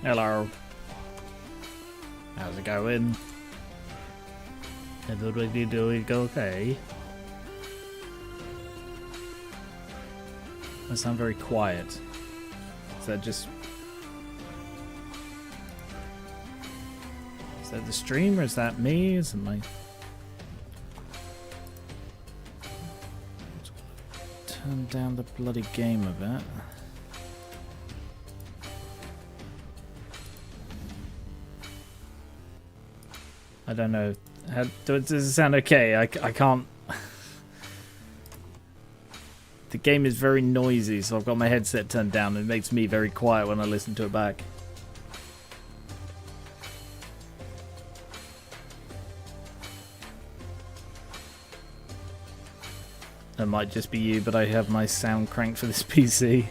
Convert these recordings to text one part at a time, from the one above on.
Hello. How's it going? Everybody doing okay? I sound very quiet. Is that just... Is that the stream or is that me? Is it my... Turn down the bloody game a bit. I don't know. Does it sound okay? I can't... The game is very noisy, so I've got my headset turned down. It makes me very quiet when I listen to it back. It might just be you, but I have my sound cranked for this PC.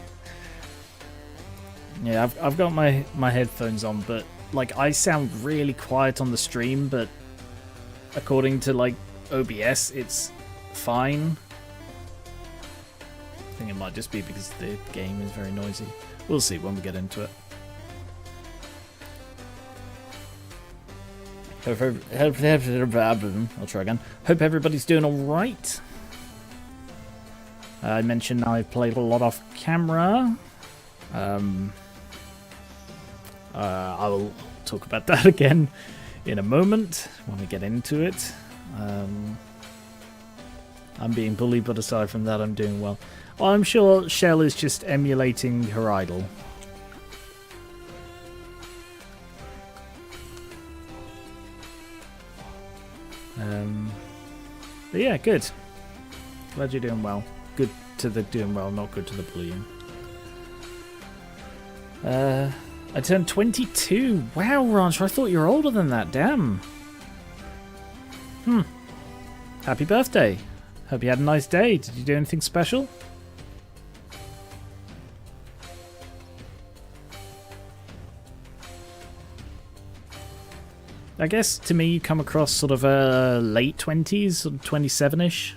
Yeah, I've got my headphones on, but like I sound really quiet on the stream, but according to like OBS, it's fine. I think it might just be because the game is very noisy. We'll see when we get into it. I'll try again. Hope everybody's doing alright. I mentioned I've played a lot off camera. I will talk about that again in a moment when we get into it. I'm being bullied, but aside from that, I'm doing well. I'm sure Shell is just emulating her idol. But yeah, good. Glad you're doing well. Good to the doing well, not good to the bullying. I turned 22. Wow, Rancher, I thought you were older than that. Damn. Happy birthday. Hope you had a nice day. Did you do anything special? I guess to me you come across sort of late 20s, sort of 27-ish.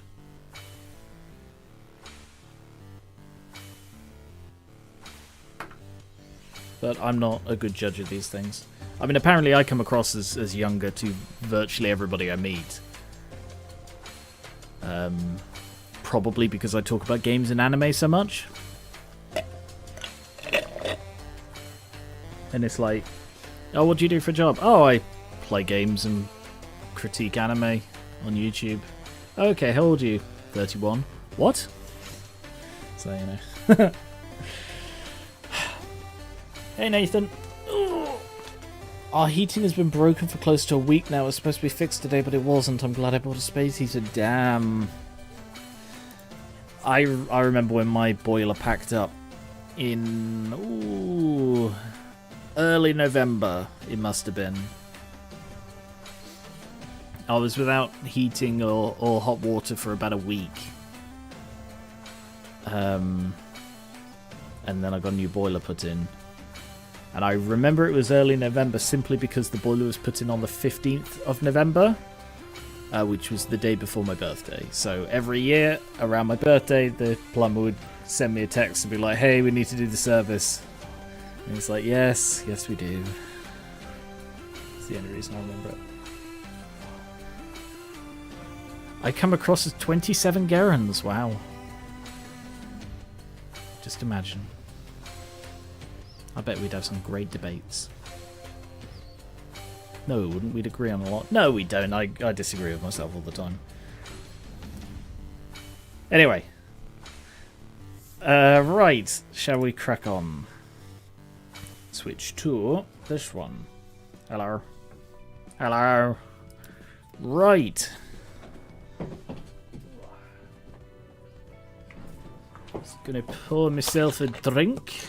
But I'm not a good judge of these things. I mean, apparently I come across as younger to virtually everybody I meet. Probably because I talk about games and anime so much. And it's like, oh, what do you do for a job? Oh, I play games and critique anime on YouTube. Okay, how old are you? 31. What? So, you know. Hey, Nathan. Our heating has been broken for close to a week now. It was supposed to be fixed today, but it wasn't. I'm glad I bought a space heater. Damn. I remember when my boiler packed up in early November, it must have been. I was without heating or hot water for about a week. And then I got a new boiler put in. And I remember it was early November simply because the boiler was put in on the 15th of November, which was the day before my birthday. So every year around my birthday, the plumber would send me a text and be like, hey, we need to do the service. And it's like, yes, we do. That's the only reason I remember it. I come across as 27 Gerrans, wow. Just imagine. I bet we'd have some great debates. No, we wouldn't. We'd agree on a lot. No, we don't. I disagree with myself all the time. Anyway. Right. Shall we crack on? Switch to this one. Hello. Hello. Right. Just gonna pour myself a drink.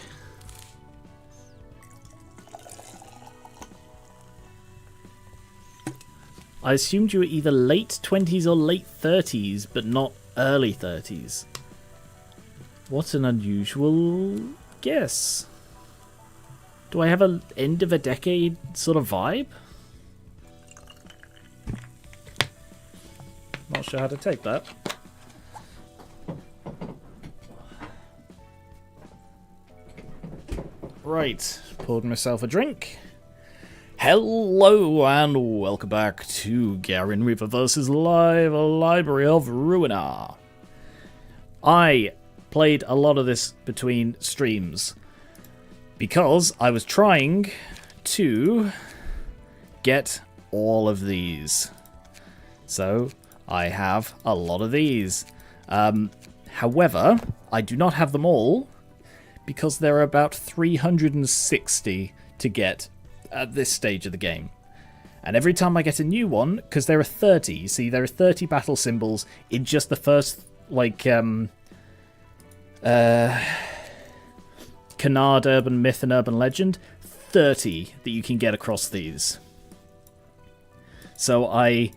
I assumed you were either late 20s or late 30s, but not early 30s. What an unusual guess. Do I have an end of a decade sort of vibe? Not sure how to take that. Right. Poured myself a drink. Hello and welcome back to Garen Reaper vs. Live Library of Ruina. I played a lot of this between streams because I was trying to get all of these. So I have a lot of these. However, I do not have them all because there are about 360 to get at this stage of the game. And every time I get a new one, because there are 30, you see, there are 30 battle symbols in just the first, like, Canard, Urban Myth, and Urban Legend, 30 that you can get across these. So I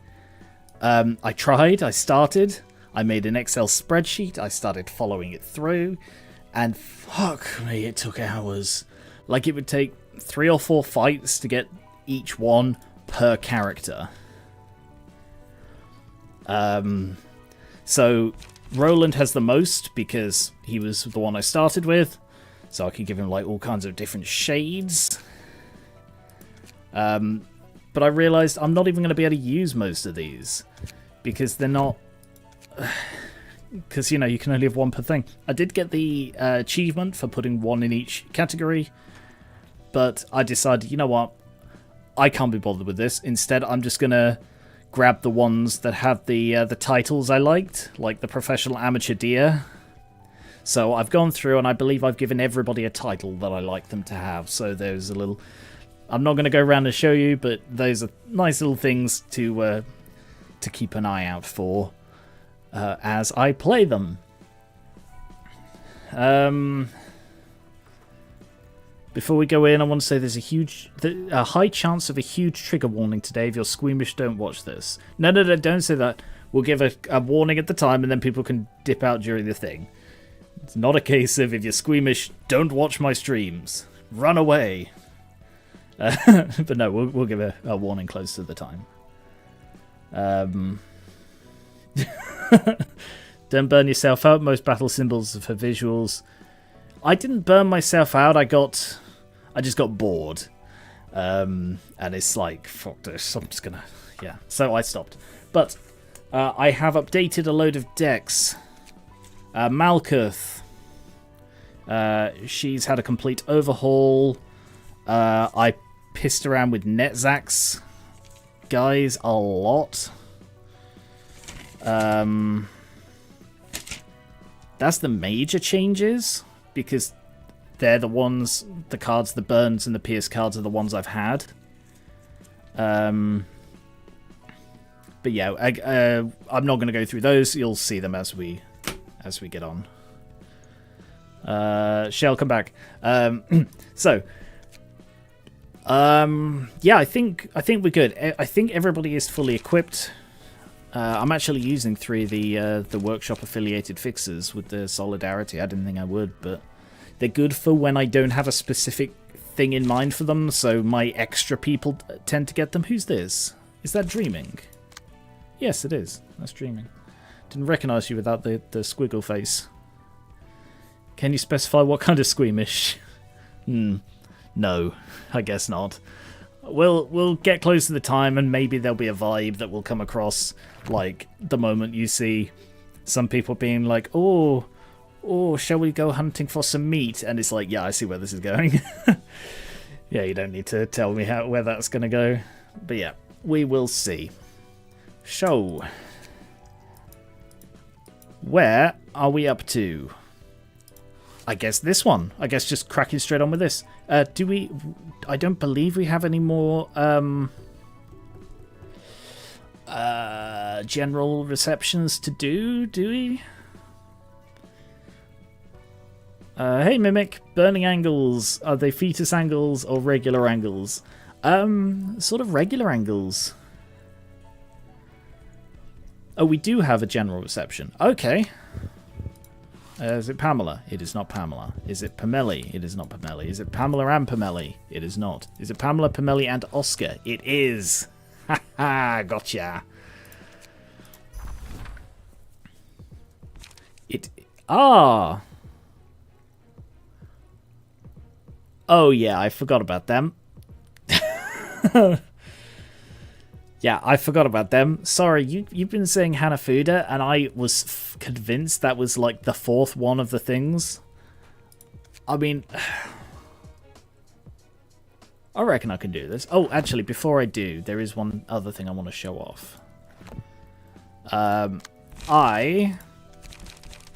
tried, I started, I made an Excel spreadsheet, I started following it through, and fuck me, it took hours. Like, it would take 3 or 4 fights to get each one per character. So Roland has the most because he was the one I started with, so I could give him like all kinds of different shades. But I realized I'm not even going to be able to use most of these because they're not. Because, you know, you can only have one per thing. I did get the achievement for putting one in each category, but I decided, you know what, I can't be bothered with this. Instead, I'm just going to grab the ones that have the titles I liked, like the Professional Amateur Deer. So I've gone through, and I believe I've given everybody a title that I like them to have. So there's a little... I'm not going to go around and show you, but those are nice little things to keep an eye out for. As I play them. Before we go in, I want to say there's a high chance of a huge trigger warning today. If you're squeamish, don't watch this. No, don't say that. We'll give a warning at the time, and then people can dip out during the thing. It's not a case of, if you're squeamish, don't watch my streams. Run away. But no, we'll give a warning close to the time. Don't burn yourself out. Most battle symbols are for visuals. I didn't burn myself out. I just got bored. And it's like, fuck this. I'm just gonna... Yeah. So I stopped. But I have updated a load of decks. Malkuth. She's had a complete overhaul. I pissed around with Netzak's guys a lot. That's the major changes, because they're the ones, the cards, the burns and the pierce cards are the ones I've had. But yeah, I'm not going to go through those. You'll see them as we get on. Shell, come back. Yeah, I think we're good. I think everybody is fully equipped. I'm actually using 3 of the workshop affiliated fixes with the Solidarity. I didn't think I would, but they're good for when I don't have a specific thing in mind for them, so my extra people tend to get them. Who's this? Is that Dreaming? Yes, it is. That's Dreaming. Didn't recognise you without the squiggle face. Can you specify what kind of squeamish? No, I guess not. We'll get close to the time, and maybe there'll be a vibe that will come across, like the moment you see some people being like, oh, shall we go hunting for some meat? And it's like, yeah, I see where this is going. Yeah, you don't need to tell me where that's going to go. But yeah, we will see. So, where are we up to? I guess this one. I guess just cracking straight on with this. Do we... I don't believe we have any more general receptions to do we? Hey Mimic, burning angles. Are they fetus angles or regular angles? Sort of regular angles. Oh, we do have a general reception. Okay. Is it Pamela? It is not Pamela. Is it Pameli? It is not Pameli. Is it Pamela and Pameli? It is not. Is it Pamela, Pameli, and Oscar? It is. Ha ha, gotcha. It... Ah! Oh yeah, I forgot about them. Yeah, I forgot about them. Sorry, you've been saying Hanafuda, and I was convinced that was like the fourth one of the things. I mean, I reckon I can do this. Oh, actually, before I do, there is one other thing I want to show off. I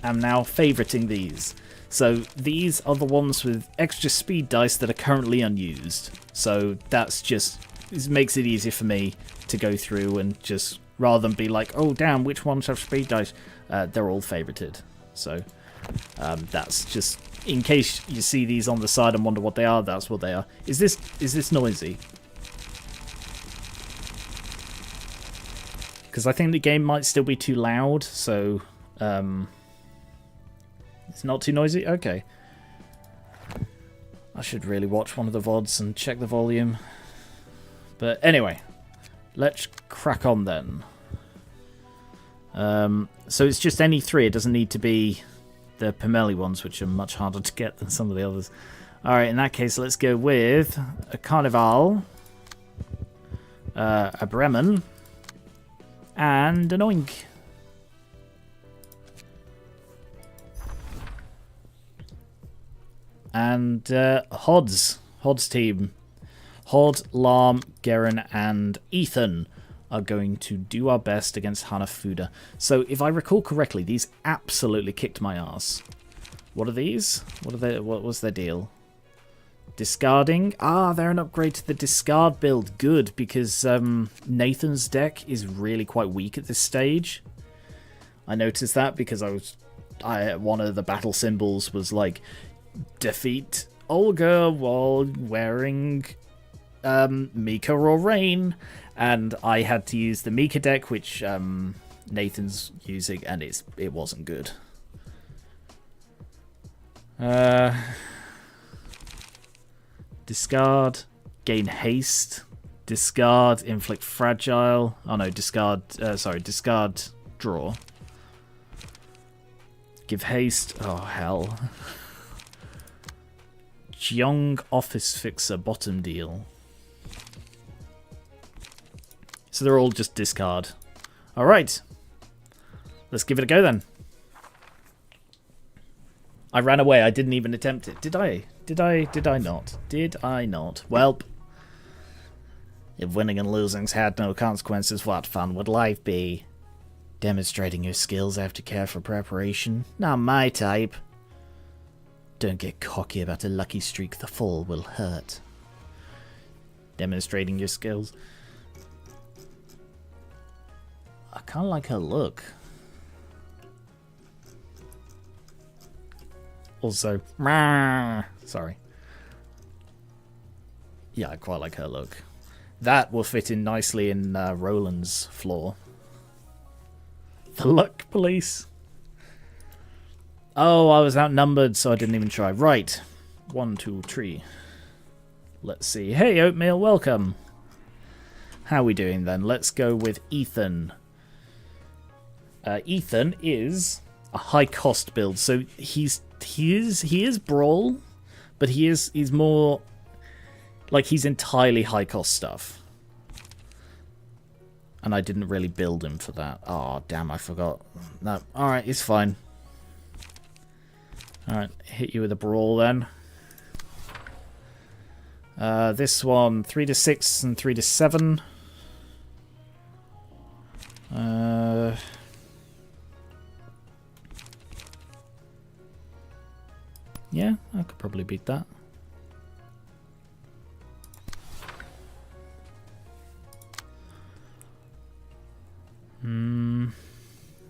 am now favoriting these. So these are the ones with extra speed dice that are currently unused. So that's just, this makes it easier for me to go through and just, rather than be like, oh damn, which ones have speed dice? They're all favorited. So that's just, in case you see these on the side and wonder what they are, that's what they are. Is this noisy? Because I think the game might still be too loud, so it's not too noisy? Okay. I should really watch one of the VODs and check the volume. But anyway, let's crack on then. So it's just any three, it doesn't need to be the Tommery ones, which are much harder to get than some of the others. Alright, in that case, let's go with a Carnival, a Bremen, and an Oink. And Hod's team. Hod, Larm, Geren, and Ethan are going to do our best against Hanafuda. So, if I recall correctly, these absolutely kicked my ass. What are these? What was their deal? Discarding? Ah, they're an upgrade to the discard build. Good, because Nathan's deck is really quite weak at this stage. I noticed that because one of the battle symbols was like, defeat Olga while wearing Mika or Rain, and I had to use the Mika deck, which Nathan's using, and it wasn't good. Discard, gain haste, discard, inflict fragile. Oh no, discard. Discard, draw. Give haste. Oh hell. Young Office Fixer bottom deal. So they're all just discard. Alright. Let's give it a go then. I ran away. I didn't even attempt it. Did I? Did I not? Did I not? Welp. If winning and losing's had no consequences, what fun would life be? Demonstrating your skills after careful preparation? Not my type. Don't get cocky about a lucky streak. The fall will hurt. Demonstrating your skills. I kind of like her look. Also, sorry. Yeah, I quite like her look. That will fit in nicely in Roland's floor. The luck police. Oh, I was outnumbered, so I didn't even try. Right. 1, 2, 3. Let's see. Hey, Oatmeal, welcome. How are we doing then? Let's go with Ethan. Ethan is a high cost build, so he is Brawl, but he's more like he's entirely high cost stuff. And I didn't really build him for that. Oh damn, I forgot. No, alright, it's fine. Alright, hit you with a Brawl then. This one, 3 to 6 and 3 to 7. Yeah, I could probably beat that.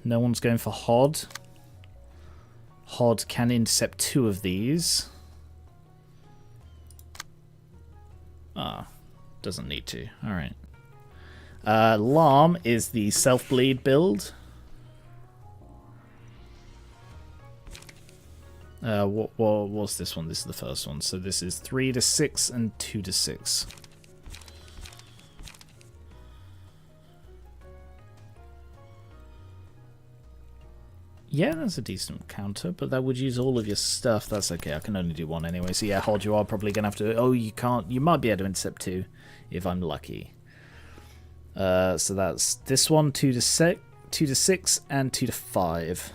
No one's going for Hod. Hod can intercept 2 of these. Ah, doesn't need to. Alright. Larm is the self-bleed build. What was this one? This is the first one. So this is 3 to 6 and 2 to 6. Yeah, that's a decent counter, but that would use all of your stuff. That's okay, I can only do one anyway. So yeah, Hod, you are probably going to have to... Oh, you can't... You might be able to intercept 2, if I'm lucky. So that's this one, 2 to 6, and 2 to 5.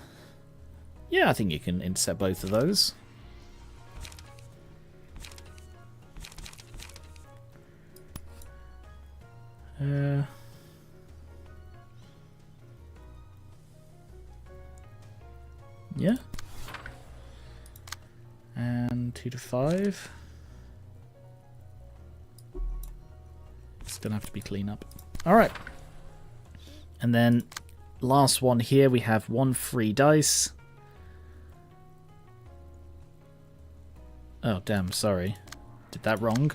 Yeah, I think you can intercept both of those. Yeah. And 2 to 5. It's going to have to be clean up. Alright. And then last one here, we have 1 free dice. Oh, damn, sorry. Did that wrong.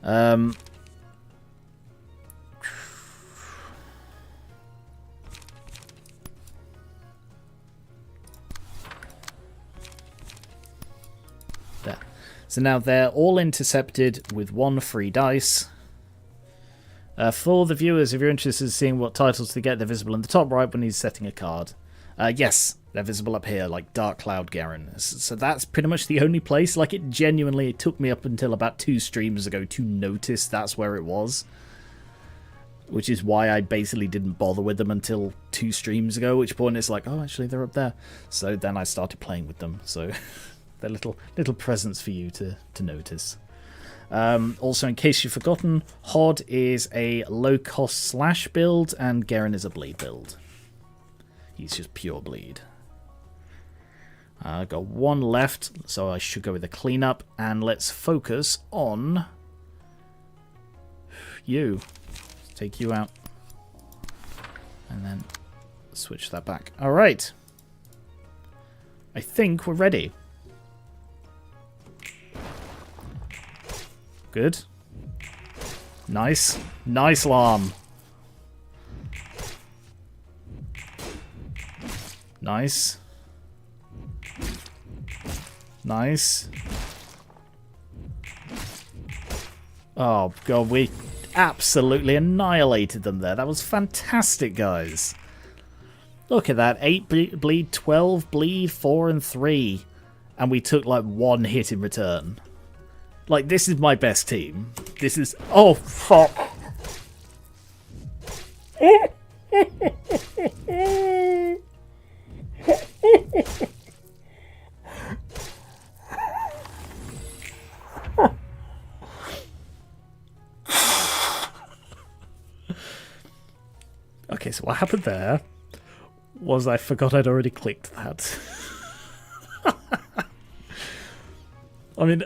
There. So now they're all intercepted with 1 free dice. For the viewers, if you're interested in seeing what titles to get, they're visible in the top right when he's setting a card. Yes, they're visible up here, like Dark Cloud Garen. So that's pretty much the only place. Like, it genuinely took me up until about 2 streams ago to notice that's where it was. Which is why I basically didn't bother with them until 2 streams ago, at which point it's like, oh, actually, they're up there. So then I started playing with them. So they're little presents for you to notice. Also, in case you've forgotten, Hod is a low-cost slash build, and Garen is a bleed build. He's just pure bleed. I've got 1 left, so I should go with a cleanup, and let's focus on you. Let's take you out. And then switch that back. Alright. I think we're ready. Good. Nice. Nice alarm. Nice. Nice. Oh, God, we absolutely annihilated them there. That was fantastic, guys. Look at that. 8 bleed, 12 bleed, 4 and 3. And we took, like, 1 hit in return. Like, this is my best team. This is... Oh, fuck. Okay, so what happened there was I forgot I'd already clicked that. I mean...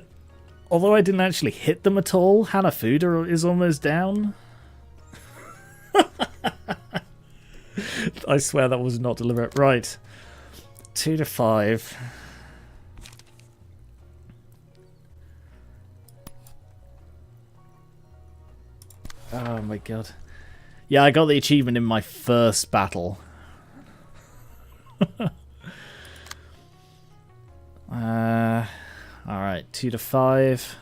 Although I didn't actually hit them at all, Hanafuda is almost down. I swear that was not deliberate. Right. 2 to 5. Oh my god. Yeah, I got the achievement in my first battle. Alright, 2 to 5.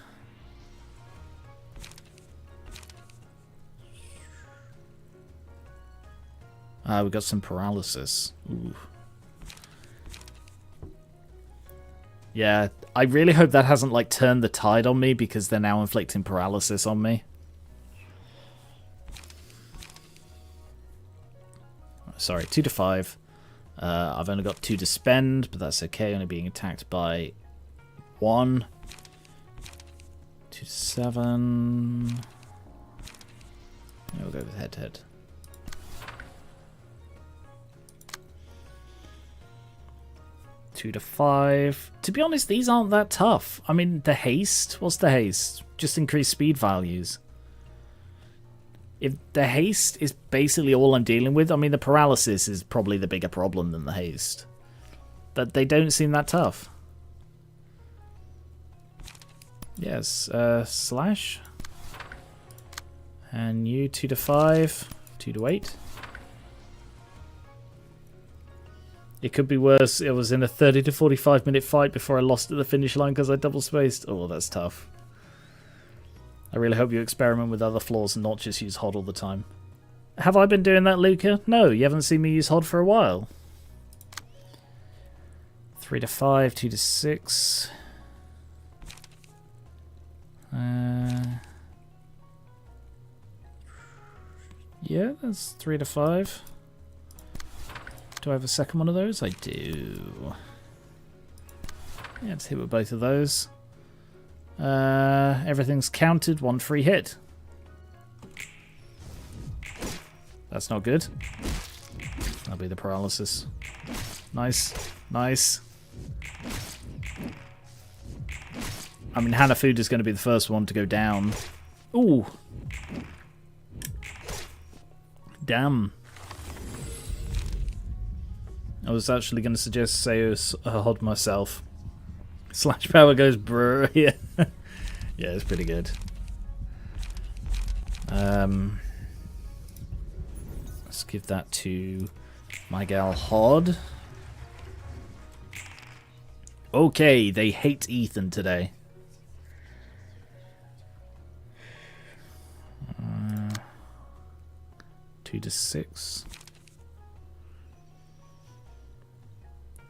We got some paralysis. Ooh. Yeah, I really hope that hasn't like turned the tide on me because they're now inflicting paralysis on me. Sorry, 2 to 5. I've only got 2 to spend, but that's okay, only being attacked by 1. 2 to 7. Yeah, we'll go with head-to-head. Two to 5. To be honest, these aren't that tough. I mean, the haste. What's the haste? Just increase speed values. If the haste is basically all I'm dealing with, I mean, the paralysis is probably the bigger problem than the haste. But they don't seem that tough. Yes, slash. And you 2 to 5. 2 to 8. It could be worse. It was in a 30 to 45 minute fight before I lost at the finish line because I double spaced. Oh, that's tough. I really hope you experiment with other floors and not just use HOD all the time. Have I been doing that, Luca? No, you haven't seen me use HOD for a while. 3 to 5, 2 to 6. Yeah, that's 3 to 5. Do I have a second one of those? I do. Yeah, let's hit with both of those. Everything's counted. 1 free hit. That's not good. That'll be the paralysis. Nice. Nice. I mean, Hanafuda is going to be the first one to go down. Ooh. Damn. I was actually going to suggest Seus Hod myself. Slash power goes brr. Yeah. Yeah, it's pretty good. Let's give that to my gal Hod. Okay, they hate Ethan today. 2 to 6.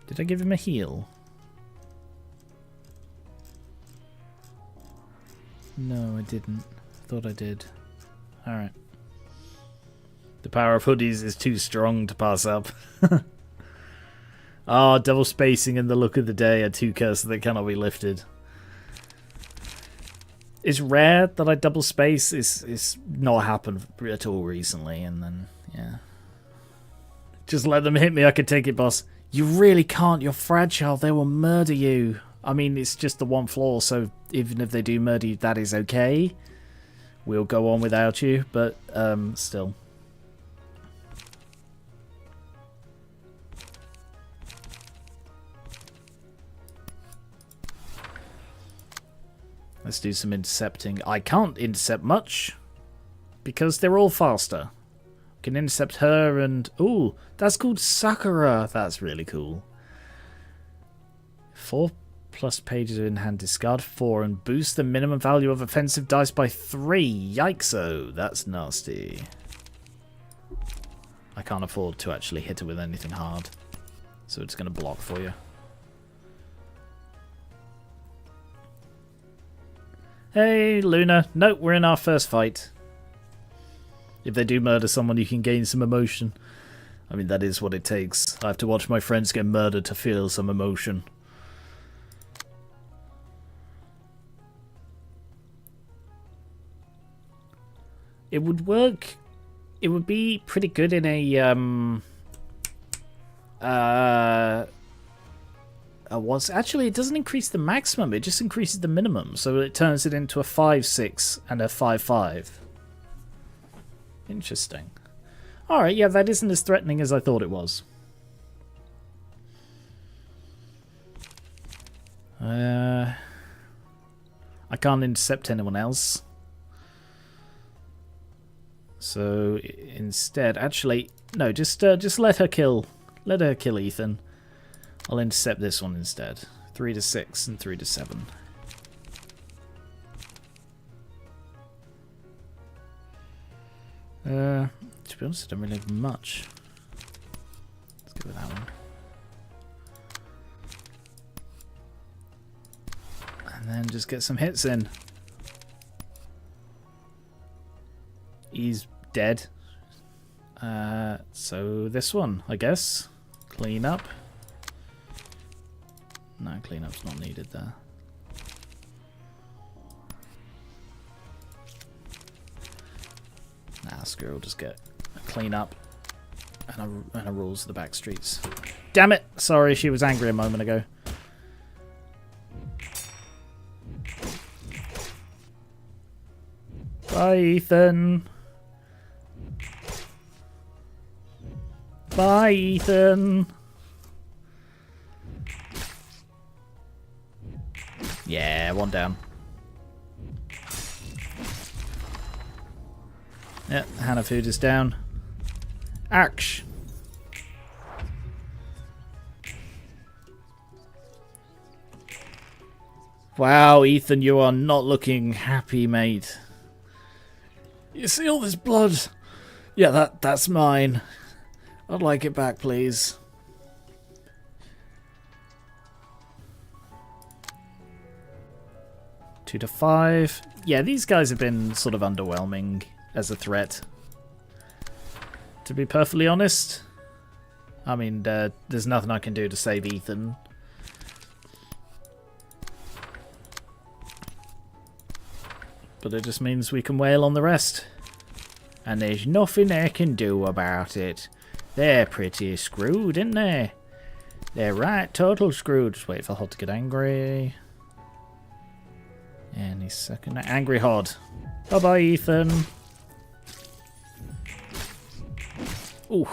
Did I give him a heal? No, I didn't. Thought I did. Alright. The power of hoodies is too strong to pass up. Ah, double spacing and the look of the day are two curses that cannot be lifted. It's rare that I double space. It's not happened at all recently, and then, yeah. Just let them hit me, I could take it, boss. You really can't, you're fragile, they will murder you. I mean, it's just the one floor, so even if they do murder you, that is okay. We'll go on without you, but still. Let's do some intercepting. I can't intercept much because they're all faster. Can intercept her and... Ooh, that's called Sakura. That's really cool. 4+ pages in hand, discard 4 and boost the minimum value of offensive dice by 3. Yikes-o, that's nasty. I can't afford to actually hit her with anything hard, so it's going to block for you. Hey, Luna. Nope, we're in our first fight. If they do murder someone, you can gain some emotion. I mean, that is what it takes. I have to watch my friends get murdered to feel some emotion. It would work. It would be pretty good in a actually, it doesn't increase the maximum, it just increases the minimum, so it turns it into a 5/6 and a 5/5. Interesting. Alright, yeah, that isn't as threatening as I thought it was. I can't intercept anyone else. So instead, actually, no, just let her kill Ethan. I'll intercept this one instead. 3 to 6 and 3 to 7. To be honest, I don't really have much. Let's go with that one. And then just get some hits in. He's dead. So this one, I guess. Clean up. No, cleanup's not needed there. Nah, screw it, we'll just get a clean up and a rules of the back streets. Damn it! Sorry, she was angry a moment ago. Bye, Ethan. Bye, Ethan. Yeah, one down. Yeah, Hanafuda's down. Axe. Wow, Ethan, you are not looking happy, mate. You see all this blood? Yeah, that's mine. I'd like it back, please. 2 to 5. Yeah, these guys have been sort of underwhelming as a threat, to be perfectly honest. I mean, there's nothing I can do to save Ethan. But it just means we can wail on the rest. And there's nothing they can do about it. They're pretty screwed, aren't they? They're right total screwed. Just wait for Hod to get angry. Any second. Angry Hod. Bye-bye, Ethan. Ooh.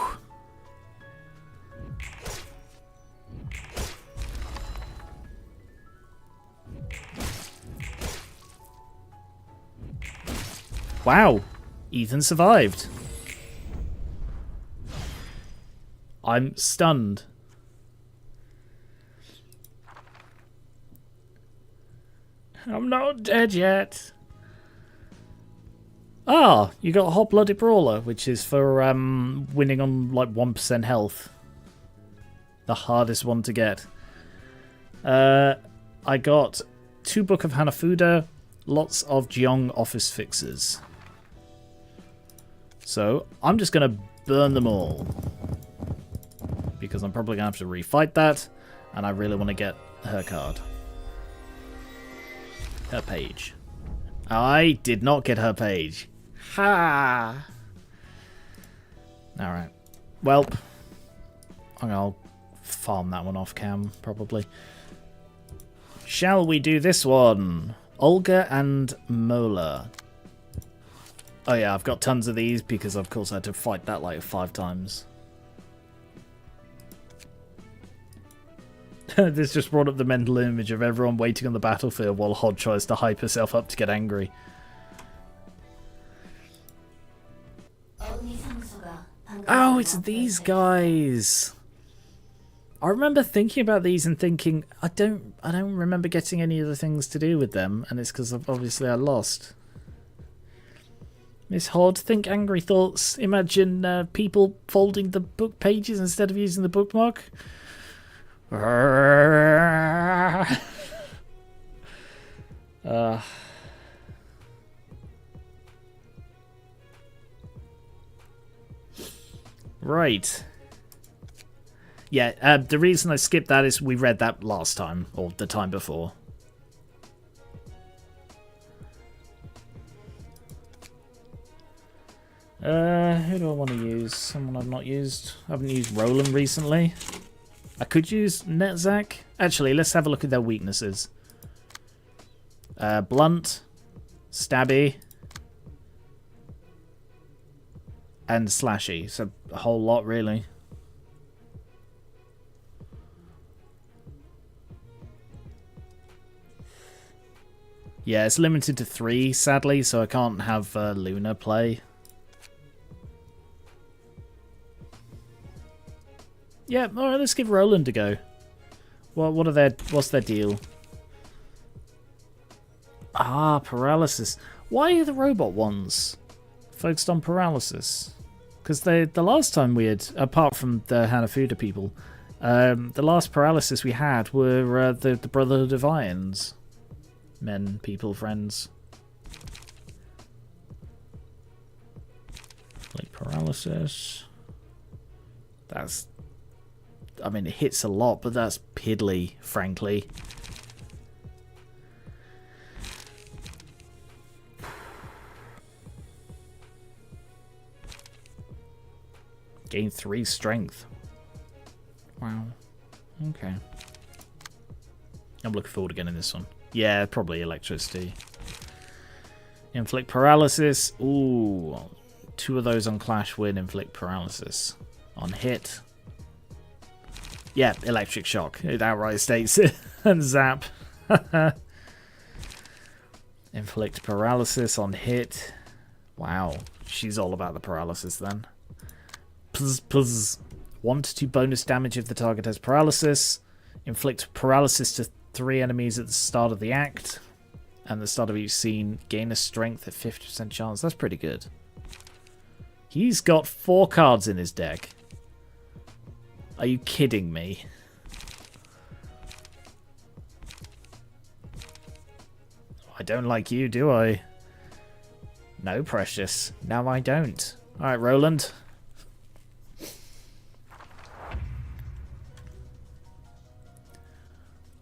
Wow. Ethan survived. I'm stunned. I'm not dead yet. Ah, you got a Hot-Blooded Brawler, which is for winning on like 1% health. The hardest one to get. I got 2 Book of Hanafuda, lots of Jeong office fixes. So I'm just going to burn them all. Because I'm probably going to have to refight that. And I really want to get her card. Her page. I did not get her page. Ha! Alright. Well, I'll farm that one off cam, probably. Shall we do this one? Olga and Molar. Oh yeah, I've got tons of these because of course I had to fight that like 5 times. This just brought up the mental image of everyone waiting on the battlefield while Hod tries to hype herself up to get angry. Oh, it's these guys. I remember thinking about these and thinking, I don't remember getting any of the things to do with them, and it's because obviously I lost. Miss Hod, think angry thoughts. Imagine people folding the book pages instead of using the bookmark. Right. Yeah, the reason I skipped that is we read that last time, or the time before. Who do I want to use? Someone I've not used. I haven't used Roland recently. I could use Netzak. Actually, let's have a look at their weaknesses. Blunt, Stabby, and Slashy. So a whole lot, really. Yeah, it's limited to 3, sadly, so I can't have Luna play. Yeah, alright, let's give Roland a go. What's their deal? Ah, paralysis. Why are the robot ones focused on paralysis? Because the last time we had, apart from the Hanafuda people, the last paralysis we had were the Brotherhood of Irons. Men, people, friends. Like paralysis. That's... I mean, it hits a lot, but that's piddly, frankly. Gain 3 strength. Wow. Okay. I'm looking forward to getting this one. Yeah, probably electricity. Inflict paralysis. Ooh. 2 of those on Clash win inflict paralysis. On hit. Yeah, electric shock. It outright states it. And zap. Inflict paralysis on hit. Wow. She's all about the paralysis then. Plus 1 to 2 bonus damage if the target has paralysis. Inflict paralysis to 3 enemies at the start of the act. And the start of each scene. Gain a strength at 50% chance. That's pretty good. He's got 4 cards in his deck. Are you kidding me? I don't like you, do I? No, precious. No, I don't. Alright, Roland.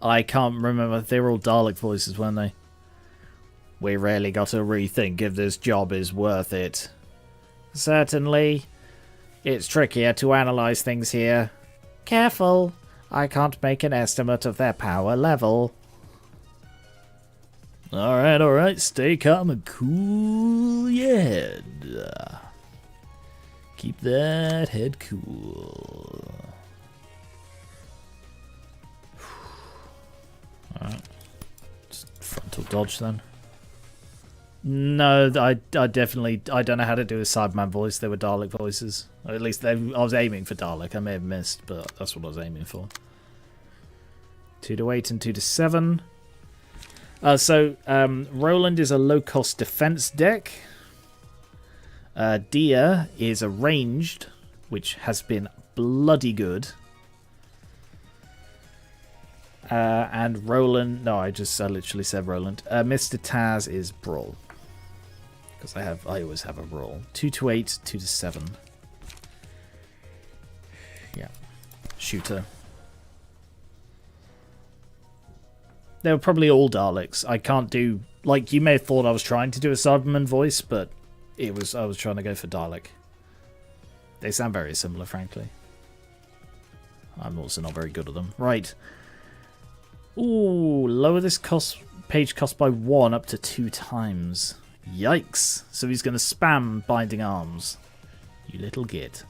I can't remember. They were all Dalek voices, weren't they? We really got to rethink if this job is worth it. Certainly. It's trickier to analyze things here. Careful. I can't make an estimate of their power level. Alright. Stay calm and cool your head. Keep that head cool. Alright. Just frontal dodge then. No, I definitely... I don't know how to do a Cyberman voice. They were Dalek voices. Or at least I was aiming for Dalek. I may have missed, but that's what I was aiming for. 2 to 8 and 2 to 7. Roland is a low-cost defense deck. Dia is a ranged, which has been bloody good. And Roland... No, I literally said Roland. Mr. Taz is Brawl. Because I always have a Brawl. 2 to 8, 2 to 7. Yeah. Shooter. They were probably all Daleks. I can't do... Like, you may have thought I was trying to do a Cyberman voice, but I was trying to go for Dalek. They sound very similar, frankly. I'm also not very good at them. Right. Ooh, lower this page cost by 1 up to 2 times. Yikes. So he's going to spam Binding Arms. You little git.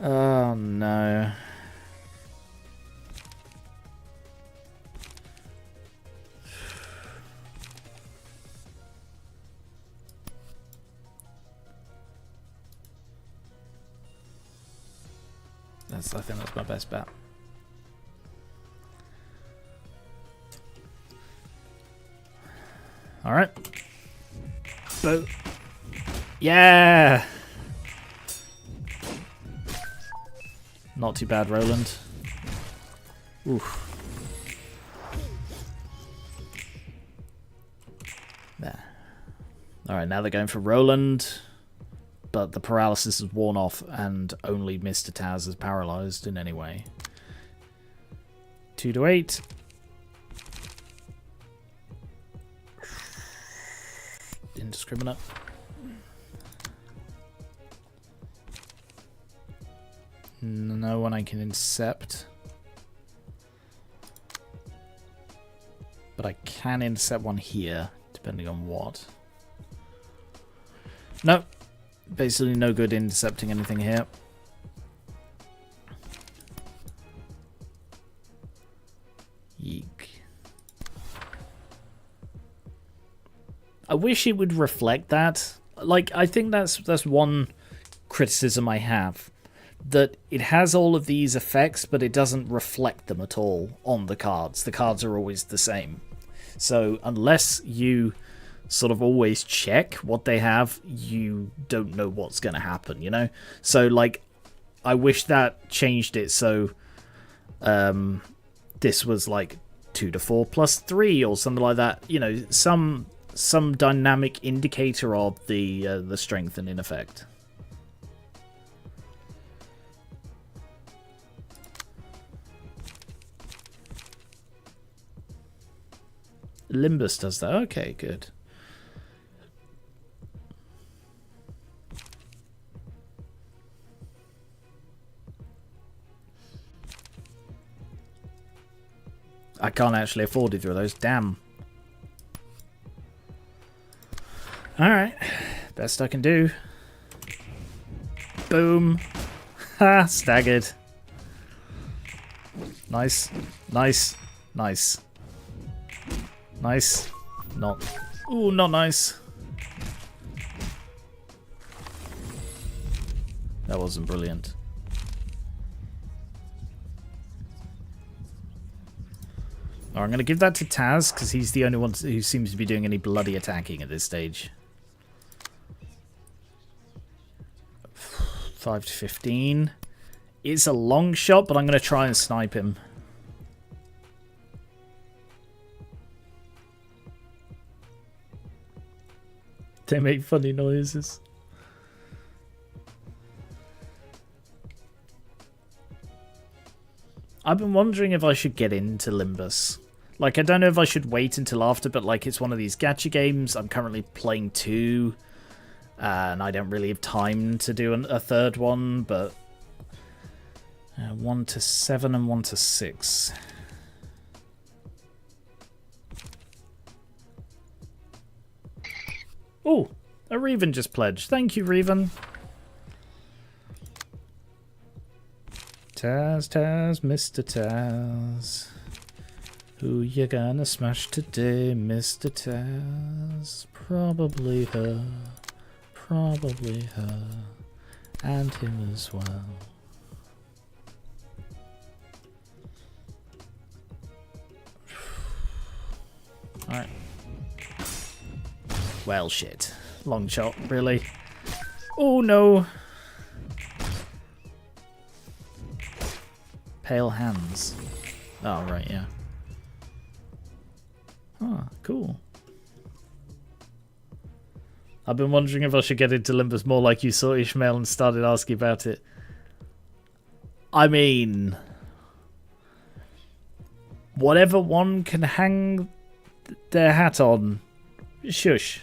Oh, no. I think that's my best bet. Alright. So, yeah! Not too bad, Roland. Oof. There. Alright, now they're going for Roland. But the paralysis is worn off and only Mr. Taz is paralyzed in any way. 2 to 8. Indiscriminate. No one I can intercept. But I can intercept one here, depending on what. Nope. Basically no good intercepting anything here. Yeek. I wish it would reflect that. Like, I think that's one criticism I have. That it has all of these effects, but it doesn't reflect them at all on the cards. The cards are always the same. So unless you sort of always check what they have, you don't know what's going to happen, you know? So, like, I wish that changed it so this was, like, 2 to 4 plus 3 or something like that. You know, some dynamic indicator of the strengthening effect. Limbus does that. Okay, good. I can't actually afford either of those. Damn. Alright. Best I can do. Boom. Ha! Staggered. Nice. Nice. Nice. Nice. Not. Ooh, not nice. That wasn't brilliant. I'm going to give that to Taz, because he's the only one who seems to be doing any bloody attacking at this stage. 5 to 15. It's a long shot, but I'm going to try and snipe him. They make funny noises. I've been wondering if I should get into Limbus. Like, I don't know if I should wait until after, but like, it's one of these gacha games. I'm currently playing 2, and I don't really have time to do a third one, but 1 to 7 and 1 to 6. Oh, a Reven just pledged. Thank you, Reven. Taz, Mr. Taz. Who you gonna smash today, Mr. Taz? Probably her. Probably her. And him as well. Alright. Well, shit. Long shot, really. Oh, no. Pale hands. Oh, right, yeah. Oh, cool. I've been wondering if I should get into Limbus more like you saw Ishmael and started asking about it. I mean... whatever one can hang their hat on. Shush.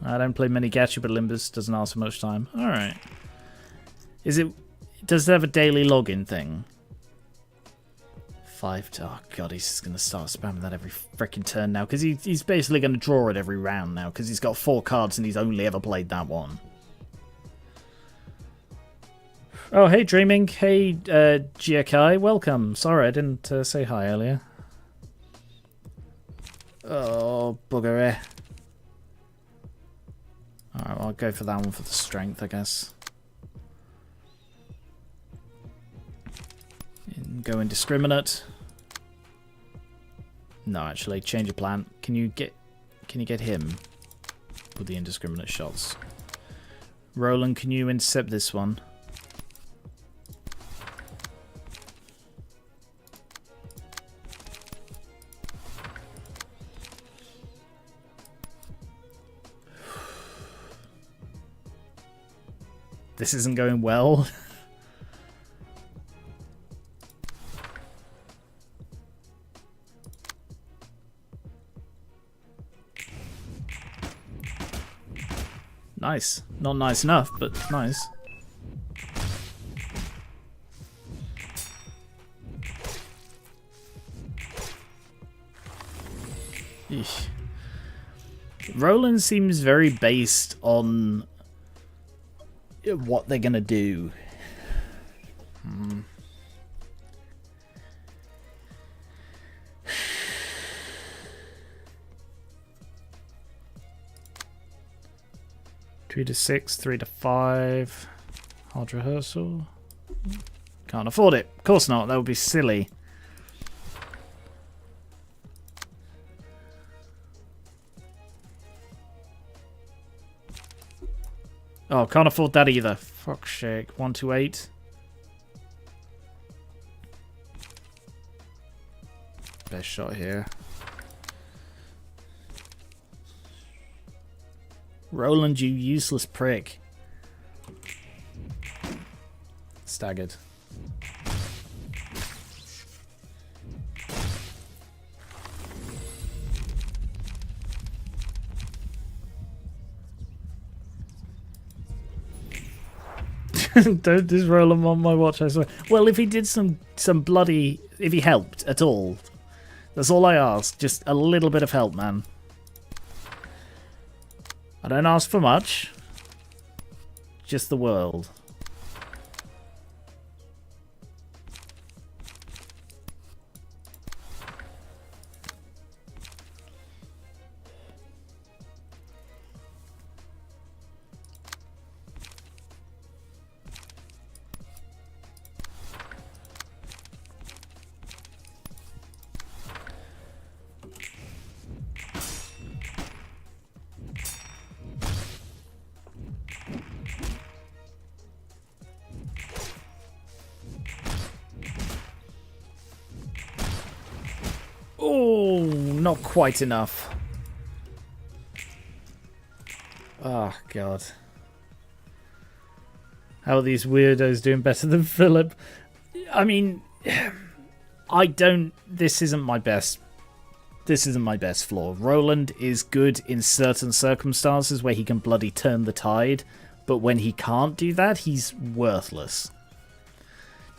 I don't play many gacha, but Limbus doesn't ask for much time. Alright. Does it have a daily login thing? 5 to... oh god, he's just going to start spamming that every freaking turn now. Because he's basically going to draw it every round now. Because he's got 4 cards and he's only ever played that one. Oh, hey Dreaming. Hey Giakai. Welcome. Sorry, I didn't say hi earlier. Oh, bugger eh. Alright, well, I'll go for that one for the strength, I guess. Go indiscriminate. No, actually, change of plan. Can you get him with the indiscriminate shots? Roland, can you intercept this one? This isn't going well. Nice. Not nice enough, but nice. Eesh. Roland seems very based on what they're gonna do. 3 to 6, 3 to 5. Hard rehearsal. Can't afford it. Of course not. That would be silly. Oh, can't afford that either. Fuck's sake. 1 to 8. Best shot here. Roland, you useless prick. Staggered. Don't just roll him on my watch, I swear. Well, if he did some bloody... if he helped at all. That's all I ask. Just a little bit of help, man. I don't ask for much. Just the world. Oh, not quite enough. Oh, God. How are these weirdos doing better than Philip? I mean, this isn't my best flaw. Roland is good in certain circumstances where he can bloody turn the tide, but when he can't do that, he's worthless.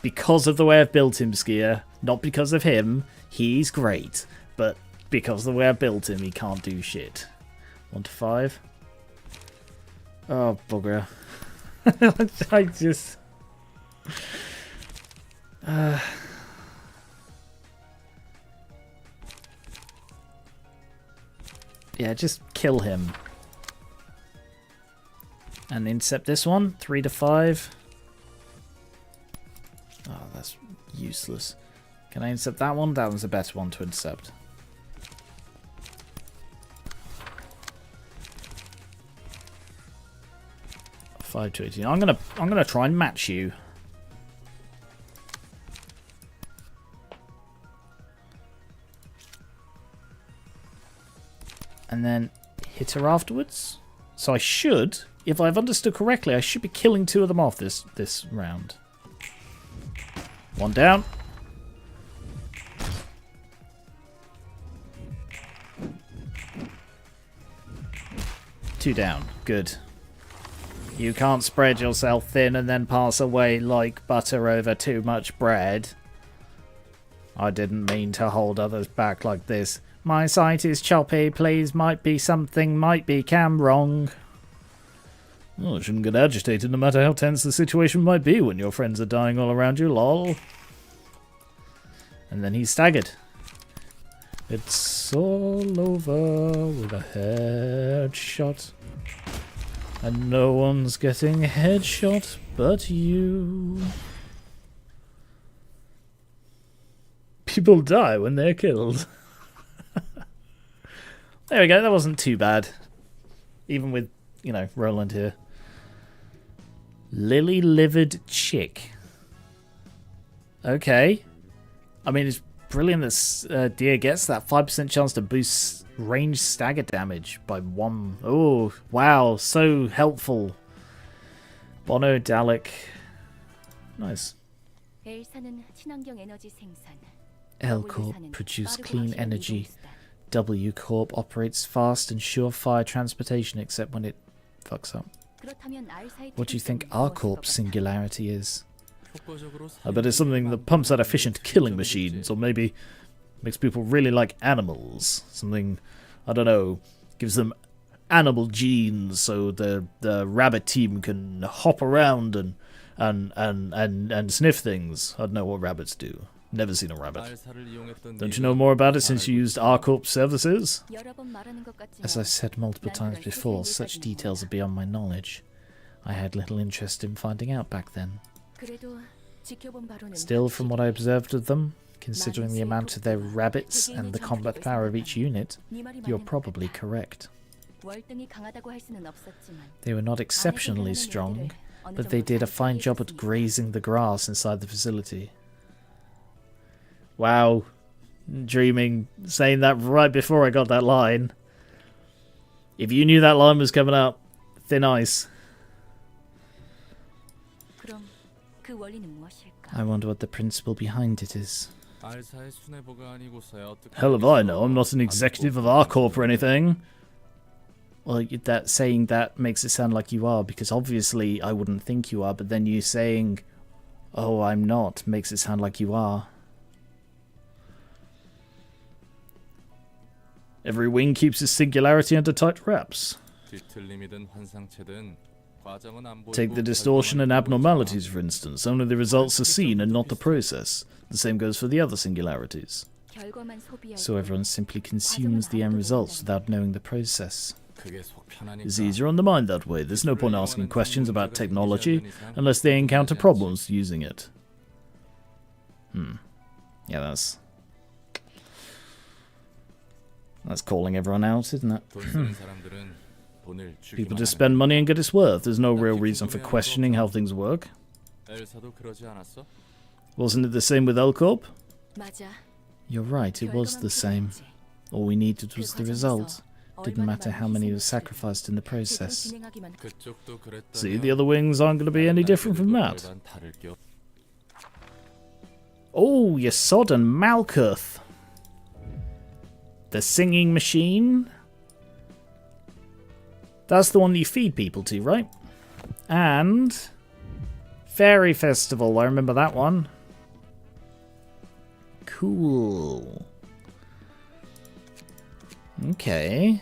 Because of the way I've built him, Skier, not because of him, he's great, but because of the way I built him, he can't do shit. 1 to 5. Oh, bugger. I just... Yeah, just kill him. And intercept this one. 3 to 5. Oh, that's useless. Can I intercept that one? That one's a better one to intercept. $5 to 18. I'm gonna try and match you. And then hit her afterwards. So I should, if I've understood correctly, I should be killing 2 of them off this round. 1 down. 2 down. Good. You can't spread yourself thin and then pass away like butter over too much bread. I didn't mean to hold others back like this. My sight is choppy, please, might be something, might be cam wrong. Oh, I shouldn't get agitated no matter how tense the situation might be when your friends are dying all around you, lol. And then he's staggered. It's all over with a headshot. And no one's getting a headshot but you. People die when they're killed. There we go, that wasn't too bad. Even with, you know, Roland here. Lily-livered chick. Okay. I mean, it's brilliant that Deer gets that 5% chance to boost range stagger damage by 1. Oh, wow, so helpful. Bono, Dalek. Nice. L Corp produce clean energy. W Corp operates fast and surefire transportation except when it fucks up. What do you think R Corp's singularity is? I bet it's something that pumps out efficient killing machines, or maybe makes people really like animals. Something, I don't know, gives them animal genes so the rabbit team can hop around and sniff things. I don't know what rabbits do. Never seen a rabbit. Don't you know more about it since you used R-Corp services? As I've said multiple times before, such details are beyond my knowledge. I had little interest in finding out back then. Still, from what I observed of them, considering the amount of their rabbits and the combat power of each unit, you're probably correct. They were not exceptionally strong, but they did a fine job at grazing the grass inside the facility. Wow. Dreaming. Saying that right before I got that line. If you knew that line was coming up, thin ice. I wonder what the principle behind it is. Hell if I know. I'm not an executive of R-Corp or anything. Well, that saying that makes it sound like you are, because obviously I wouldn't think you are, but then you saying, oh, I'm not, makes it sound like you are. Every wing keeps its singularity under tight wraps. Take the distortion and abnormalities, for instance. Only the results are seen and not the process. The same goes for the other singularities. So everyone simply consumes the end results without knowing the process. It's easier on the mind that way. There's no point asking questions about technology unless they encounter problems using it. Yeah, that's calling everyone out, isn't it? People just spend money and get its worth. There's no real reason for questioning how things work. Wasn't it the same with L Corp? You're right, it was the same. All we needed was the result. Didn't matter how many were sacrificed in the process. See, the other wings aren't going to be any different from that. Oh, Yesod and Malkuth. The singing machine. That's the one that you feed people to, right? And Fairy Festival, I remember that one. Cool. Okay.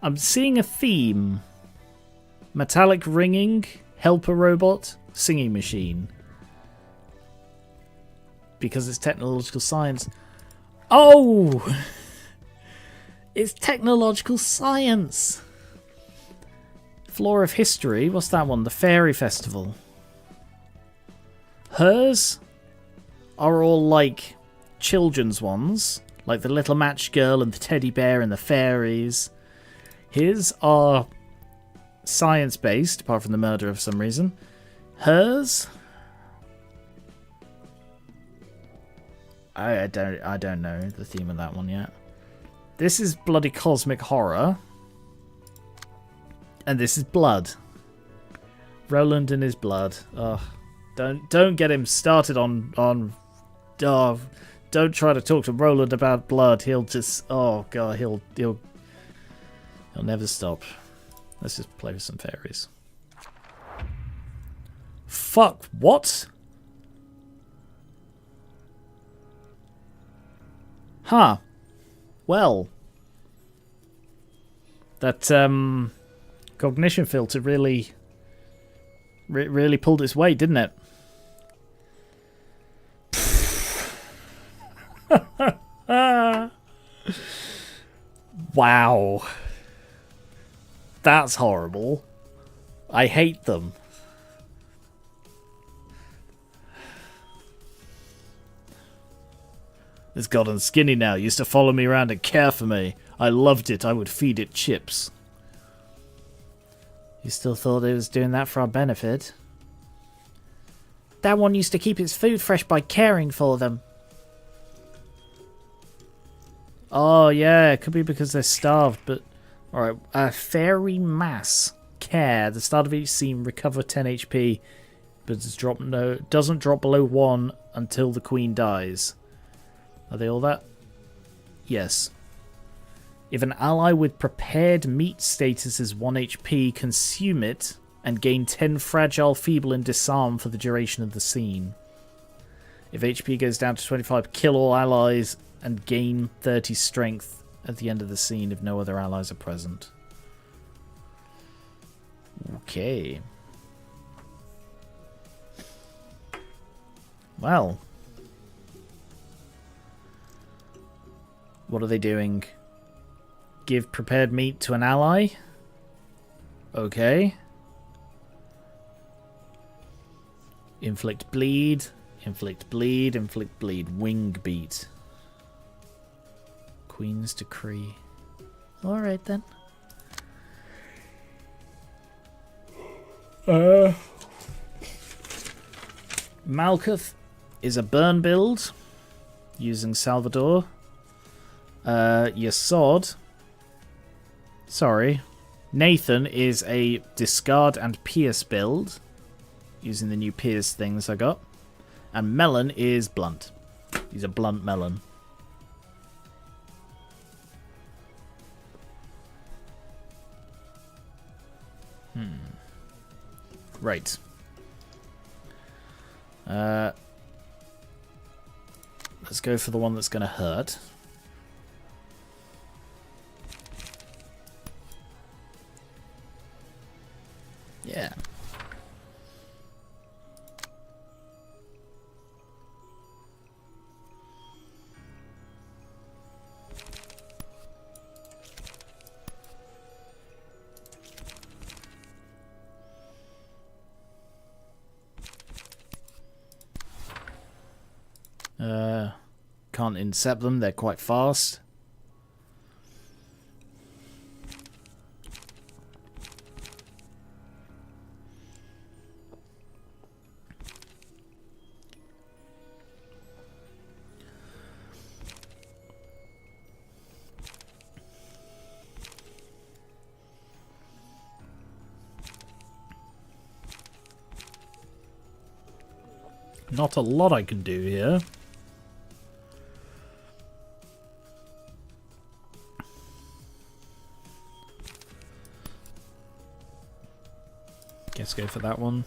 I'm seeing a theme. Metallic ringing, helper robot, singing machine. Because it's technological science. Oh! It's technological science! Floor of History, what's that one? The Fairy Festival. Hers are all like children's ones, like the Little Match Girl and the Teddy Bear and the Fairies. His are science-based, apart from the murder of some reason. Hers, I don't know the theme of that one yet. This is bloody cosmic horror, and this is blood. Roland and his blood. Oh, don't get him started on. Oh, don't try to talk to Roland about blood. He'll just. Oh god, he'll never stop. Let's just play with some fairies. Fuck, what? Huh. Well. That, cognition filter really pulled its weight, didn't it? Wow. That's horrible. I hate them. It's gotten skinny now. Used to follow me around and care for me. I loved it. I would feed it chips. You still thought it was doing that for our benefit? That one used to keep its food fresh by caring for them. Oh, yeah. It could be because they're starved, but... Alright, fairy mass. Care. At the start of each scene, recover 10 HP, but doesn't drop below 1 until the queen dies. Are they all that? Yes. If an ally with prepared meat status is 1 HP, consume it and gain 10 fragile, feeble, and disarm for the duration of the scene. If HP goes down to 25, kill all allies and gain 30 strength at the end of the scene if no other allies are present. Okay. Well. What are they doing? Give prepared meat to an ally? Okay. Inflict bleed. Inflict bleed. Inflict bleed. Wing beat. Queen's decree. Alright then. Malkuth is a burn build using Salvador. Yesod. Sorry. Nathan is a discard and pierce build using the new pierce things I got. And Melon is blunt. He's a blunt melon. Right. Let's go for the one that's going to hurt. Yeah. Can't intercept them, they're quite fast. not a lot I can do here. Guess go for that one.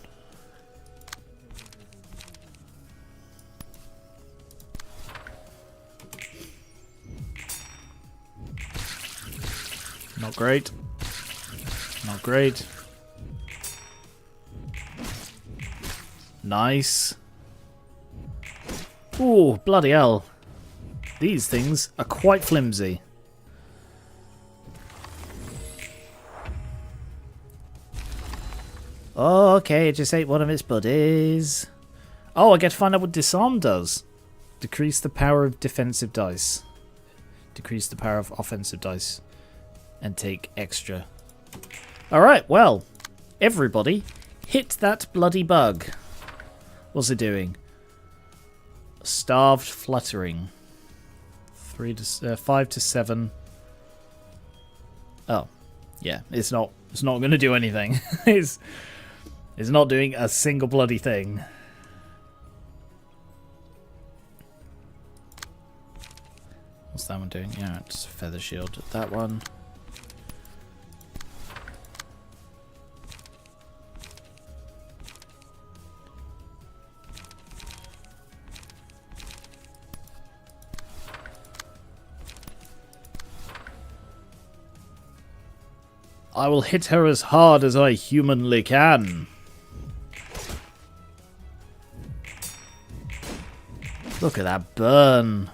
Not great. Not great. Nice. Ooh, bloody hell. These things are quite flimsy. Oh, okay, it just ate one of its buddies. Oh, I get to find out what disarm does. Decrease the power of defensive dice. Decrease the power of offensive dice. And take extra. Alright, well, everybody, hit that bloody bug. What's it doing? Starved fluttering. 5 to 7. Oh, yeah, it's not going to do anything. It's not doing a single bloody thing. What's that one doing? Yeah, it's feather shield. That one. I will hit her as hard as I humanly can. Look at that burn.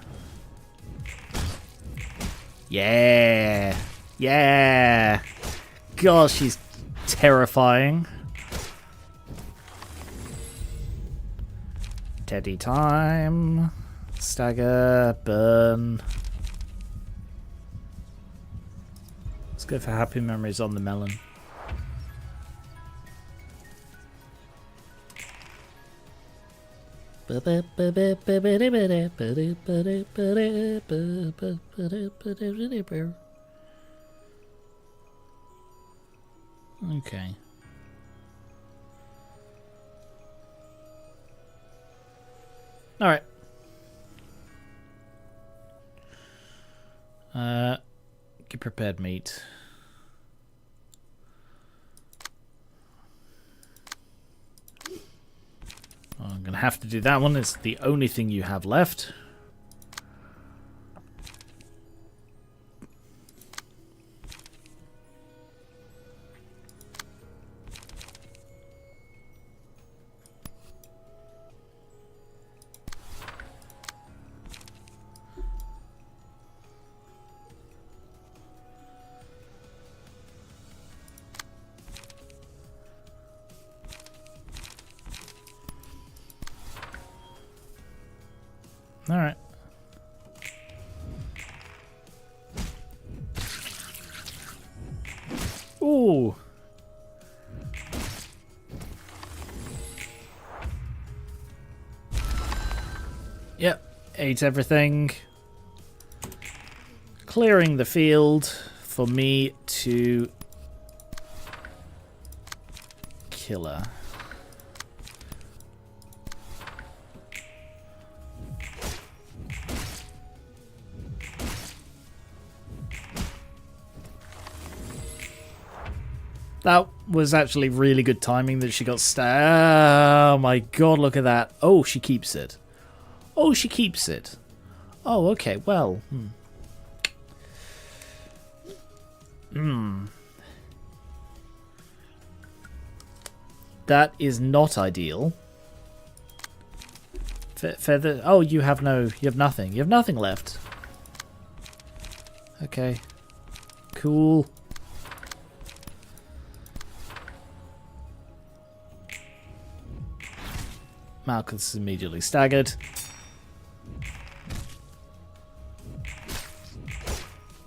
Yeah. Yeah. God, she's terrifying. Teddy time. Stagger. Burn. Let's go for happy memories on the melon. Okay. All right. Get prepared meat. Well, I'm going to have to do that one. It's the only thing you have left. All right. Ooh. Yep, ate everything. Clearing the field for me to kill her. That was actually really good timing that she got stabbed. Oh my god, look at that. Oh, she keeps it. Oh, she keeps it. Oh, okay, well. That is not ideal. Feather. Oh, you have nothing. You have nothing left. Okay. Cool. Malkuth is immediately staggered.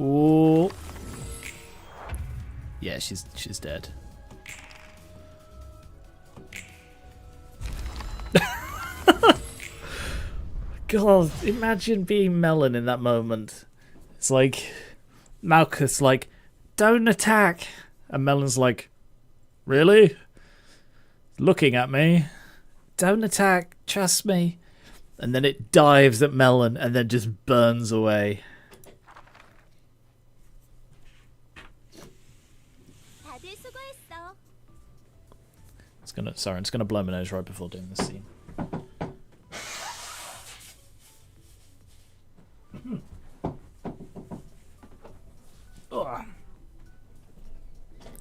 Ooh. Yeah, she's dead. God, imagine being Melon in that moment. It's like Malkuth's like, "Don't attack," and Melon's like, "Really?" Looking at me. Don't attack. Trust me. And then it dives at Melon and then just burns away. It's gonna blow my nose right before doing this scene.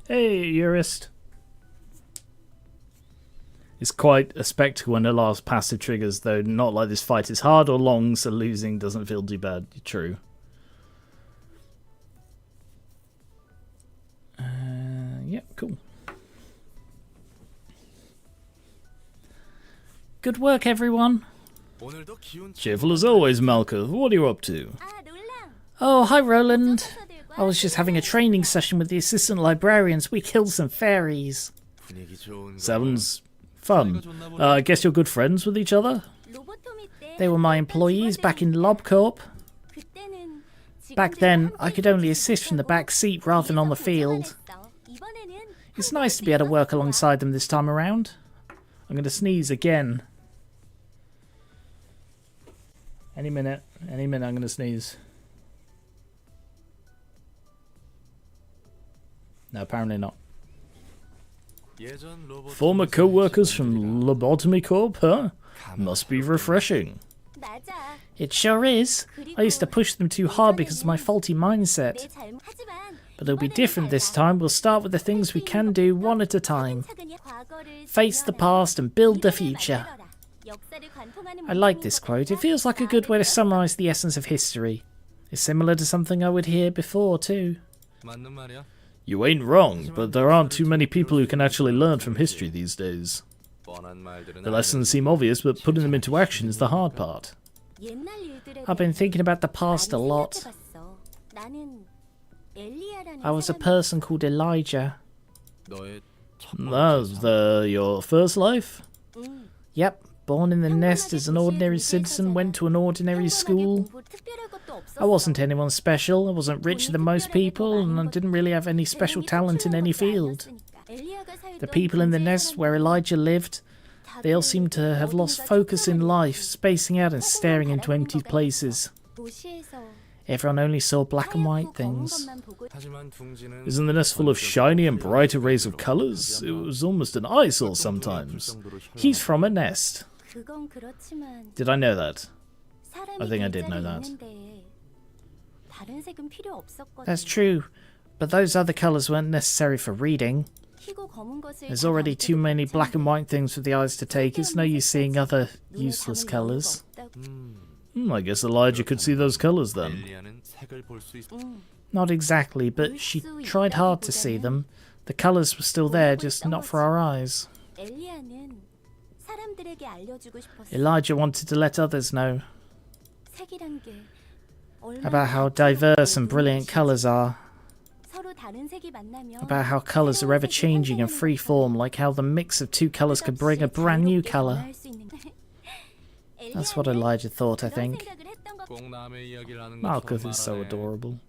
Hey, Eurist. It's quite a spectacle when the last passive triggers, though not like this fight is hard or long, so losing doesn't feel too bad. True. Yeah, cool. Good work, everyone. Cheerful as always, Malkuth. What are you up to? Oh, hi, Roland. I was just having a training session with the assistant librarians. We killed some fairies. Sounds fun. I guess you're good friends with each other? They were my employees back in LobCorp. Back then, I could only assist from the back seat rather than on the field. It's nice to be able to work alongside them this time around. I'm going to sneeze again. Any minute I'm going to sneeze. No, apparently not. Former co-workers from Lobotomy Corp, huh? Must be refreshing. It sure is. I used to push them too hard because of my faulty mindset. But it'll be different this time. We'll start with the things we can do one at a time. Face the past and build the future. I like this quote. It feels like a good way to summarize the essence of history. It's similar to something I would hear before, too. You ain't wrong, but there aren't too many people who can actually learn from history these days. The lessons seem obvious, but putting them into action is the hard part. I've been thinking about the past a lot. I was a person called Elijah. That was your first life? Yep. Born in the nest as an ordinary citizen, went to an ordinary school. I wasn't anyone special, I wasn't richer than most people, and I didn't really have any special talent in any field. The people in the nest where Elijah lived, they all seemed to have lost focus in life, spacing out and staring into empty places. Everyone only saw black and white things. Isn't the nest full of shiny and bright arrays of colours? It was almost an eyesore sometimes. He's from a nest. Did I know that? I think I did know that. That's true, but those other colours weren't necessary for reading. There's already too many black and white things for the eyes to take. It's no use seeing other useless colours. I guess Elijah could see those colours then. Not exactly, but she tried hard to see them. The colours were still there, just not for our eyes. Elijah wanted to let others know about how diverse and brilliant colours are. About how colours are ever-changing and free-form, like how the mix of two colours could bring a brand new colour. That's what Elijah thought, I think. Malkuth is so adorable.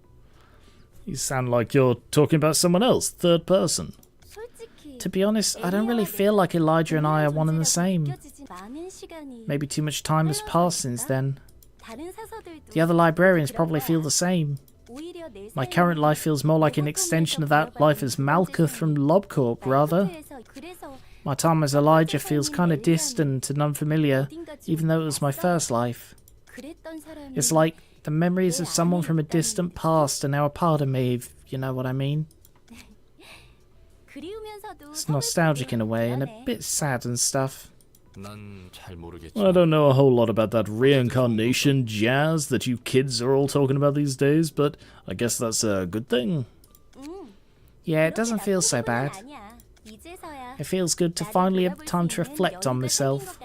You sound like you're talking about someone else, third person. To be honest, I don't really feel like Elijah and I are one and the same. Maybe too much time has passed since then. The other librarians probably feel the same. My current life feels more like an extension of that life as Malkuth from LobCorp, rather. My time as Elijah feels kind of distant and unfamiliar, even though it was my first life. It's like the memories of someone from a distant past are now a part of me, if you know what I mean. It's nostalgic in a way, and a bit sad and stuff. I don't know a whole lot about that reincarnation jazz that you kids are all talking about these days, but I guess that's a good thing. Yeah, it doesn't feel so bad. It feels good to finally have the time to reflect on myself.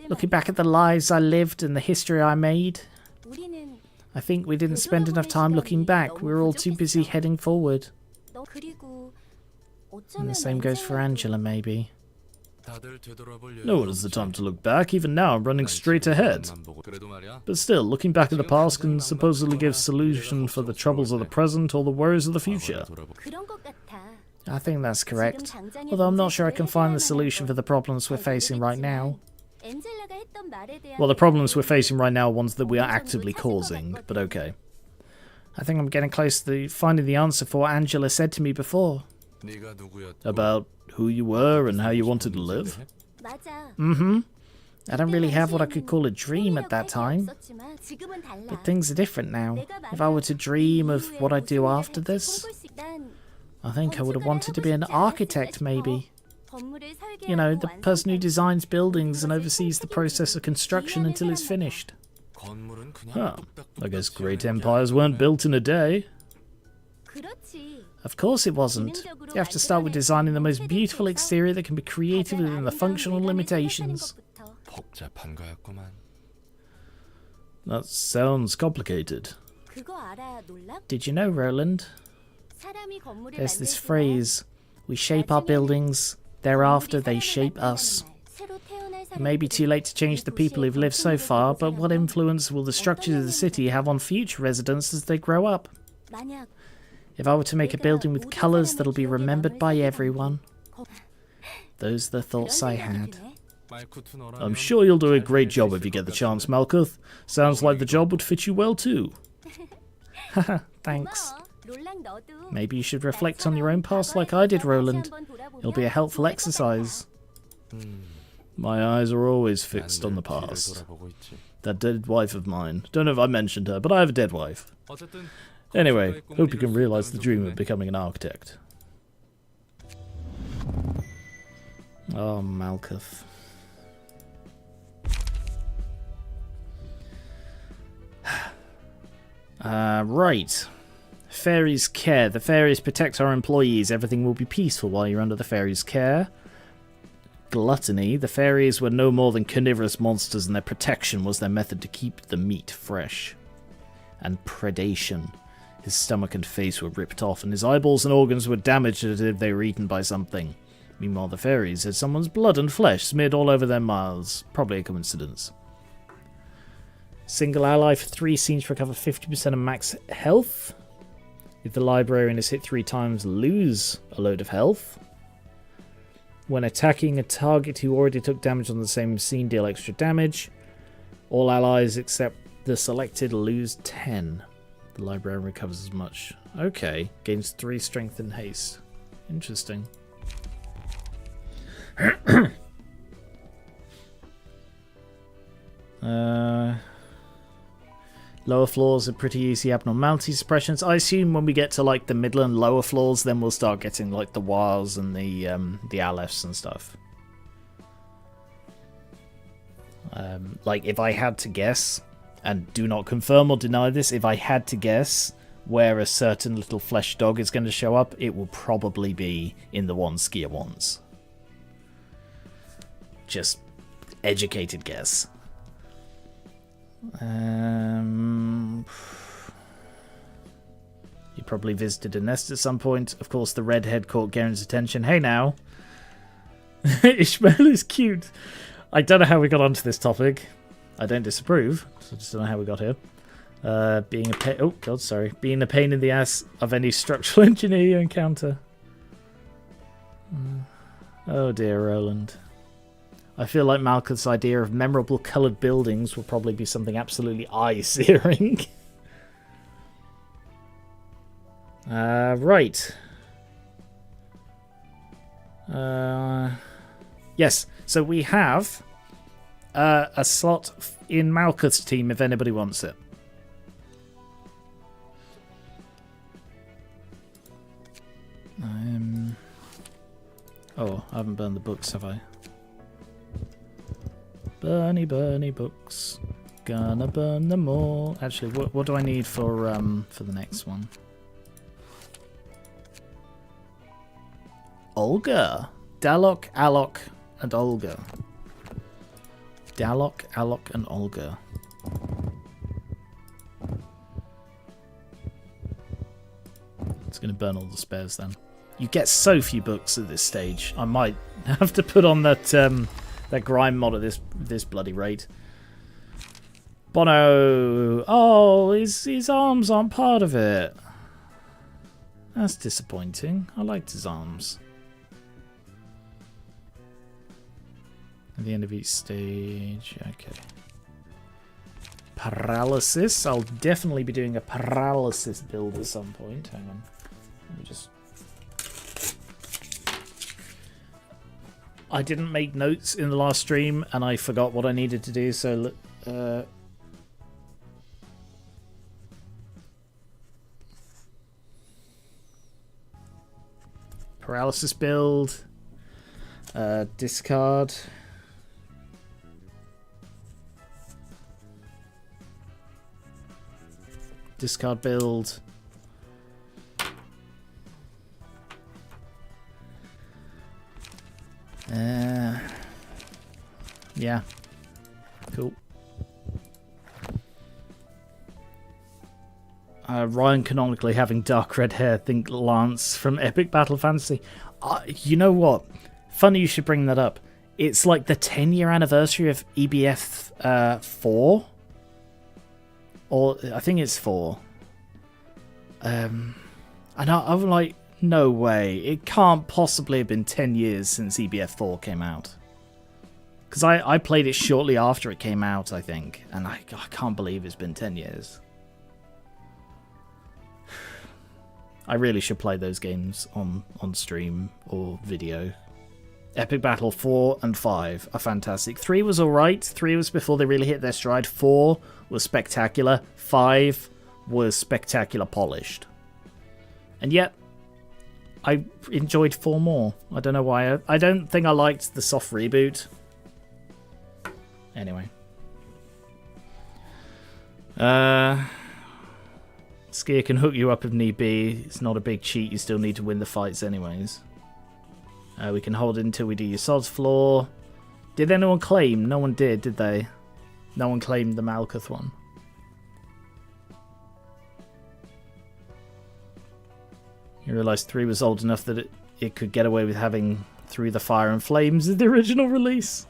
Looking back at the lives I lived and the history I made, I think we didn't spend enough time looking back. We were all too busy heading forward. And the same goes for Angela, maybe. No one has the time to look back. Even now I'm running straight ahead. But still, looking back at the past can supposedly give solution for the troubles of the present or the worries of the future. I think that's correct. Although I'm not sure I can find the solution for the problems we're facing right now. Well, the problems we're facing right now are ones that we are actively causing, but okay. I think I'm getting close to finding the answer for what Angela said to me before. About who you were and how you wanted to live. Mm-hmm. I don't really have what I could call a dream at that time. But things are different now. If I were to dream of what I'd do after this, I think I would have wanted to be an architect, maybe. You know, the person who designs buildings and oversees the process of construction until it's finished. Huh. I guess great empires weren't built in a day. Of course it wasn't. You have to start with designing the most beautiful exterior that can be created within the functional limitations. That sounds complicated. Did you know, Roland? There's this phrase, we shape our buildings, thereafter they shape us. It may be too late to change the people who've lived so far, but what influence will the structures of the city have on future residents as they grow up? If I were to make a building with colours that'll be remembered by everyone. Those are the thoughts I had. I'm sure you'll do a great job if you get the chance, Malkuth. Sounds like the job would fit you well too. Haha, thanks. Maybe you should reflect on your own past like I did, Roland. It'll be a helpful exercise. My eyes are always fixed on the past. That dead wife of mine. Don't know if I mentioned her, but I have a dead wife. Anyway, hope you can realise the dream of becoming an architect. Oh, Malkuth. Right. Fairies' care. The fairies protect our employees. Everything will be peaceful while you're under the fairies' care. Gluttony. The fairies were no more than carnivorous monsters, and their protection was their method to keep the meat fresh. And predation. His stomach and face were ripped off, and his eyeballs and organs were damaged as if they were eaten by something. Meanwhile, the fairies had someone's blood and flesh smeared all over their mouths. Probably a coincidence. Single ally for 3 scenes to recover 50% of max health. If the librarian is hit 3 times, lose a load of health. When attacking a target who already took damage on the same scene, deal extra damage. All allies except the selected lose 10. The librarian recovers as much. Okay, gains 3 strength and haste. Interesting. Lower floors are pretty easy abnormality suppressions. I assume when we get to like the middle and lower floors, then we'll start getting like the Wars and the Alephs and stuff. Like if I had to guess, and do not confirm or deny this, if I had to guess where a certain little flesh dog is going to show up, it will probably be in the one skier ones. Just educated guess. You probably visited a nest at some point. Of course, the redhead caught Garen's attention. Hey now. Ishmael is cute. I don't know how we got onto this topic. I don't disapprove. So I just don't know how we got here. Being a pain in the ass of any structural engineer you encounter. Oh dear, Roland. I feel like Malkuth's idea of memorable coloured buildings will probably be something absolutely eye-searing. Right. Yes, so we have a slot in Malkuth's team if anybody wants it. Oh, I haven't burned the books, have I? Burny, burny books. Gonna burn them all. Actually, what do I need for the next one? Olga. Dalok, Alok, and Olga. Dalok, Alok, and Olga. It's going to burn all the spares then. You get so few books at this stage. I might have to put on that that grime mod at this bloody rate. Bono. Oh, his arms aren't part of it. That's disappointing. I liked his arms. At the end of each stage. Okay. Paralysis. I'll definitely be doing a paralysis build at some point. Hang on. Let me just... I didn't make notes in the last stream and I forgot what I needed to do, so... Paralysis build. Discard. Discard build. Yeah. Cool. Ryan canonically having dark red hair. Think Lance from Epic Battle Fantasy. You know what? Funny you should bring that up. It's like the 10-year anniversary of EBF 4. Or I think it's 4. And I'm like, no way. It can't possibly have been 10 years since EBF 4 came out. Because I played it shortly after it came out, I think. And I can't believe it's been 10 years. I really should play those games on stream or video. Epic Battle 4 and 5 are fantastic. 3 was alright. 3 was before they really hit their stride. 4 was spectacular. 5 was spectacular polished. And yet, I enjoyed 4 more. I don't know why. I don't think I liked the soft reboot. Anyway. Skier can hook you up if need be. It's not a big cheat. You still need to win the fights anyways. We can hold it until we do your sod's floor. Did anyone claim? No one did they? No one claimed the Malkuth one. You realised 3 was old enough that it could get away with having Through the Fire and Flames in the original release.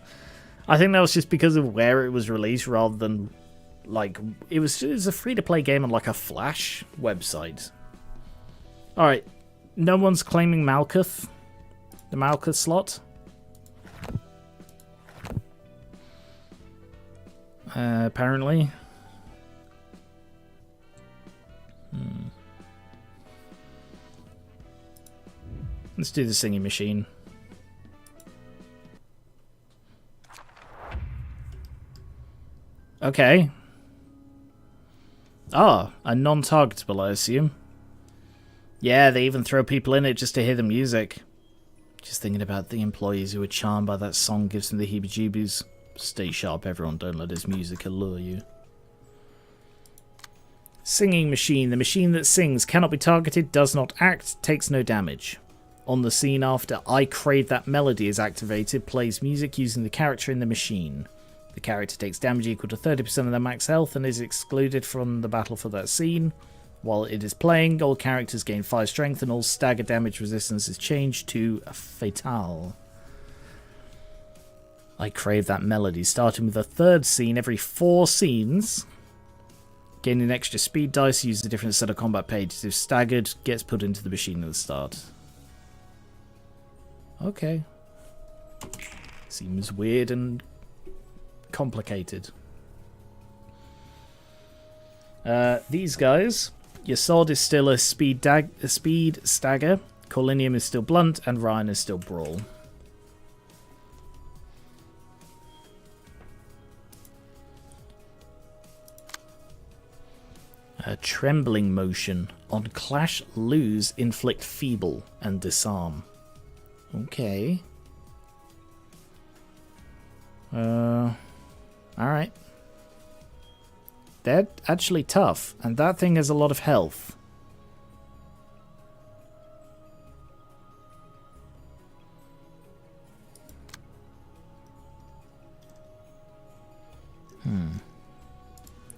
I think that was just because of where it was released rather than... Like, it was a free-to-play game on, like, a Flash website. Alright, no one's claiming Malkuth. The Malkuth slot. Apparently. Let's do the singing machine. Okay. Ah, a non-targetable, I assume. Yeah, they even throw people in it just to hear the music. Just thinking about the employees who were charmed by that song gives them the heebie-jeebies. Stay sharp, everyone. Don't let his music allure you. Singing machine. The machine that sings cannot be targeted, does not act, takes no damage. On the scene after I Crave That Melody is activated, plays music using the character in the machine. The character takes damage equal to 30% of their max health and is excluded from the battle for that scene. While it is playing, all characters gain 5 strength and all stagger damage resistance is changed to fatal. I Crave That Melody, starting with a 3rd scene every 4 scenes. Gaining extra speed dice, use a different set of combat pages. If staggered, gets put into the machine at the start. Okay. Seems weird and complicated. These guys, your sword is still a speed stagger, Corlinium is still blunt, and Ryan is still brawl. Trembling motion. On clash, lose, inflict feeble, and disarm. Okay. Alright. They're actually tough, and that thing has a lot of health.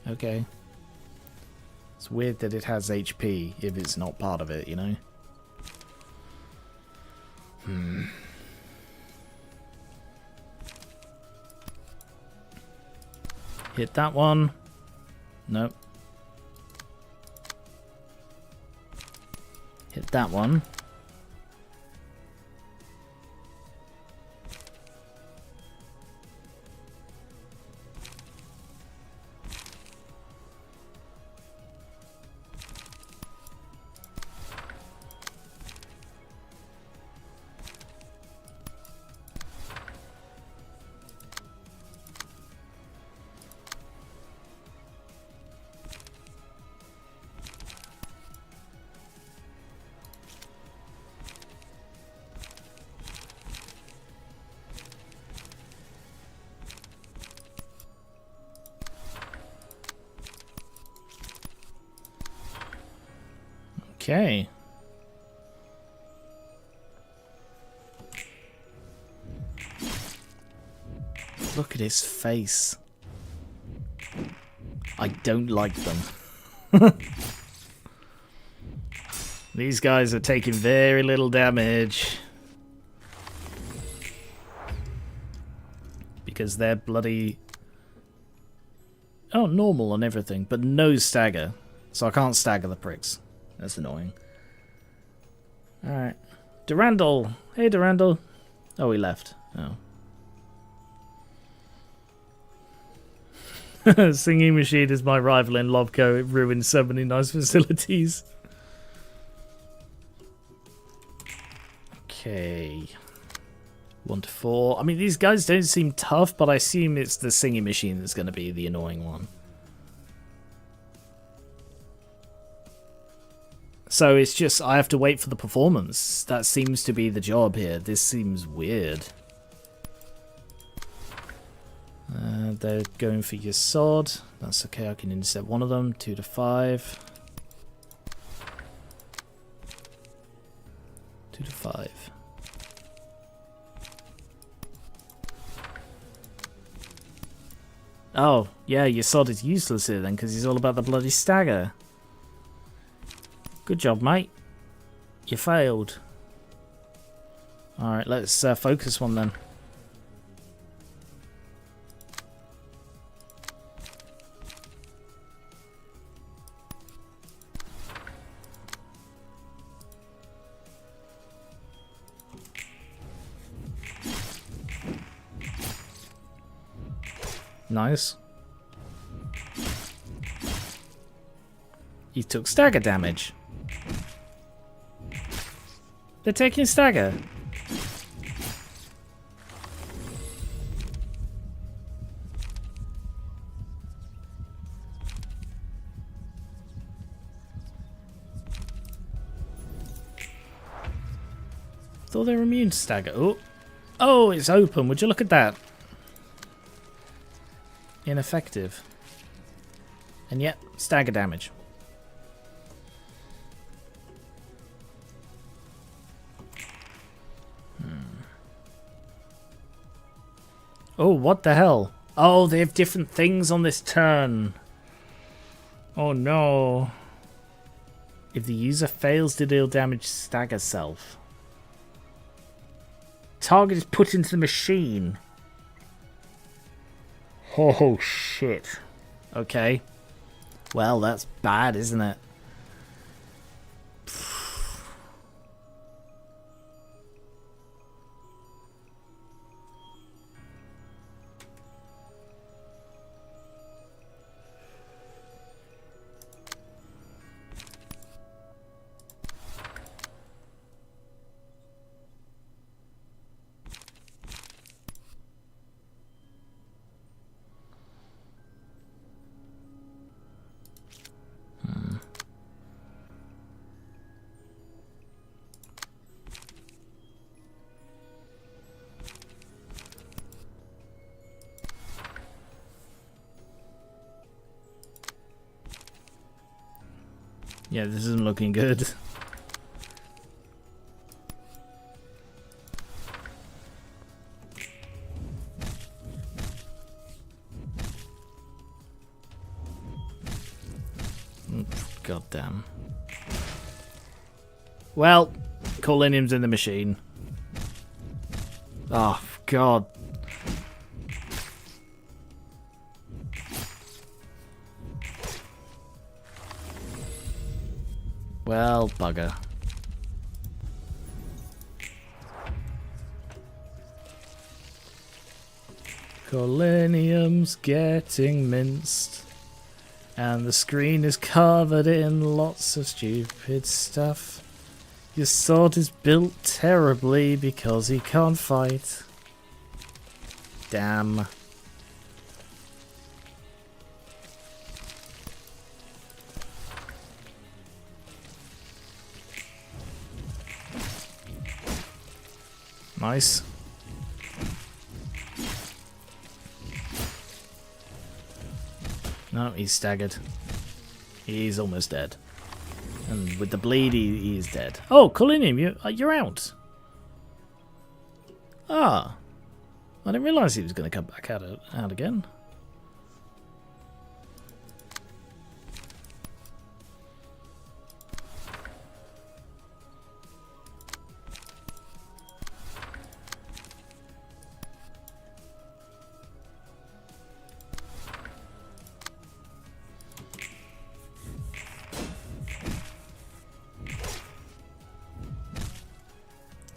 Okay. It's weird that it has HP if it's not part of it, you know? Hit that one. Nope. Hit that one. Okay. Look at his face. I don't like them. These guys are taking very little damage. Because they're bloody... Oh, normal and everything, but no stagger. So I can't stagger the pricks. That's annoying. Alright. Durandal! Hey, Durandal! Oh, he left. Oh. Singing Machine is my rival in Lobco. It ruins so many nice facilities. Okay. 1 to 4. I mean, these guys don't seem tough, but I assume it's the Singing Machine that's going to be the annoying one. So it's just, I have to wait for the performance. That seems to be the job here. This seems weird. They're going for your sword. That's okay, I can intercept one of them. 2 to 5. 2 to 5. Oh, yeah, your sword is useless here then, because he's all about the bloody stagger. Good job, mate. You failed. Alright, let's focus one then. Nice. He took stagger damage. They're taking stagger. Thought they were immune to stagger. Oh, oh, it's open. Would you look at that? Ineffective. And yet, stagger damage. Oh, what the hell? Oh, they have different things on this turn. Oh no. If the user fails to deal damage, stagger self. Target is put into the machine. Oh shit. Okay. Well, that's bad, isn't it? Yeah, this isn't looking good. God damn. Well, Colinium's in the machine. Oh, God. Well, bugger. Colinium's getting minced. And the screen is covered in lots of stupid stuff. Your sword is built terribly because he can't fight. Damn. Nice. No, he's staggered. He's almost dead. And with the bleed, he is dead. Oh, Colinium, you're out. Ah. I didn't realise he was going to come back out again.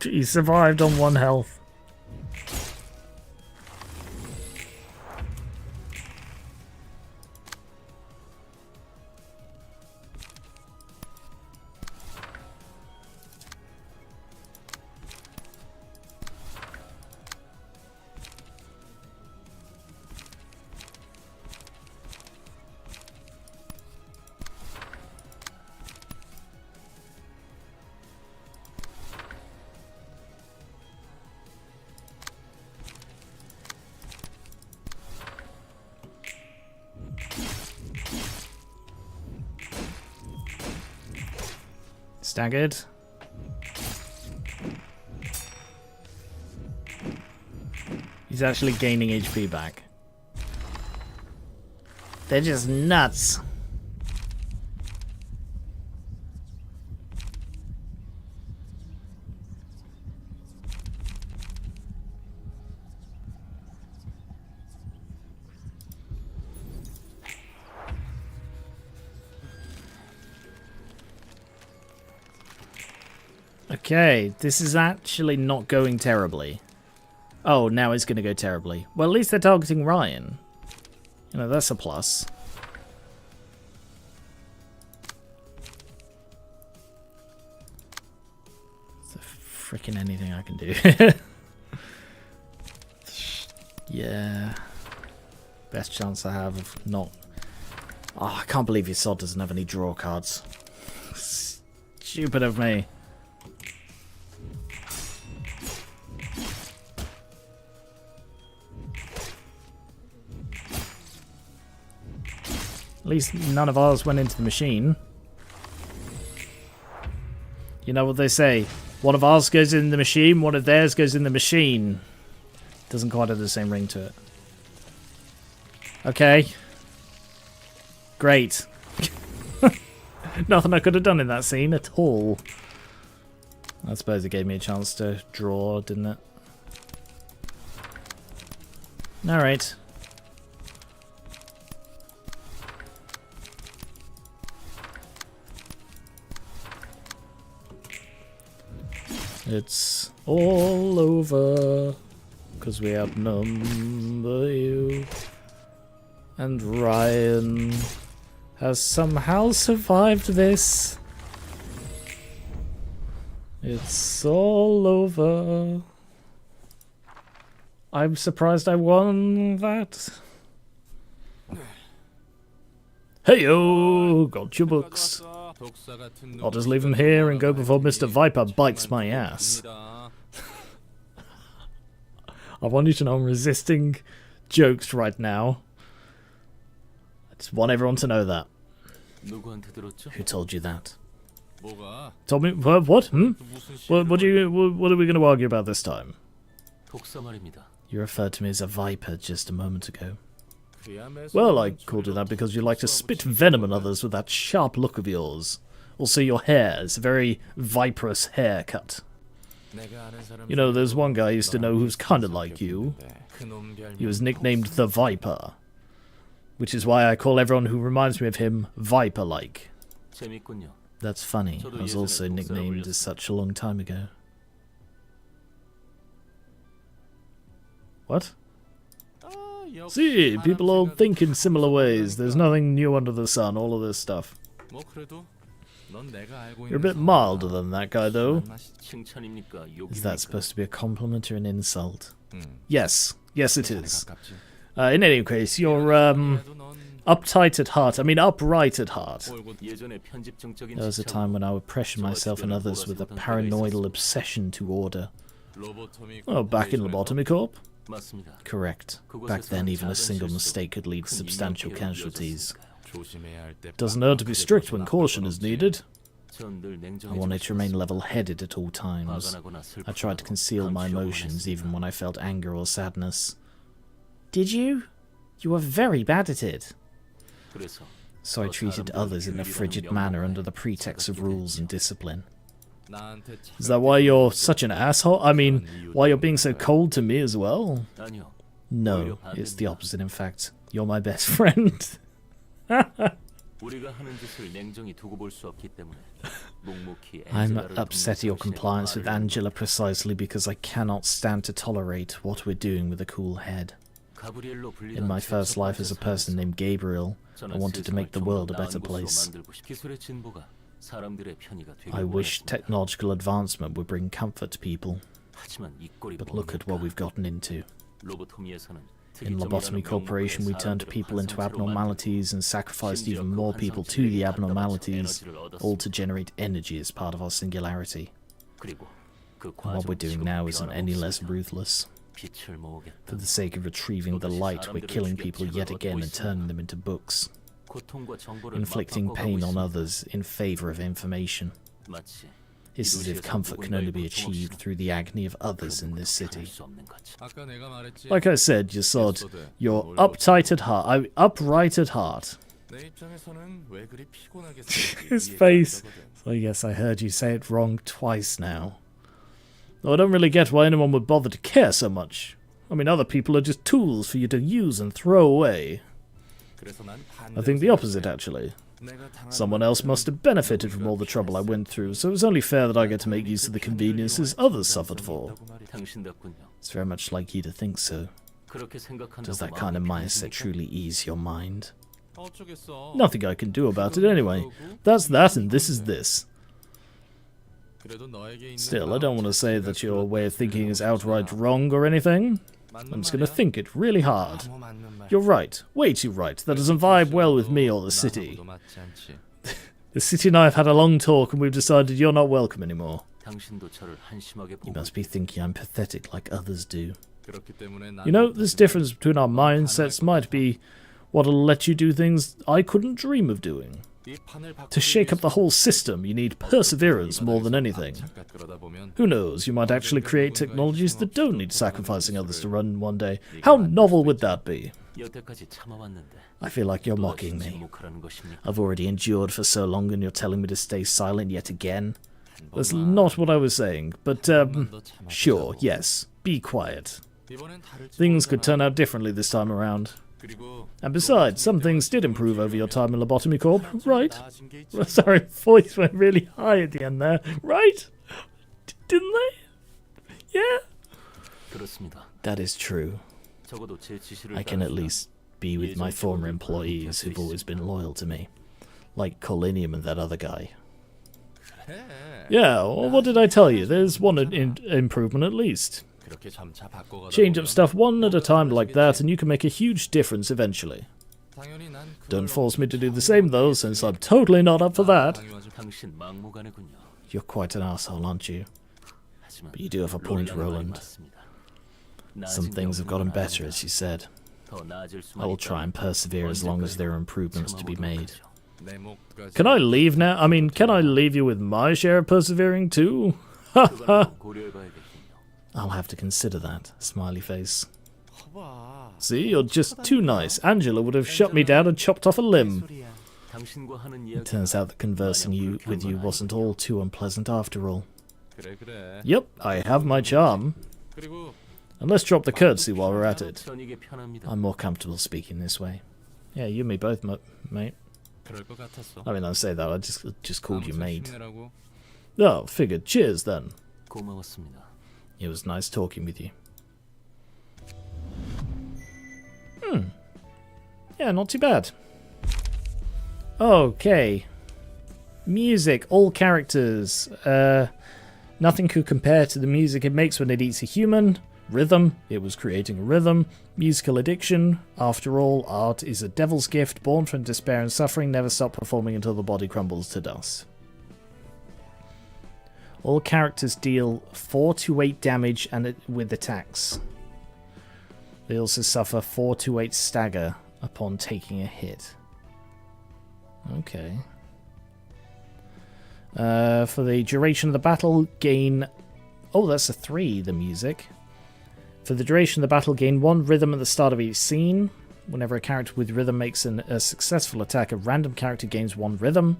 He survived on 1 health. Staggered. He's actually gaining HP back. They're just nuts. Okay, this is actually not going terribly. Oh, now it's going to go terribly. Well, at least they're targeting Ryan. You know, that's a plus. Is there freaking anything I can do? Yeah. Best chance I have of not... Oh, I can't believe your sod doesn't have any draw cards. Stupid of me. At least none of ours went into the machine. You know what they say? One of ours goes in the machine, one of theirs goes in the machine. Doesn't quite have the same ring to it. Okay. Great. Nothing I could have done in that scene at all. I suppose it gave me a chance to draw, didn't it? Alright. It's all over, 'cause we outnumber you. And Ryan has somehow survived this. It's all over. I'm surprised I won that. Hey-yo, got your books. I'll just leave them here and go before Mr. Viper bites my ass. I want you to know I'm resisting jokes right now. I just want everyone to know that. Who told you that? Told me? What? Hmm? What are we going to argue about this time? You referred to me as a viper just a moment ago. Well, I called you that because you like to spit venom on others with that sharp look of yours. Also, your hair is a very viperous haircut. You know, there's one guy I used to know who's kind of like you. He was nicknamed the Viper, which is why I call everyone who reminds me of him Viper-like. That's funny. I was also nicknamed as such a long time ago. What? See, people all think in similar ways. There's nothing new under the sun, all of this stuff. You're a bit milder than that guy, though. Is that supposed to be a compliment or an insult? Yes. Yes, it is. In any case, you're, uptight at heart. I mean, upright at heart. There was a time when I would pressure myself and others with a paranoidal obsession to order. Oh, back in Lobotomy Corp? Correct. Back then, even a single mistake could lead to substantial casualties. Doesn't hurt to be strict when caution is needed. I wanted to remain level-headed at all times. I tried to conceal my emotions even when I felt anger or sadness. Did you? You were very bad at it. So I treated others in a frigid manner under the pretext of rules and discipline. Is that why you're such an asshole? I mean, why you're being so cold to me as well? No, it's the opposite in fact. You're my best friend. I'm upset at your compliance with Angela precisely because I cannot stand to tolerate what we're doing with a cool head. In my first life as a person named Gabriel, I wanted to make the world a better place. I wish technological advancement would bring comfort to people. But look at what we've gotten into. In Lobotomy Corporation, we turned people into abnormalities and sacrificed even more people to the abnormalities, all to generate energy as part of our singularity. And what we're doing now isn't any less ruthless. For the sake of retrieving the light, we're killing people yet again and turning them into books, inflicting pain on others in favour of information. It's as if comfort can only be achieved through the agony of others in this city. Like I said, you sod, you're upright at heart. His face. So yes, I heard you say it wrong twice now. Though I don't really get why anyone would bother to care so much. I mean, other people are just tools for you to use and throw away. I think the opposite, actually. Someone else must have benefited from all the trouble I went through, so it was only fair that I get to make use of the conveniences others suffered for. It's very much like you to think so. Does that kind of mindset truly ease your mind? Nothing I can do about it anyway. That's that and this is this. Still, I don't want to say that your way of thinking is outright wrong or anything. I'm just going to think it really hard. You're right, way too right. That doesn't vibe well with me or the city. The city and I have had a long talk and we've decided you're not welcome anymore. You must be thinking I'm pathetic like others do. You know, this difference between our mindsets might be what'll let you do things I couldn't dream of doing. To shake up the whole system, you need perseverance more than anything. Who knows, you might actually create technologies that don't need sacrificing others to run one day. How novel would that be? I feel like you're mocking me. I've already endured for so long and you're telling me to stay silent yet again? That's not what I was saying, but sure, yes, be quiet. Things could turn out differently this time around. And besides, some things did improve over your time in Lobotomy Corp, right? Sorry, voice went really high at the end there. Right? Didn't they? Yeah? That is true. I can at least be with my former employees who've always been loyal to me. Like Colinium and that other guy. Yeah, well, what did I tell you? There's one improvement at least. Change up stuff one at a time like that and you can make a huge difference eventually. Don't force me to do the same though, since I'm totally not up for that. You're quite an asshole, aren't you? But you do have a point, Roland. Some things have gotten better, as you said. I will try and persevere as long as there are improvements to be made. Can I leave now? I mean, can I leave you with my share of persevering too? Ha ha! I'll have to consider that, smiley face. See, you're just too nice. Angela would have shut me down and chopped off a limb. It turns out that conversing with you wasn't all too unpleasant after all. Yep, I have my charm. And let's drop the curtsy while we're at it. I'm more comfortable speaking this way. Yeah, you and me both, mate. I mean, I say that, I just called you mate. Oh, figured. Cheers, then. It was nice talking with you. Yeah, not too bad. Okay. Music, all characters. Nothing could compare to the music it makes when it eats a human. Rhythm, it was creating a rhythm. Musical addiction, after all, art is a devil's gift, born from despair and suffering, never stop performing until the body crumbles to dust. All characters deal 4 to 8 damage and with attacks. They also suffer 4 to 8 stagger upon taking a hit. Okay. For the duration of the battle, gain... Oh, that's a 3, the music. For the duration of the battle, gain 1 rhythm at the start of each scene. Whenever a character with rhythm makes a successful attack, a random character gains 1 rhythm.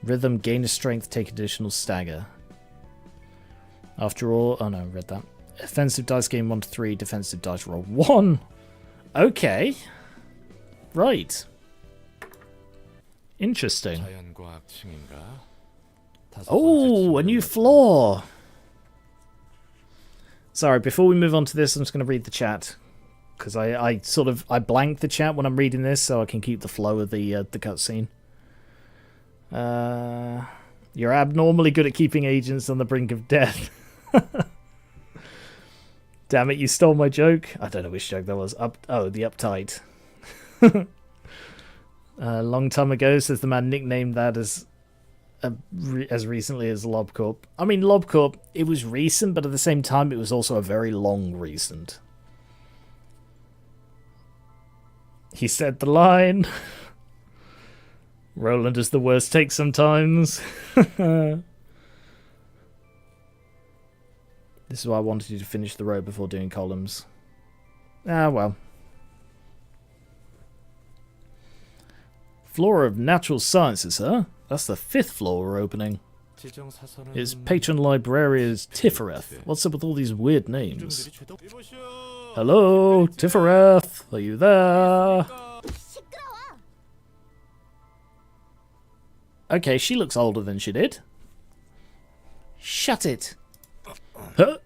Rhythm, gain a strength, take additional stagger. After all... Oh no, I read that. Offensive dice gain 1 to 3, defensive dice roll 1. Okay. Right. Interesting. Oh, a new floor! Sorry, before we move on to this, I'm just going to read the chat. Because I blank the chat when I'm reading this, so I can keep the flow of the cutscene. You're abnormally good at keeping agents on the brink of death. Damn it, you stole my joke. I don't know which joke that was. The uptight. A long time ago, says the man nicknamed that as recently as Lobcorp. I mean, Lobcorp, it was recent, but at the same time, it was also a very long recent. He said the line. Roland is the worst take sometimes. This is why I wanted you to finish the row before doing columns. Ah, well. Floor of Natural Sciences, huh? That's the 5th floor we're opening. His patron librarian is Tiphereth. What's up with all these weird names? Hello, Tiphereth. Are you there? Okay, she looks older than she did. Shut it. Huh?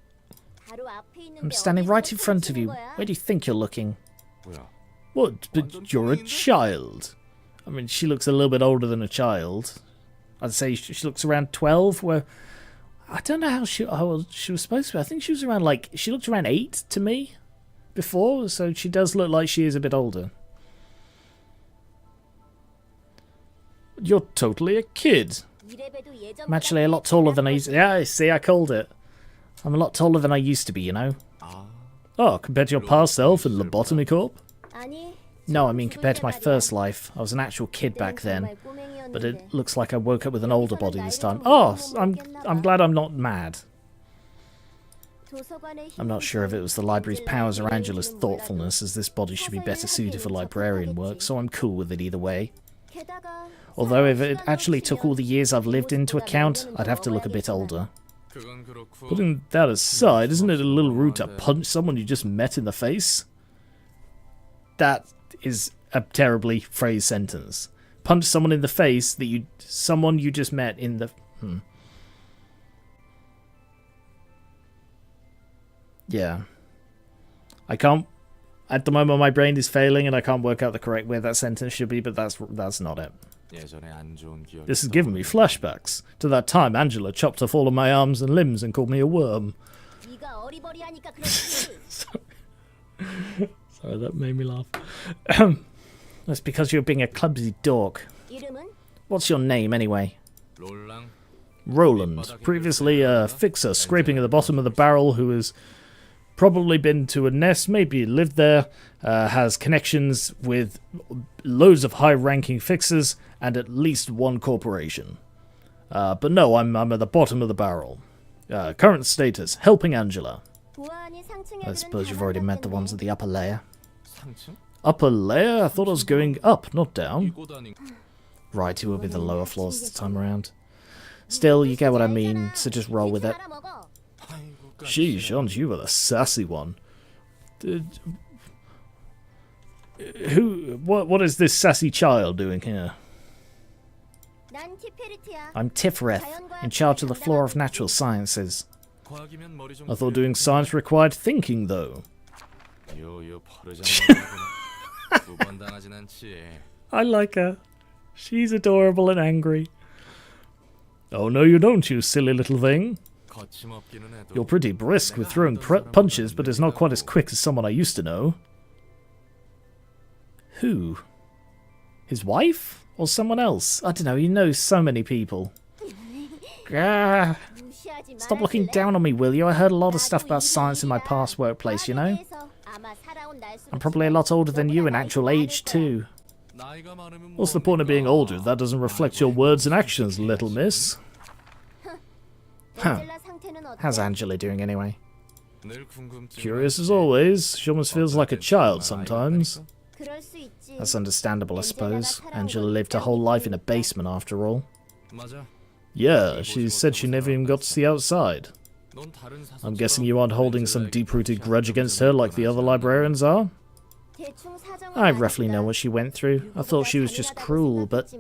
I'm standing right in front of you. Where do you think you're looking? What? But you're a child. I mean, she looks a little bit older than a child. I'd say she looks around 12, where... I don't know how old she was supposed to be. I think she was around, like... She looked around 8 to me before, so she does look like she is a bit older. You're totally a kid. I'm actually a lot taller than I used to be. Yeah, see, I called it. I'm a lot taller than I used to be, you know. Oh, compared to your past self in Lobotomy Corp? No, I mean compared to my first life. I was an actual kid back then. But it looks like I woke up with an older body this time. Oh, I'm glad I'm not mad. I'm not sure if it was the library's powers or Angela's thoughtfulness, as this body should be better suited for librarian work, so I'm cool with it either way. Although if it actually took all the years I've lived into account, I'd have to look a bit older. Putting that aside, isn't it a little rude to punch someone you just met in the face? That is a terribly phrased sentence. Punch someone in the face that someone you just met in the... Yeah. I can't... At the moment my brain is failing and I can't work out the correct way that sentence should be, but that's not it. This has given me flashbacks to that time Angela chopped off all of my arms and limbs and called me a worm. Sorry, that made me laugh. That's because you're being a clumsy dork. What's your name, anyway? Roland. Previously a fixer scraping at the bottom of the barrel who has probably been to a nest, maybe lived there, has connections with loads of high-ranking fixers and at least one corporation. But no, I'm at the bottom of the barrel. Current status, helping Angela. I suppose you've already met the ones at the upper layer. Upper layer? I thought I was going up, not down. Right, it will be the lower floors this time around. Still, you get what I mean, so just roll with it. Sheesh, aren't you the sassy one? What is this sassy child doing here? I'm Tiphereth, in charge of the floor of natural sciences. I thought doing science required thinking, though. I like her. She's adorable and angry. Oh no you don't, you silly little thing. You're pretty brisk with throwing punches, but it's not quite as quick as someone I used to know. Who? His wife? Or someone else? I don't know, he knows so many people. Stop looking down on me, will you? I heard a lot of stuff about science in my past workplace, you know? I'm probably a lot older than you in actual age, too. What's the point of being older if that doesn't reflect your words and actions, little miss? Huh. How's Angela doing anyway? Curious as always. She almost feels like a child sometimes. That's understandable, I suppose. Angela lived her whole life in a basement after all. Yeah, she said she never even got to see outside. I'm guessing you aren't holding some deep-rooted grudge against her like the other librarians are? I roughly know what she went through. I thought she was just cruel, but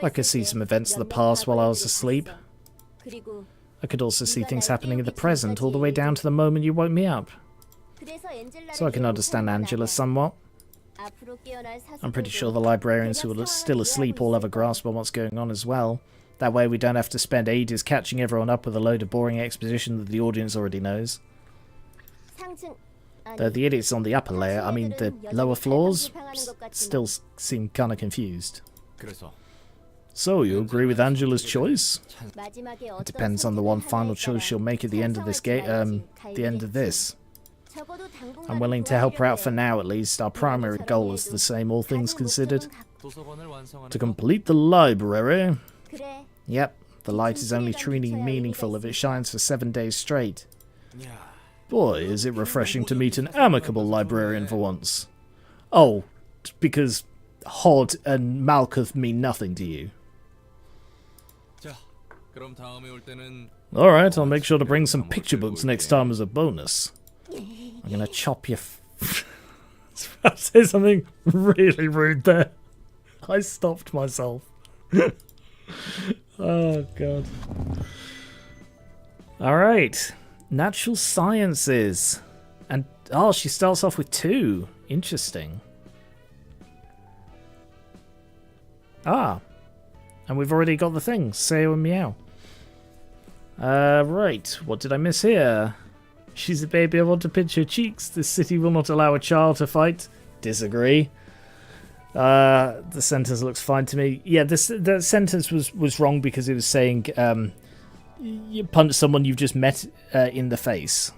I could see some events of the past while I was asleep. I could also see things happening in the present, all the way down to the moment you woke me up. So I can understand Angela somewhat. I'm pretty sure the librarians who are still asleep all have a grasp on what's going on as well. That way we don't have to spend ages catching everyone up with a load of boring exposition that the audience already knows. Though the idiots on the upper layer, I mean the lower floors, still seem kinda confused. So, you agree with Angela's choice? It depends on the one final choice she'll make at the end of this the end of this. I'm willing to help her out for now, at least. Our primary goal is the same, all things considered. To complete the library. Yep, the light is only truly meaningful if it shines for 7 days straight. Boy, is it refreshing to meet an amicable librarian for once. Oh, because Hod and Malkuth mean nothing to you. Alright, I'll make sure to bring some picture books next time as a bonus. I'm gonna chop your I was about to say something really rude there. I stopped myself. Oh god. Alright. Natural sciences. And oh, she starts off with 2. Interesting. Ah. And we've already got the thing. Sayo and Meow. Right. What did I miss here? She's a baby, I want to pinch her cheeks. This city will not allow a child to fight. Disagree. The sentence looks fine to me. Yeah, the sentence was wrong because it was saying you punch someone you've just met in the face.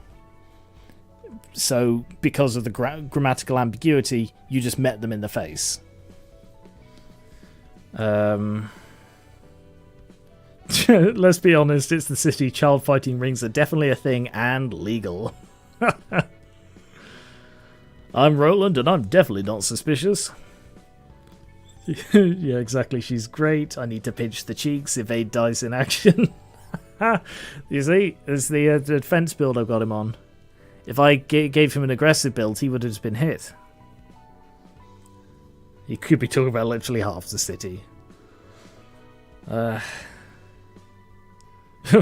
So, because of the grammatical ambiguity, you just met them in the face. Let's be honest, it's the city. Child fighting rings are definitely a thing and legal. I'm Roland and I'm definitely not suspicious. Yeah, exactly. She's great. I need to pinch the cheeks. Evade dice in action. You see, it's the defense build I've got him on. If I gave him an aggressive build, he would have just been hit. He could be talking about literally half the city.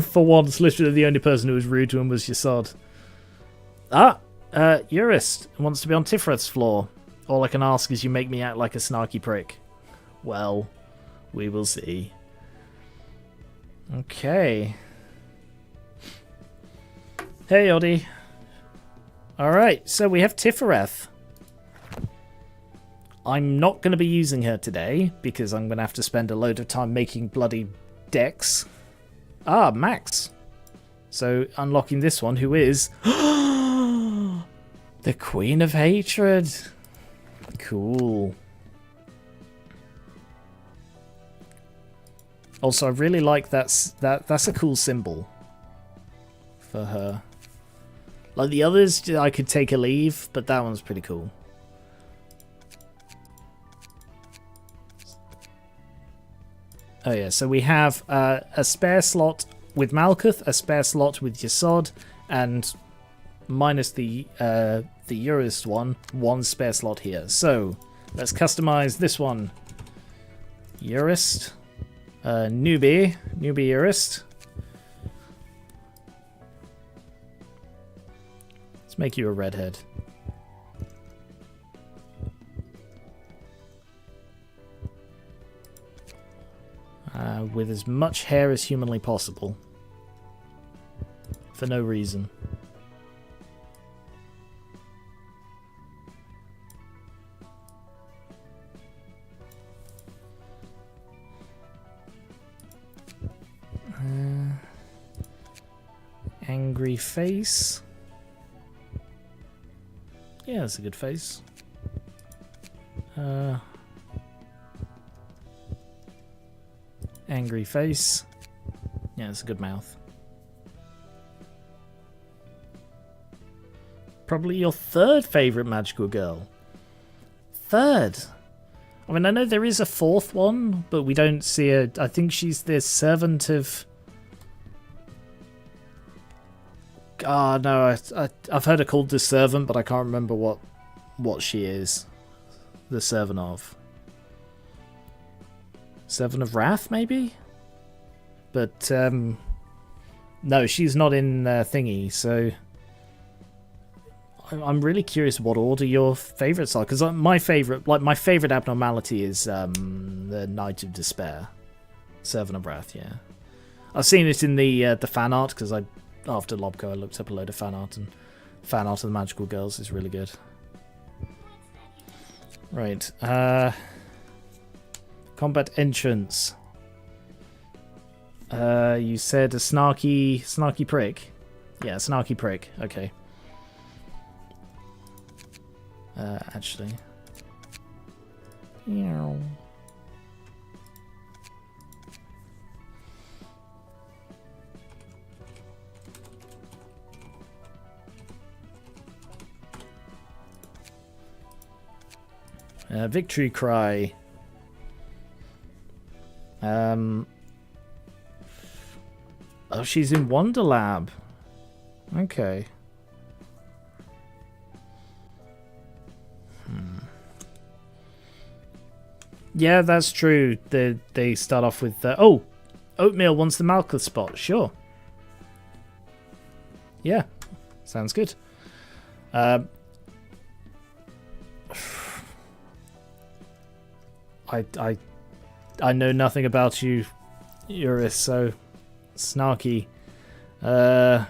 For once, literally the only person who was rude to him was Yasod. Eurist wants to be on Tiphereth's floor. All I can ask is you make me act like a snarky prick. Well, we will see. Okay. Hey, Oddie. Alright, so we have Tiphereth. I'm not going to be using her today, because I'm going to have to spend a load of time making bloody decks. Ah, Max. So, unlocking this one, who is... the Queen of Hatred. Cool. Also, I really like that's a cool symbol for her. Like the others, I could take a leave, but that one's pretty cool. Oh yeah, so we have a spare slot with Malkuth, a spare slot with Yasod, and minus the Eurist one spare slot here. So let's customize this one. Eurist, newbie Eurist. Let's make you a redhead. With as much hair as humanly possible. For no reason. Angry face. Yeah, that's a good face. Angry face. Yeah, it's a good mouth. Probably your third favourite magical girl. Third? I mean, I know there is a fourth one, but we don't see her. I think she's the servant of... Ah, no, I've heard her called the servant, but I can't remember what she is. The servant of. Servant of Wrath, maybe? But, no, she's not in Thingy, so... I'm really curious what order your favourites are, because my favourite abnormality is the Knight of Despair. Servant of Wrath, yeah. I've seen it in the fan art, because after Lobco I looked up a load of fan art, and fan art of the magical girls is really good. Right, combat entrance. You said a snarky prick? Yeah, snarky prick, okay. Actually. Yeah. Victory cry. Oh, she's in Wonder Lab. Okay. Yeah, that's true. They start off with... oh! Oatmeal wants the Malkuth spot. Sure. Yeah. Sounds good. I know nothing about you, Eurus, so... Snarky. Yeah.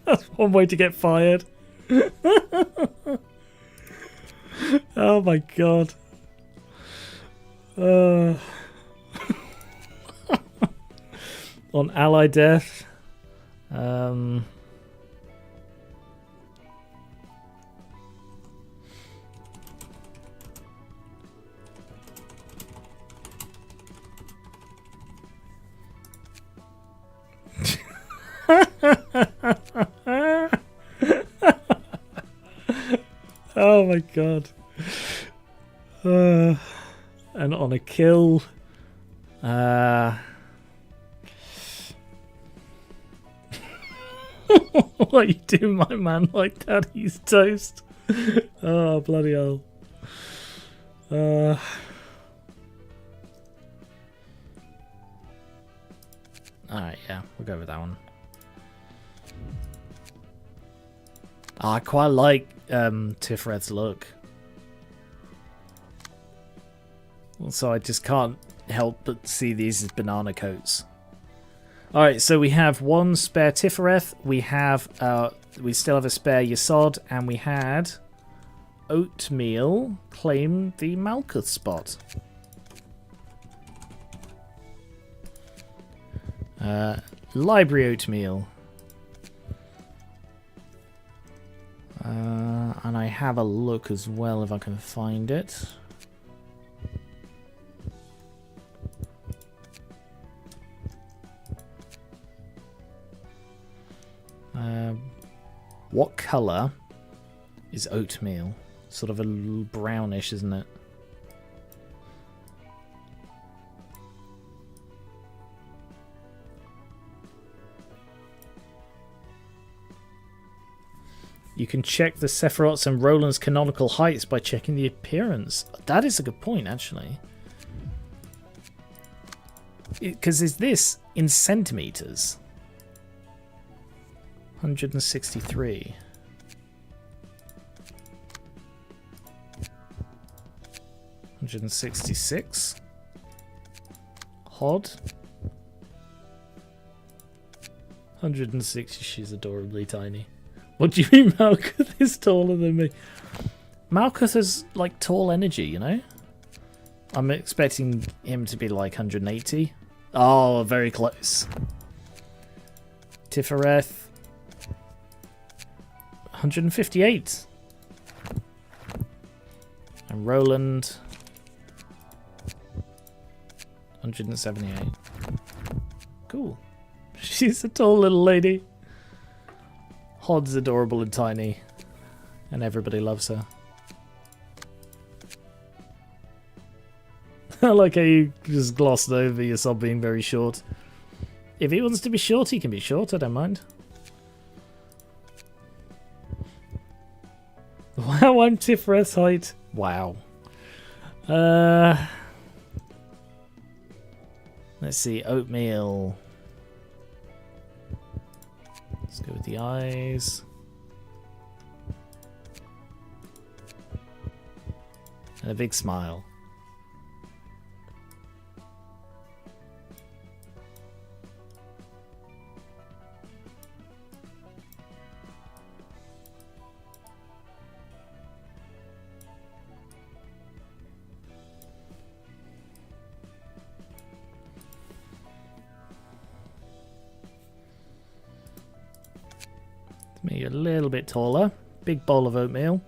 That's one way to get fired. Oh my god. On ally death. Oh my god. And on a kill. What you do, my man, like daddy's toast? Oh, bloody hell. Alright, yeah, we'll go with that one. Oh, I quite like Tiphereth's look. So I just can't help but see these as banana coats. Alright, so we have one spare Tiphereth, we still have a spare Yesod, and we had Oatmeal claim the Malkuth spot. Library Oatmeal. And I have a look as well if I can find it. What colour is Oatmeal? Sort of a little brownish, isn't it? You can check the Sephiroth's and Roland's canonical heights by checking the appearance. That is a good point, actually. Because is this in centimetres? 163. $166. Hod. 160. She's adorably tiny. What do you mean Malkuth is taller than me? Malkuth has, like, tall energy, you know? I'm expecting him to be, like, 180. Oh, very close. Tiphereth. 158. And Roland. 178. Cool. She's a tall little lady. Hod's adorable and tiny. And everybody loves her. I like how you just glossed over yourself being very short. If he wants to be short, he can be short. I don't mind. Wow, I'm Tiphereth's height. Wow. Let's see. Oatmeal. Let's go with the eyes. And a big smile. Maybe a little bit taller. Big bowl of oatmeal.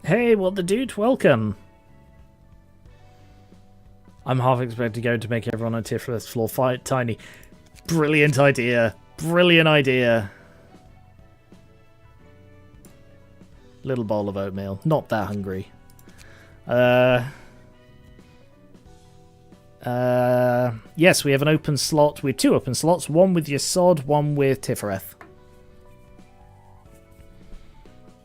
Hey, what the dude? Welcome. I'm half expecting going to make everyone on Tiphereth's floor fight tiny. Brilliant idea. Brilliant idea. Little bowl of oatmeal. Not that hungry. Yes, we have an open slot. We have 2 open slots. One with Yesod, one with Tiphereth.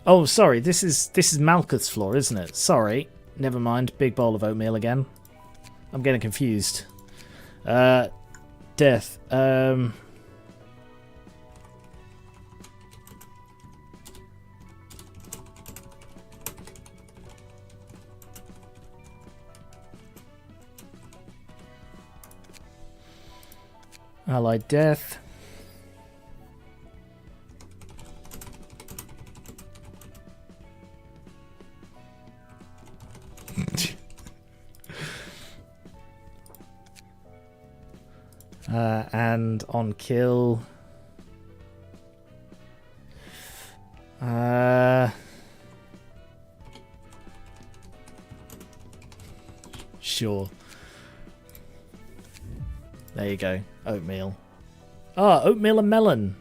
Oh, sorry. This is Malkuth's floor, isn't it? Sorry. Never mind. Big bowl of oatmeal again. I'm getting confused. Death. Allied death. And on kill. Sure. There you go. Oatmeal. Ah, oatmeal and melon.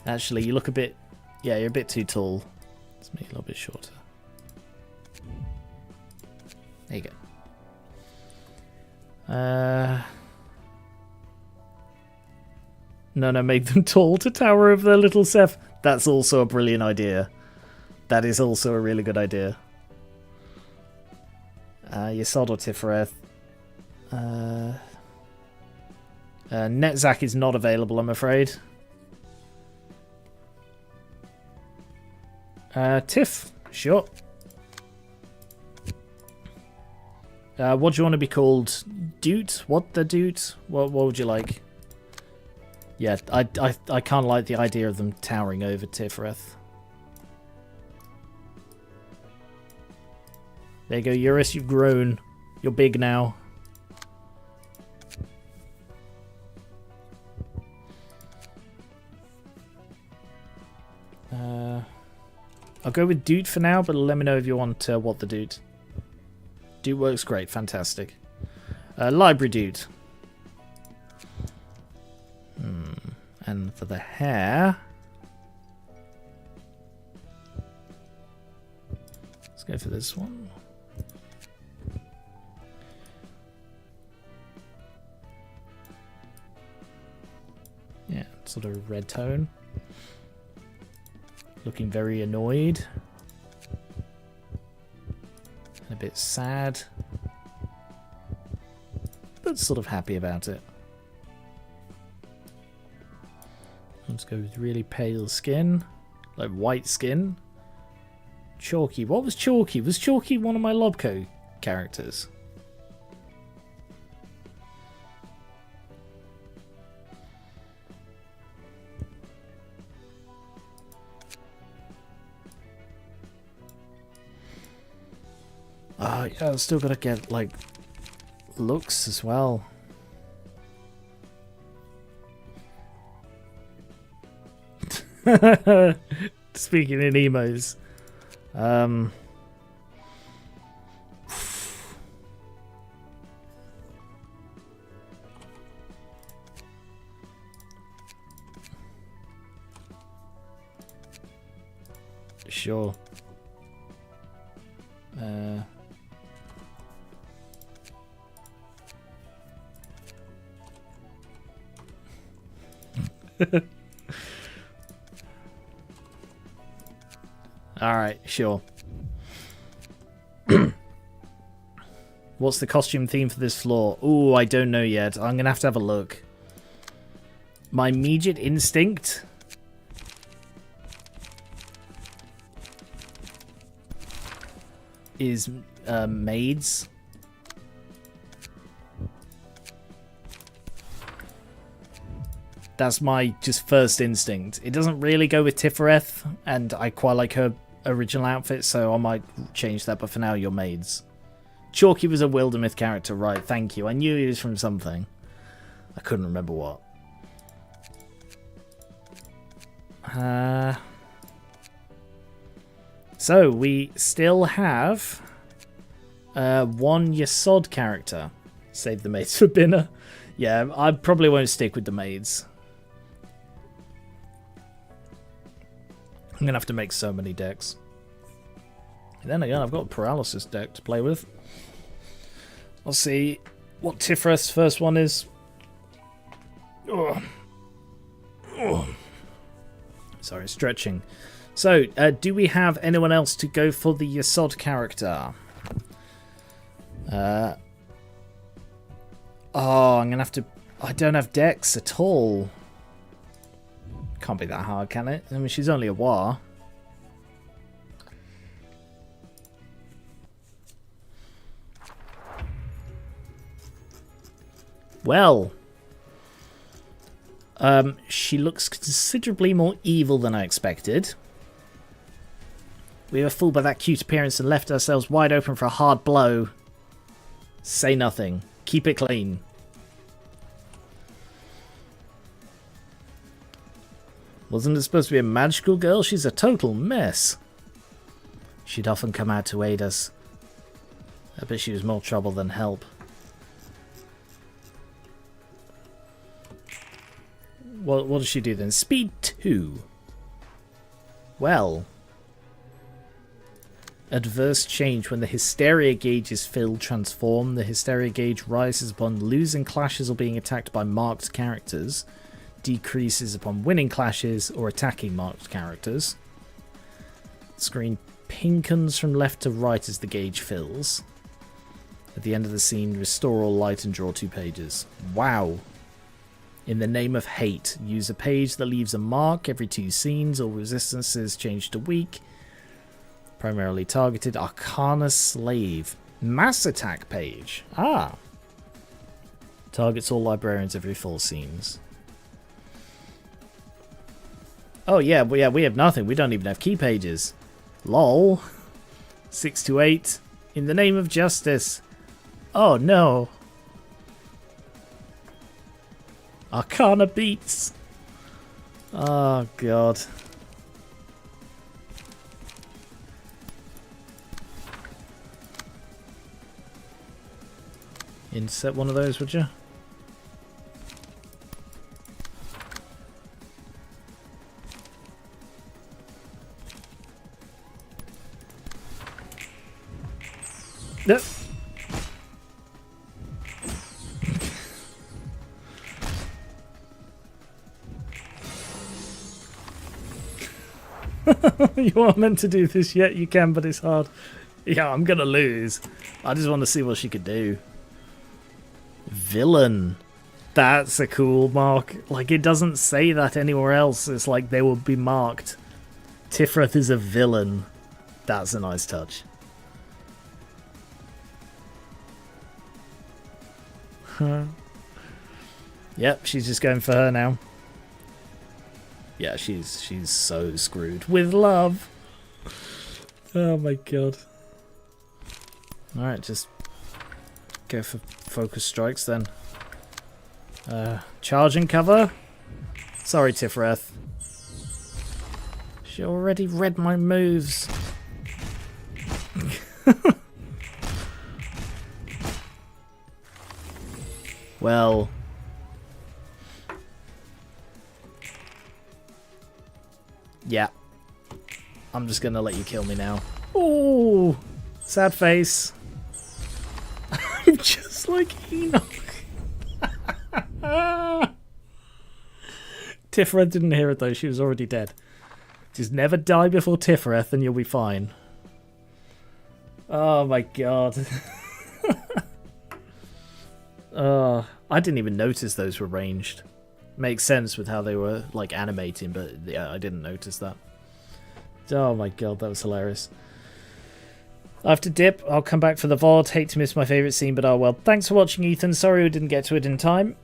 Actually, you look a bit... Yeah, you're a bit too tall. Let's make it a little bit shorter. There you go. No, make them tall to tower over their little Seth. That's also a brilliant idea. That is also a really good idea. Yesod or Tiphereth. Netzach is not available, I'm afraid. Tiff, sure. What do you want to be called? Doot? What the Doot? What would you like? Yeah, I kind of like the idea of them towering over Tiphereth. There you go, Eurus, you've grown. You're big now. I'll go with Doot for now, but let me know if you want what the Doot. Doot works great, fantastic. Library Doot. And for the hair, let's go for this one. Yeah, sort of red tone. Looking very annoyed. And a bit sad. but sort of happy about it. Let's go with really pale skin, like white skin. Chalky. What was Chalky? Was Chalky one of my Lobco characters? Yeah, I've still got to get, like, looks as well. Speaking in emos. Sure. Alright, sure. What's the costume theme for this floor? Ooh, I don't know yet. I'm gonna have to have a look. My immediate instinct is maids. That's my just first instinct. It doesn't really go with Tiphereth, and I quite like her original outfit, so I might change that, but for now, you're maids. Chalky was a Wildermyth character, right, thank you. I knew he was from something. I couldn't remember what. So, we still have one Yesod character. Save the maids for Binner. Yeah, I probably won't stick with the maids. I'm going to have to make so many decks. And then again, I've got a paralysis deck to play with. I'll see what Tiphereth's first one is. Sorry, stretching. So, do we have anyone else to go for the Yesod character? Oh, I'm going to have to... I don't have decks at all. Can't be that hard, can it? I mean, she's only a War. Well, she looks considerably more evil than I expected. We were fooled by that cute appearance and left ourselves wide open for a hard blow. Say nothing. Keep it clean. Wasn't it supposed to be a magical girl? She's a total mess. She'd often come out to aid us. I bet she was more trouble than help. What does she do then? Speed 2. Well. Adverse change. When the hysteria gauge is filled, transform. The hysteria gauge rises upon losing clashes or being attacked by marked characters. Decreases upon winning clashes or attacking marked characters. Screen pinkens from left to right as the gauge fills. At the end of the scene, restore all light and draw 2 pages. Wow. In the name of hate, use a page that leaves a mark every 2 scenes. All resistances change to weak. Primarily targeted. Arcana Slave. Mass attack page. Ah. Targets all librarians every 4 scenes. Oh yeah, we have nothing. We don't even have key pages. Lol. 6 to 8. In the name of justice. Oh no. Arcana beats. Oh god. Insert one of those, would you? Nope. You aren't meant to do this yet, you can, but it's hard. Yeah, I'm gonna lose. I just want to see what she could do. Villain. That's a cool mark. Like, it doesn't say that anywhere else. It's like they will be marked. Tiphereth is a villain. That's a nice touch. Yep, she's just going for her now. Yeah, she's so screwed with love. Oh my god. Alright, just go for focus strikes then. Charge and cover. Sorry, Tiphereth. She already read my moves. Well. Yeah. I'm just gonna let you kill me now. Oh, sad face. I'm just like Enoch. Tiphereth didn't hear it though, she was already dead. Just never die before Tiphereth and you'll be fine. Oh my god. I didn't even notice those were ranged. Makes sense with how they were like animating, but yeah, I didn't notice that. Oh my god, that was hilarious. I have to dip. I'll come back for the VOD. Hate to miss my favourite scene, but oh well. Thanks for watching, Ethan. Sorry we didn't get to it in time.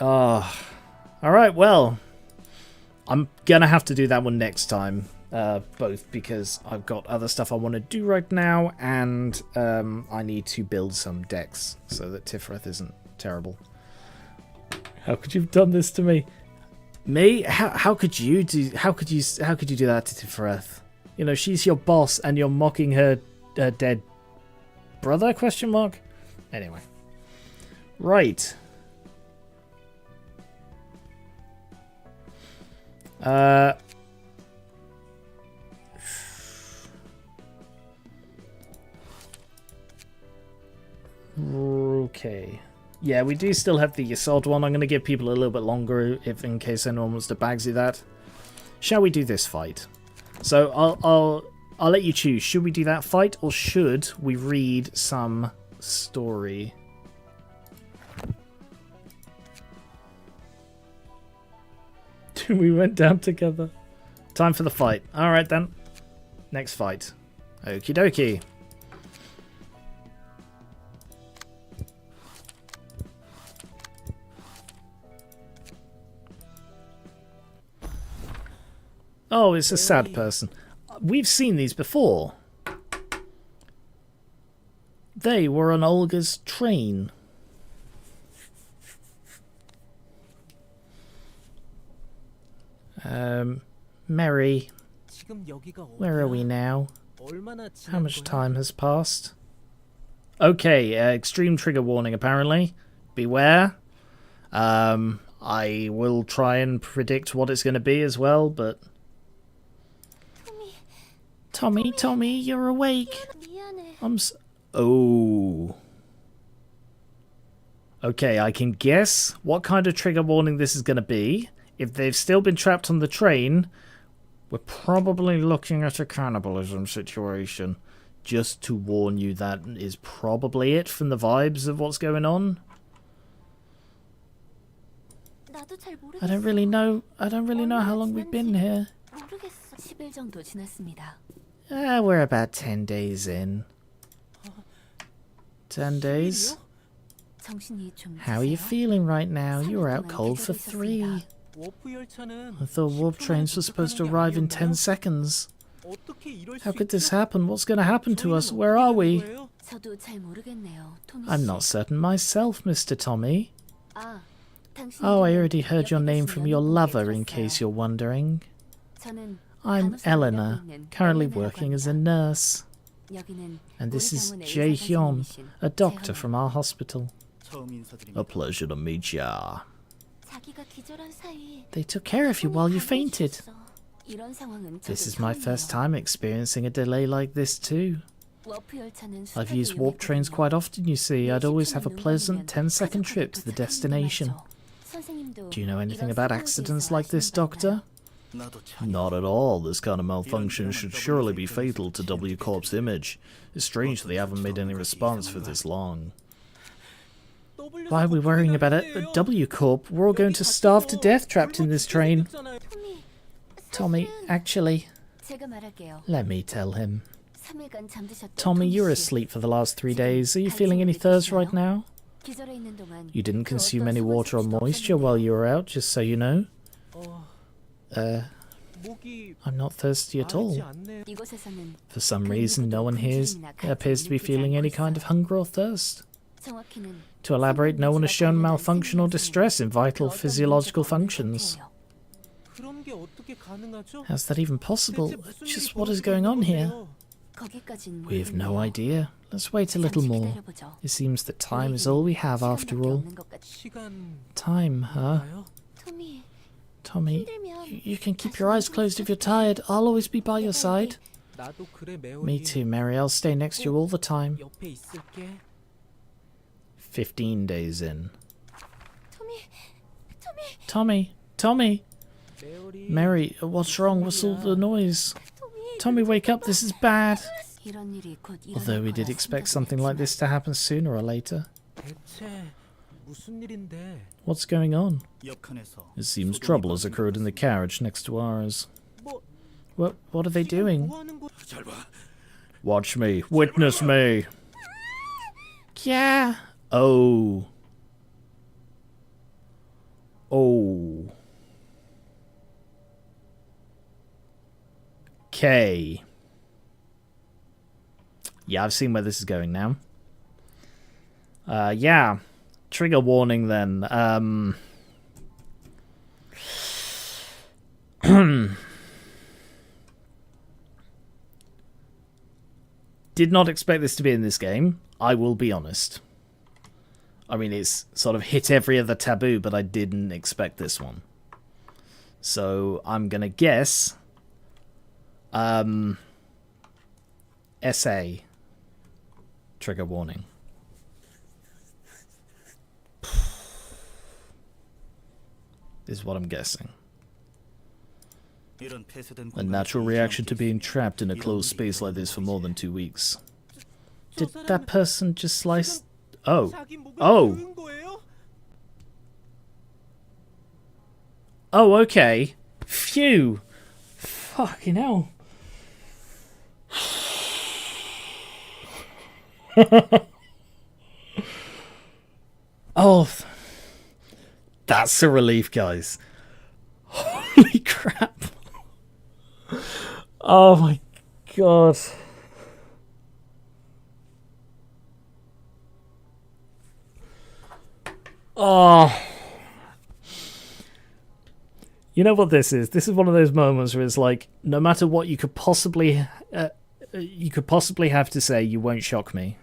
Alright, well. I'm gonna have to do that one next time. Both because I've got other stuff I want to do right now, and I need to build some decks so that Tiphereth isn't terrible. How could you have done this to me? Me? How could you do? How could you do that to Tiphereth? You know, she's your boss, and you're mocking her dead brother? Question mark. Anyway, right. Okay. Yeah, we do still have the Yasod one. I'm going to give people a little bit longer if in case anyone wants to bagsy that. Shall we do this fight? So I'll let you choose. Should we do that fight or should we read some story? We went down together. Time for the fight. Alright then. Next fight. Okie dokie. Oh, it's a sad person. We've seen these before. They were on Olga's train. Mary, where are we now? How much time has passed? Okay, extreme trigger warning apparently. Beware. I will try and predict what it's going to be as well, but... Tommy, you're awake. Oh. Okay, I can guess what kind of trigger warning this is going to be. If they've still been trapped on the train, we're probably looking at a cannibalism situation. Just to warn you, that is probably it from the vibes of what's going on. I don't really know how long we've been here. We're about 10 days in. 10 days? How are you feeling right now? You were out cold for 3. I thought warp trains were supposed to arrive in 10 seconds. How could this happen? What's going to happen to us? Where are we? I'm not certain myself, Mr. Tommy. Oh, I already heard your name from your lover, in case you're wondering. I'm Eleanor, currently working as a nurse. And this is Jae-hyun, a doctor from our hospital. A pleasure to meet ya. They took care of you while you fainted. This is my first time experiencing a delay like this too. I've used warp trains quite often, you see. I'd always have a pleasant 10-second trip to the destination. Do you know anything about accidents like this, Doctor? Not at all. This kind of malfunction should surely be fatal to W Corp's image. It's strange that they haven't made any response for this long. Why are we worrying about a W Corp? We're all going to starve to death trapped in this train. Tommy, actually, let me tell him. Tommy, you're asleep for the last 3 days. Are you feeling any thirst right now? You didn't consume any water or moisture while you were out, just so you know. I'm not thirsty at all. For some reason, no one here appears to be feeling any kind of hunger or thirst. To elaborate, no one has shown malfunction or distress in vital physiological functions. How's that even possible? Just what is going on here? We have no idea. Let's wait a little more. It seems that time is all we have after all. Time, huh? Tommy, you can keep your eyes closed if you're tired. I'll always be by your side. Me too, Mary. I'll stay next to you all the time. 15 days in. Tommy! Mary, what's wrong? What's all the noise? Tommy, wake up, this is bad! Although we did expect something like this to happen sooner or later. What's going on? It seems trouble has occurred in the carriage next to ours. What are they doing? Watch me. Witness me. Yeah. Oh. Okay. Yeah, I've seen where this is going now. Yeah. Trigger warning then. Did not expect this to be in this game. I will be honest. I mean, it's sort of hit every other taboo, but I didn't expect this one. So I'm gonna guess SA trigger warning. Is what I'm guessing. A natural reaction to being trapped in a closed space like this for more than 2 weeks. Did that person just slice... Oh. Oh, okay. Phew. Fucking hell. Oh. That's a relief, guys. Holy crap. Oh my god. Oh. You know what this is? This is one of those moments where it's like, no matter what you could possibly have to say, you won't shock me.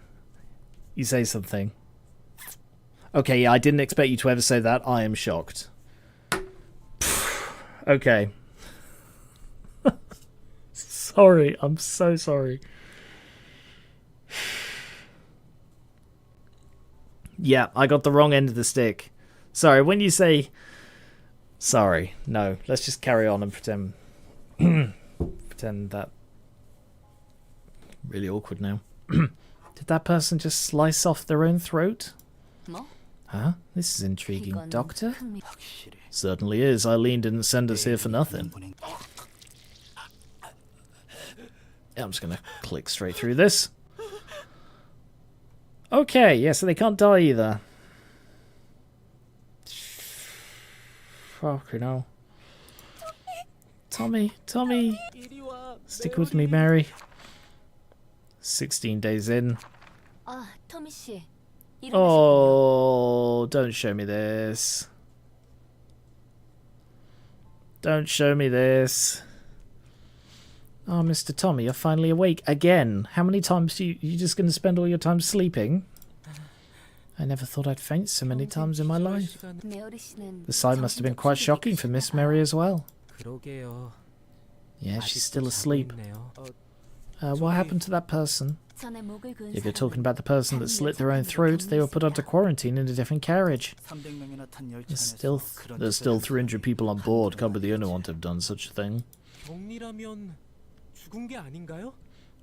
You say something. Okay, yeah, I didn't expect you to ever say that. I am shocked. Okay. Sorry, I'm so sorry. Yeah, I got the wrong end of the stick. Sorry, when you say... Sorry, no, let's just carry on and pretend... pretend that... Really awkward now. Did that person just slice off their own throat? Huh? This is intriguing. Doctor? Certainly is. Eileen didn't send us here for nothing. I'm just gonna click straight through this. Okay, yeah, so they can't die either. Fucking hell. Tommy! Stick with me, Mary. 16 days in. Oh, don't show me this. Don't show me this. Oh, Mr. Tommy, you're finally awake again. How many times are you just going to spend all your time sleeping? I never thought I'd faint so many times in my life. The sight must have been quite shocking for Miss Mary as well. Yeah, she's still asleep. What happened to that person? If you're talking about the person that slit their own throat, they were put under quarantine in a different carriage. There's still 300 people on board. Can't be the only one to have done such a thing.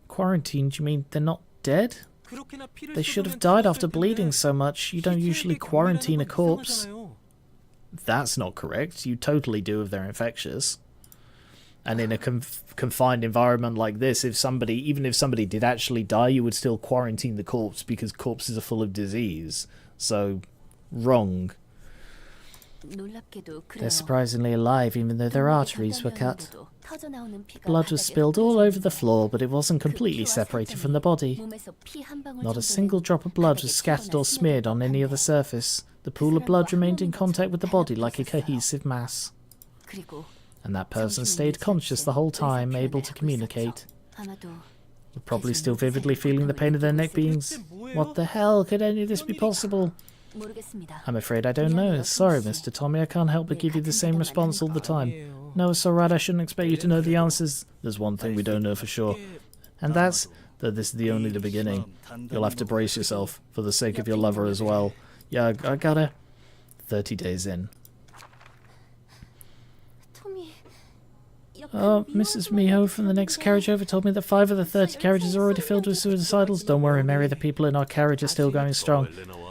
Quarantined? You mean they're not dead? They should have died after bleeding so much. You don't usually quarantine a corpse. That's not correct. You totally do if they're infectious. And in a confined environment like this, even if somebody did actually die, you would still quarantine the corpse because corpses are full of disease. So, wrong. They're surprisingly alive even though their arteries were cut. Blood was spilled all over the floor, but it wasn't completely separated from the body. Not a single drop of blood was scattered or smeared on any other surface. The pool of blood remained in contact with the body like a cohesive mass. And that person stayed conscious the whole time, able to communicate. We're probably still vividly feeling the pain of their neck beings. What the hell? Could any of this be possible? I'm afraid I don't know. Sorry, Mr. Tommy, I can't help but give you the same response all the time. No, it's alright, I shouldn't expect you to know the answers. There's one thing we don't know for sure. And that's that this is only the beginning. You'll have to brace yourself, for the sake of your lover as well. Yeah, I gotta... 30 days in. Mrs. Miho from the next carriage over told me that 5 of the 30 carriages are already filled with suicidals. Don't worry, Mary, the people in our carriage are still going strong.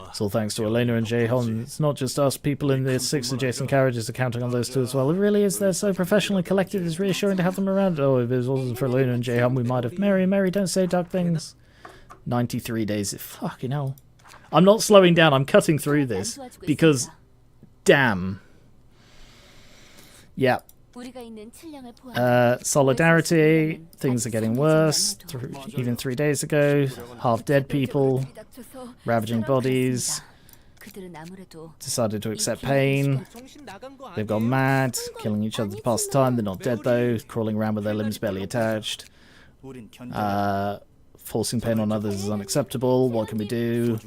It's all thanks to Elena and Jae-hon. It's not just us, people in the 6 adjacent carriages are counting on those 2 as well. It really is, they're so professional and collected, it's reassuring to have them around. Oh, if it wasn't for Elena and Jae-hon, we might have... Mary, don't say dark things. 93 days, fucking hell. I'm not slowing down, I'm cutting through this, because... Damn. Yeah. Solidarity, things are getting worse. Even 3 days ago, half dead people, ravaging bodies, decided to accept pain. They've gone mad, killing each other to pass the time. They're not dead though, crawling around with their limbs barely attached. Forcing pain on others is unacceptable. What can we do?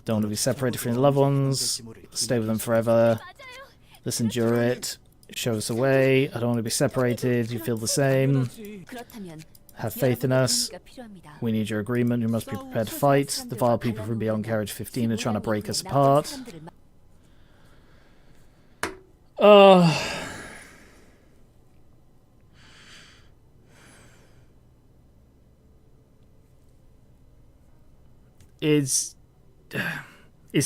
Don't want to be separated from your loved ones. Stay with them forever. Let's endure it. Show us a way. I don't want to be separated. You feel the same. Have faith in us. We need your agreement. You must be prepared to fight. The vile people from beyond carriage 15 are trying to break us apart. It's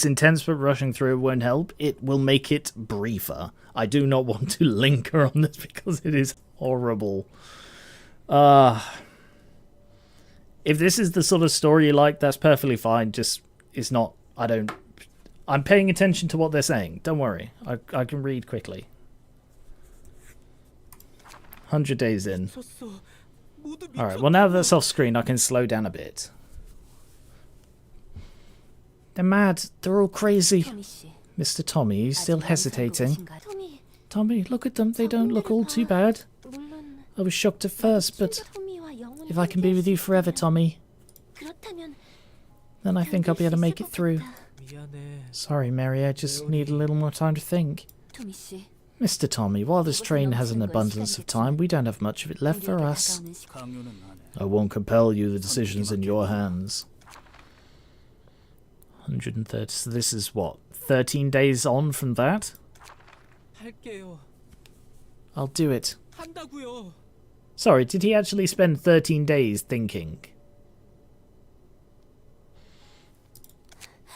intense, but rushing through it won't help. It will make it briefer. I do not want to linger on this because it is horrible. If this is the sort of story you like, that's perfectly fine. Just, it's not, I'm paying attention to what they're saying. Don't worry. I can read quickly. 100 days in. Alright, well now that's off screen, I can slow down a bit. They're mad. They're all crazy. Mr. Tommy, are you still hesitating? Tommy, look at them. They don't look all too bad. I was shocked at first, but if I can be with you forever, Tommy, then I think I'll be able to make it through. Sorry, Mary, I just need a little more time to think. Mr. Tommy, while this train has an abundance of time, we don't have much of it left for us. I won't compel you. The decision's in your hands. 130. So this is what? 13 days on from that? I'll do it. Sorry, did he actually spend 13 days thinking?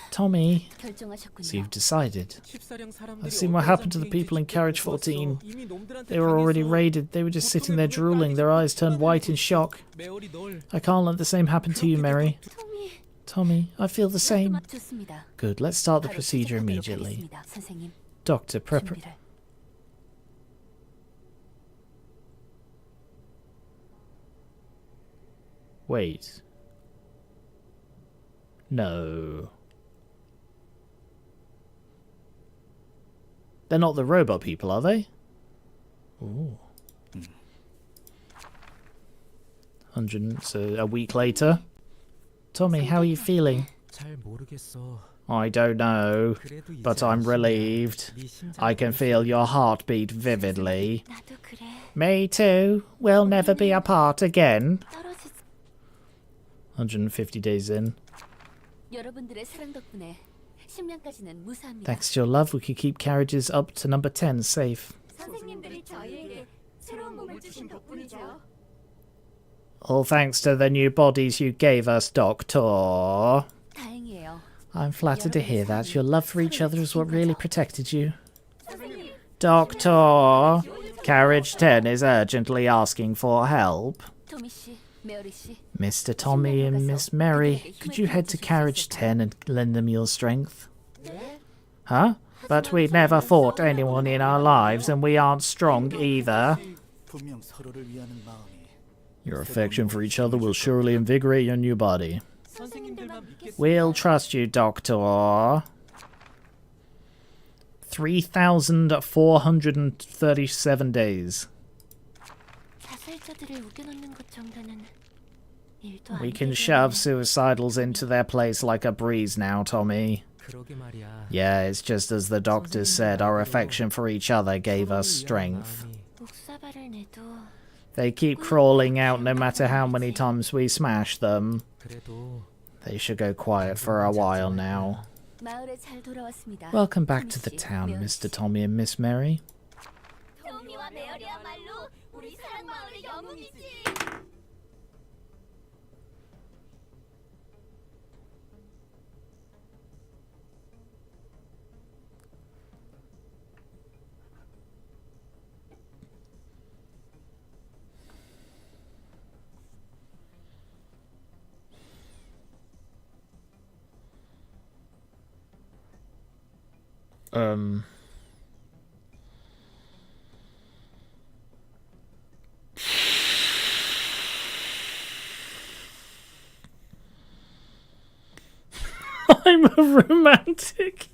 Tommy, so you've decided. I've seen what happened to the people in carriage 14. They were already raided. They were just sitting there drooling, their eyes turned white in shock. I can't let the same happen to you, Mary. Tommy, I feel the same. Good, let's start the procedure immediately. Doctor, Wait. No. They're not the robot people, are they? Ooh. 100, so a week later. Tommy, how are you feeling? I don't know, but I'm relieved. I can feel your heartbeat vividly. Me too. We'll never be apart again. 150 days in. Thanks to your love, we can keep carriages up to number 10 safe. All thanks to the new bodies you gave us, Doctor. I'm flattered to hear that. Your love for each other is what really protected you. Doctor, Carriage 10 is urgently asking for help. Mr. Tommy and Miss Mary, could you head to Carriage 10 and lend them your strength? Huh? But we've never fought anyone in our lives, and we aren't strong either. Your affection for each other will surely invigorate your new body. We'll trust you, Doctor. 3,437 days. We can shove suicidals into their place like a breeze now, Tommy. Yeah, it's just as the doctors said, our affection for each other gave us strength. They keep crawling out no matter how many times we smash them. They should go quiet for a while now. Welcome back to the town, Mr. Tommy and Miss Mary. I'm a romantic.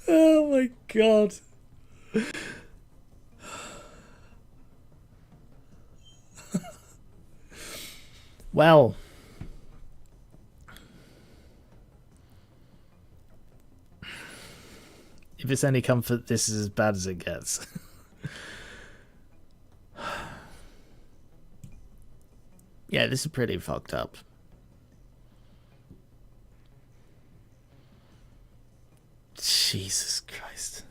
Oh my god. Well, if it's any comfort, this is as bad as it gets. Yeah, this is pretty fucked up. Jesus Christ.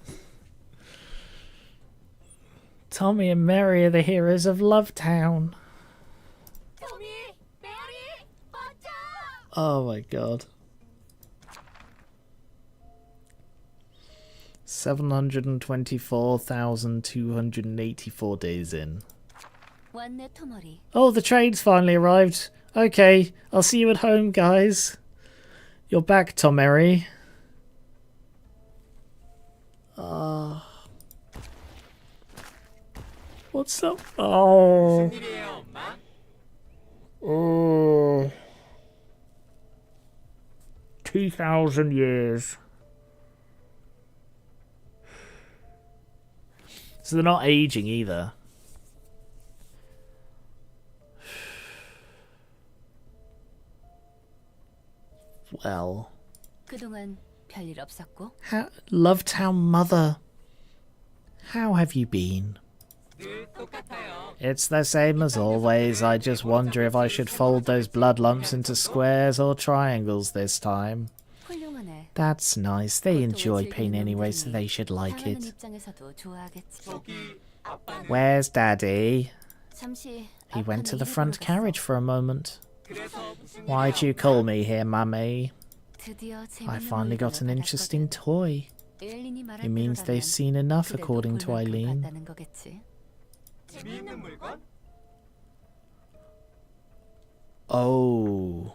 Tommy and Mary are the heroes of Lovetown. Oh my god. 724,284 days in. Oh, the train's finally arrived. Okay, I'll see you at home, guys. You're back, Tommery. What's up? Oh. Oh. 2,000 years. So they're not aging either. Well. Lovetown Mother. How have you been? It's the same as always. I just wonder if I should fold those blood lumps into squares or triangles this time. That's nice. They enjoy pain anyway, so they should like it. Where's Daddy? He went to the front carriage for a moment. Why'd you call me here, Mummy? I finally got an interesting toy. It means they've seen enough, according to Eileen. Oh.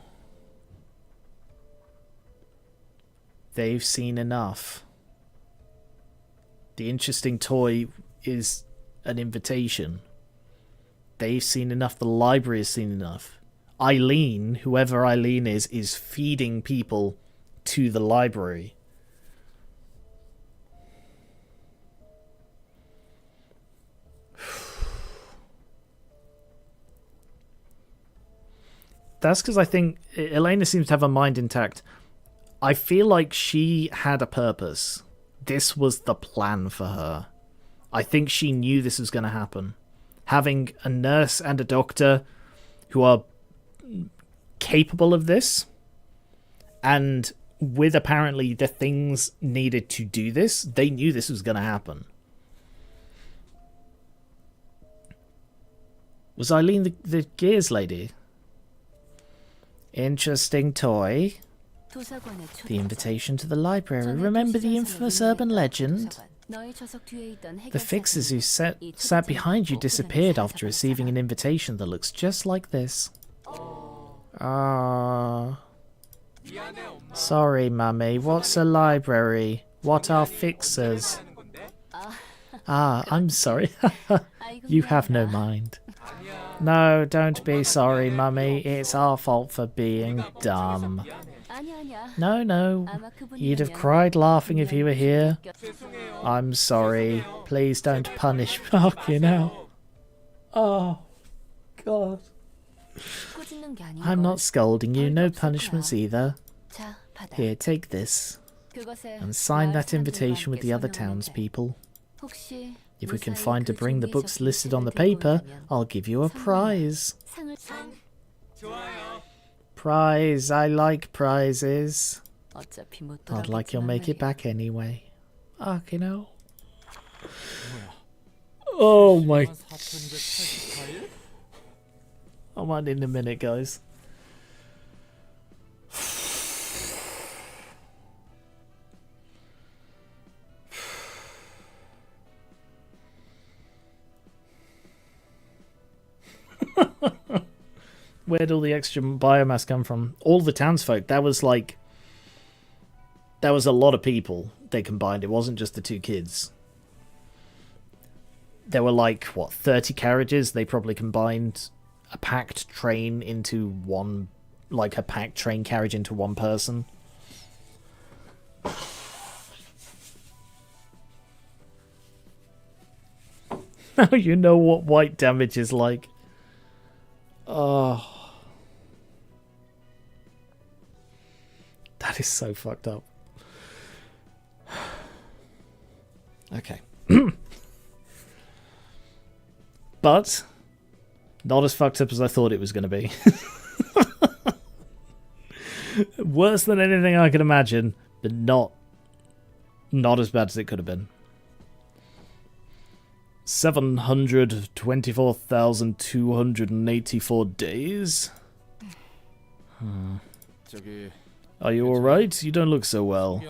They've seen enough. The interesting toy is an invitation. They've seen enough. The library has seen enough. Eileen, whoever Eileen is feeding people to the library. That's because I think Elena seems to have her mind intact. I feel like she had a purpose. This was the plan for her. I think she knew this was going to happen. Having a nurse and a doctor who are capable of this, and with apparently the things needed to do this, they knew this was going to happen. Was Eileen the Gears lady? Interesting toy. The invitation to the library. Remember the infamous urban legend? The fixers who sat behind you disappeared after receiving an invitation that looks just like this. Ah. Sorry, Mummy. What's a library? What are fixers? Ah, I'm sorry. You have no mind. No, don't be sorry, Mummy. It's our fault for being dumb. No. You'd have cried laughing if you were here. I'm sorry. Please don't punish Marky now. Oh, God. I'm not scolding you. No punishments either. Here, take this. And sign that invitation with the other townspeople. If we can find to bring the books listed on the paper, I'll give you a prize. Prize, I like prizes. Not like you'll make it back anyway. Fucking hell. Oh my... I'm on in a minute, guys. Where'd all the extra biomass come from? All the townsfolk. That was like... That was a lot of people they combined. It wasn't just the two kids. There were like, what, 30 carriages? They probably combined a packed train into one... Like a packed train carriage into one person. Now you know what white damage is like. Oh... That is so fucked up. Okay. But not as fucked up as I thought it was going to be. Worse than anything I could imagine, but not as bad as it could have been. 724,284 days? Are you alright? You don't look so well.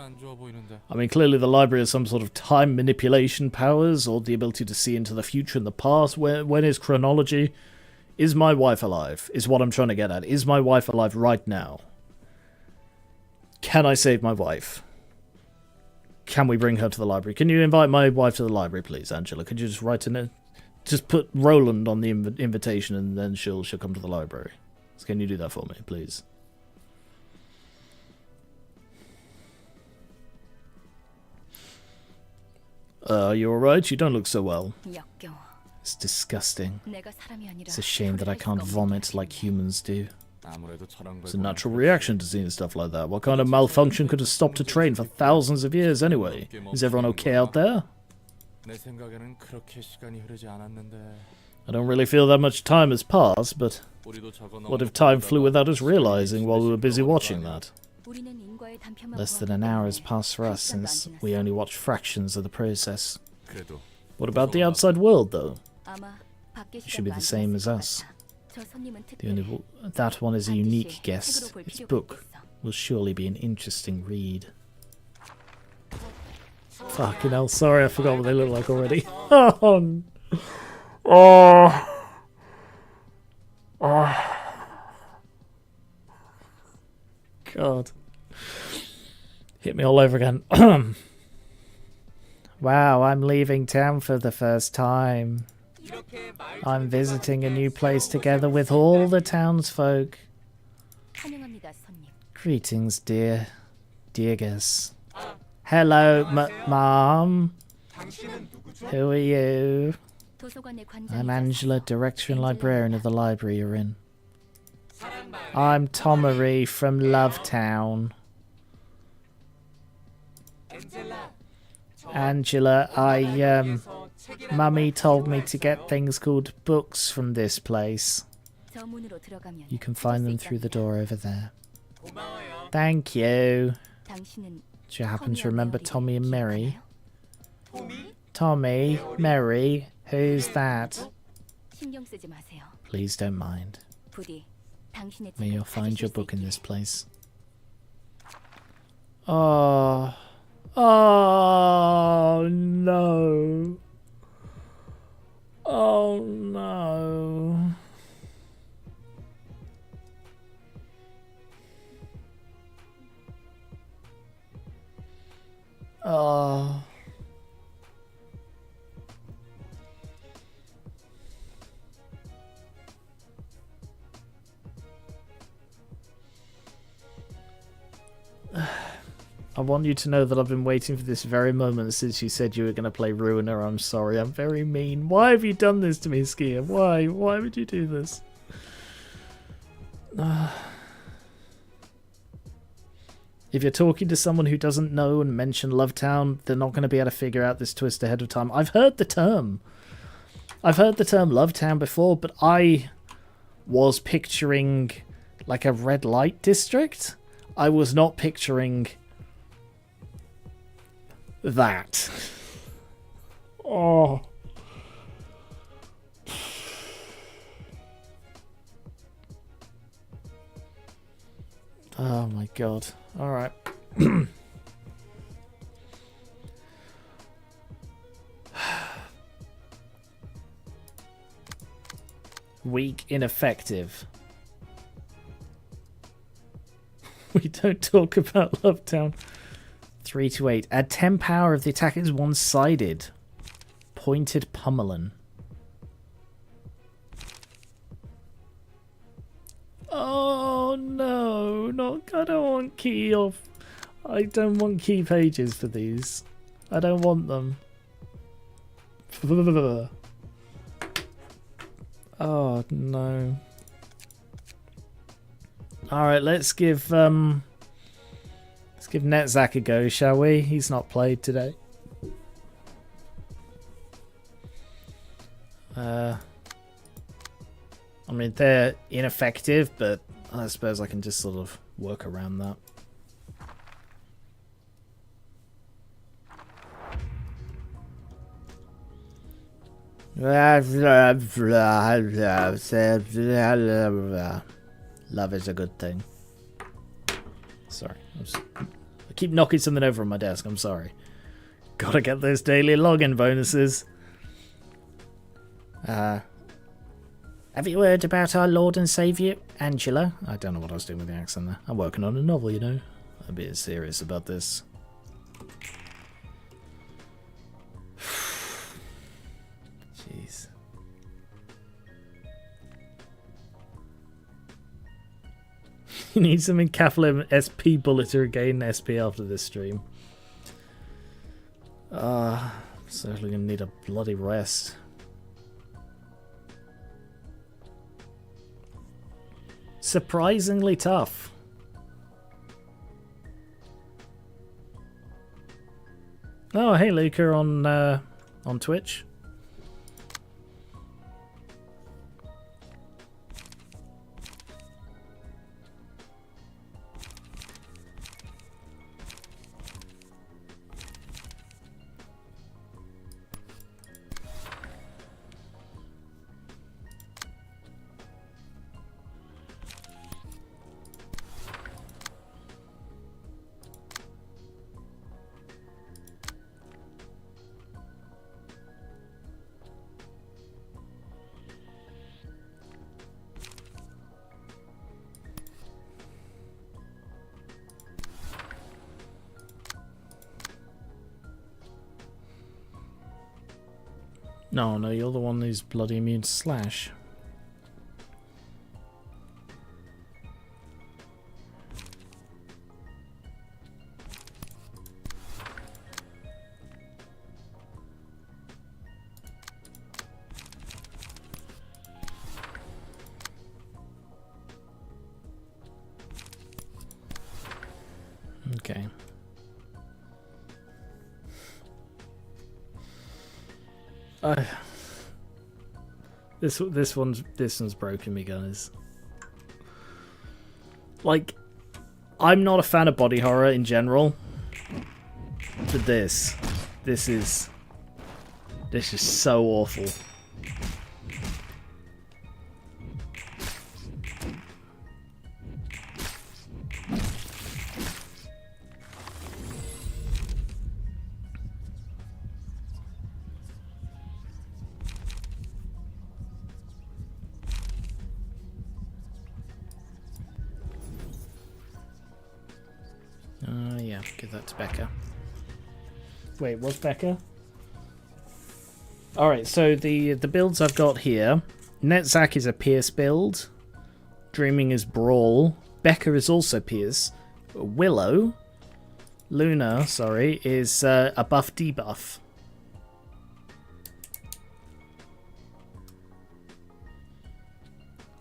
I mean, clearly the library has some sort of time manipulation powers, or the ability to see into the future and the past. When is chronology? Is my wife alive? Is what I'm trying to get at. Is my wife alive right now? Can I save my wife? Can we bring her to the library? Can you invite my wife to the library, please, Angela? Could you just write in it? Just put Roland on the invitation, and then she'll come to the library. So can you do that for me, please? Are you alright? You don't look so well. It's disgusting. It's a shame that I can't vomit like humans do. It's a natural reaction to seeing stuff like that. What kind of malfunction could have stopped a train for thousands of years anyway? Is everyone okay out there? I don't really feel that much time has passed, but what if time flew without us realizing while we were busy watching that? Less than an hour has passed for us since we only watched fractions of the process. What about the outside world, though? It should be the same as us. That one is a unique guest. Its book will surely be an interesting read. Fucking hell, sorry, I forgot what they look like already. God. Hit me all over again. Wow, I'm leaving town for the first time. I'm visiting a new place together with all the townsfolk. Greetings, dear guests. Hello, Mom. Who are you? I'm Angela, Director and Librarian of the library you're in. I'm Tommery from Lovetown. Angela, Mummy told me to get things called books from this place. You can find them through the door over there. Thank you. Do you happen to remember Tommy and Mary? Tommy? Mary? Who's that? Please don't mind. May you'll find your book in this place. Oh. Oh no. Oh no. Oh. I want you to know that I've been waiting for this very moment since you said you were going to play Ruina. I'm sorry, I'm very mean. Why have you done this to me, Skia? Why? Why would you do this? If you're talking to someone who doesn't know and mention Lovetown, they're not going to be able to figure out this twist ahead of time. I've heard the term. I've heard the term Lovetown before, but I was picturing like a red light district. I was not picturing that. Oh. Oh my god. Alright. Weak, ineffective. We don't talk about Lovetown. 3 to 8. Add 10 power if the attack is one-sided. Pointed pummelin. Oh no, not. I don't want key off. I don't want key pages for these. I don't want them. Oh no. Alright, let's give Netzak a go, shall we? He's not played today. I mean, they're ineffective, but I suppose I can just sort of work around that. Love is a good thing. Sorry. I keep knocking something over on my desk. I'm sorry. Gotta get those daily login bonuses. Have you heard about our Lord and Saviour, Angela? I don't know what I was doing with the accent there. I'm working on a novel, you know. I'm being serious about this. Jeez. You need some encapsulated SP bullet to regain SP after this stream. I'm certainly gonna need a bloody rest. Surprisingly tough. Oh, hey Luca on Twitch. No, you're the one who's bloody immune to slash. Okay. This one's broken me, guys. Like, I'm not a fan of body horror in general, but this is so awful. that to Becca. Wait, what's Becca? Alright, so the builds I've got here. Netzach is a Pierce build. Dreaming is Brawl. Becca is also Pierce. Luna, sorry, is a buff debuff.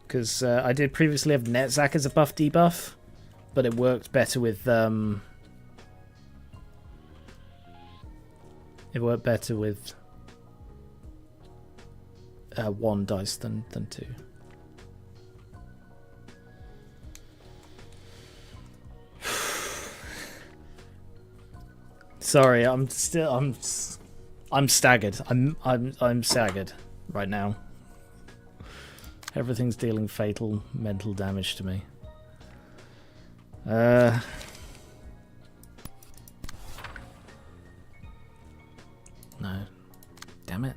Because I did previously have Netzach as a buff debuff, but it worked better with one dice than two. Sorry, I'm staggered. I'm staggered right now. Everything's dealing fatal mental damage to me. No. Damn it.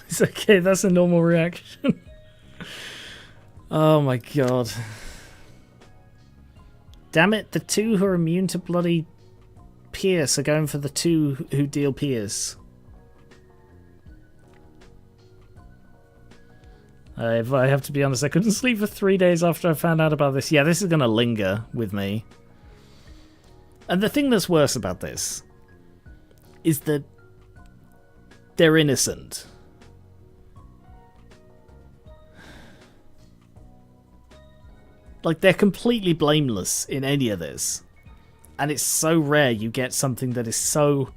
It's okay, that's a normal reaction. Oh my god. Damn it, the two who are immune to bloody Pierce are going for the two who deal Pierce. If I have to be honest, I couldn't sleep for 3 days after I found out about this. Yeah, this is going to linger with me. And the thing that's worse about this is that they're innocent. Like, they're completely blameless in any of this. And it's so rare you get something that is so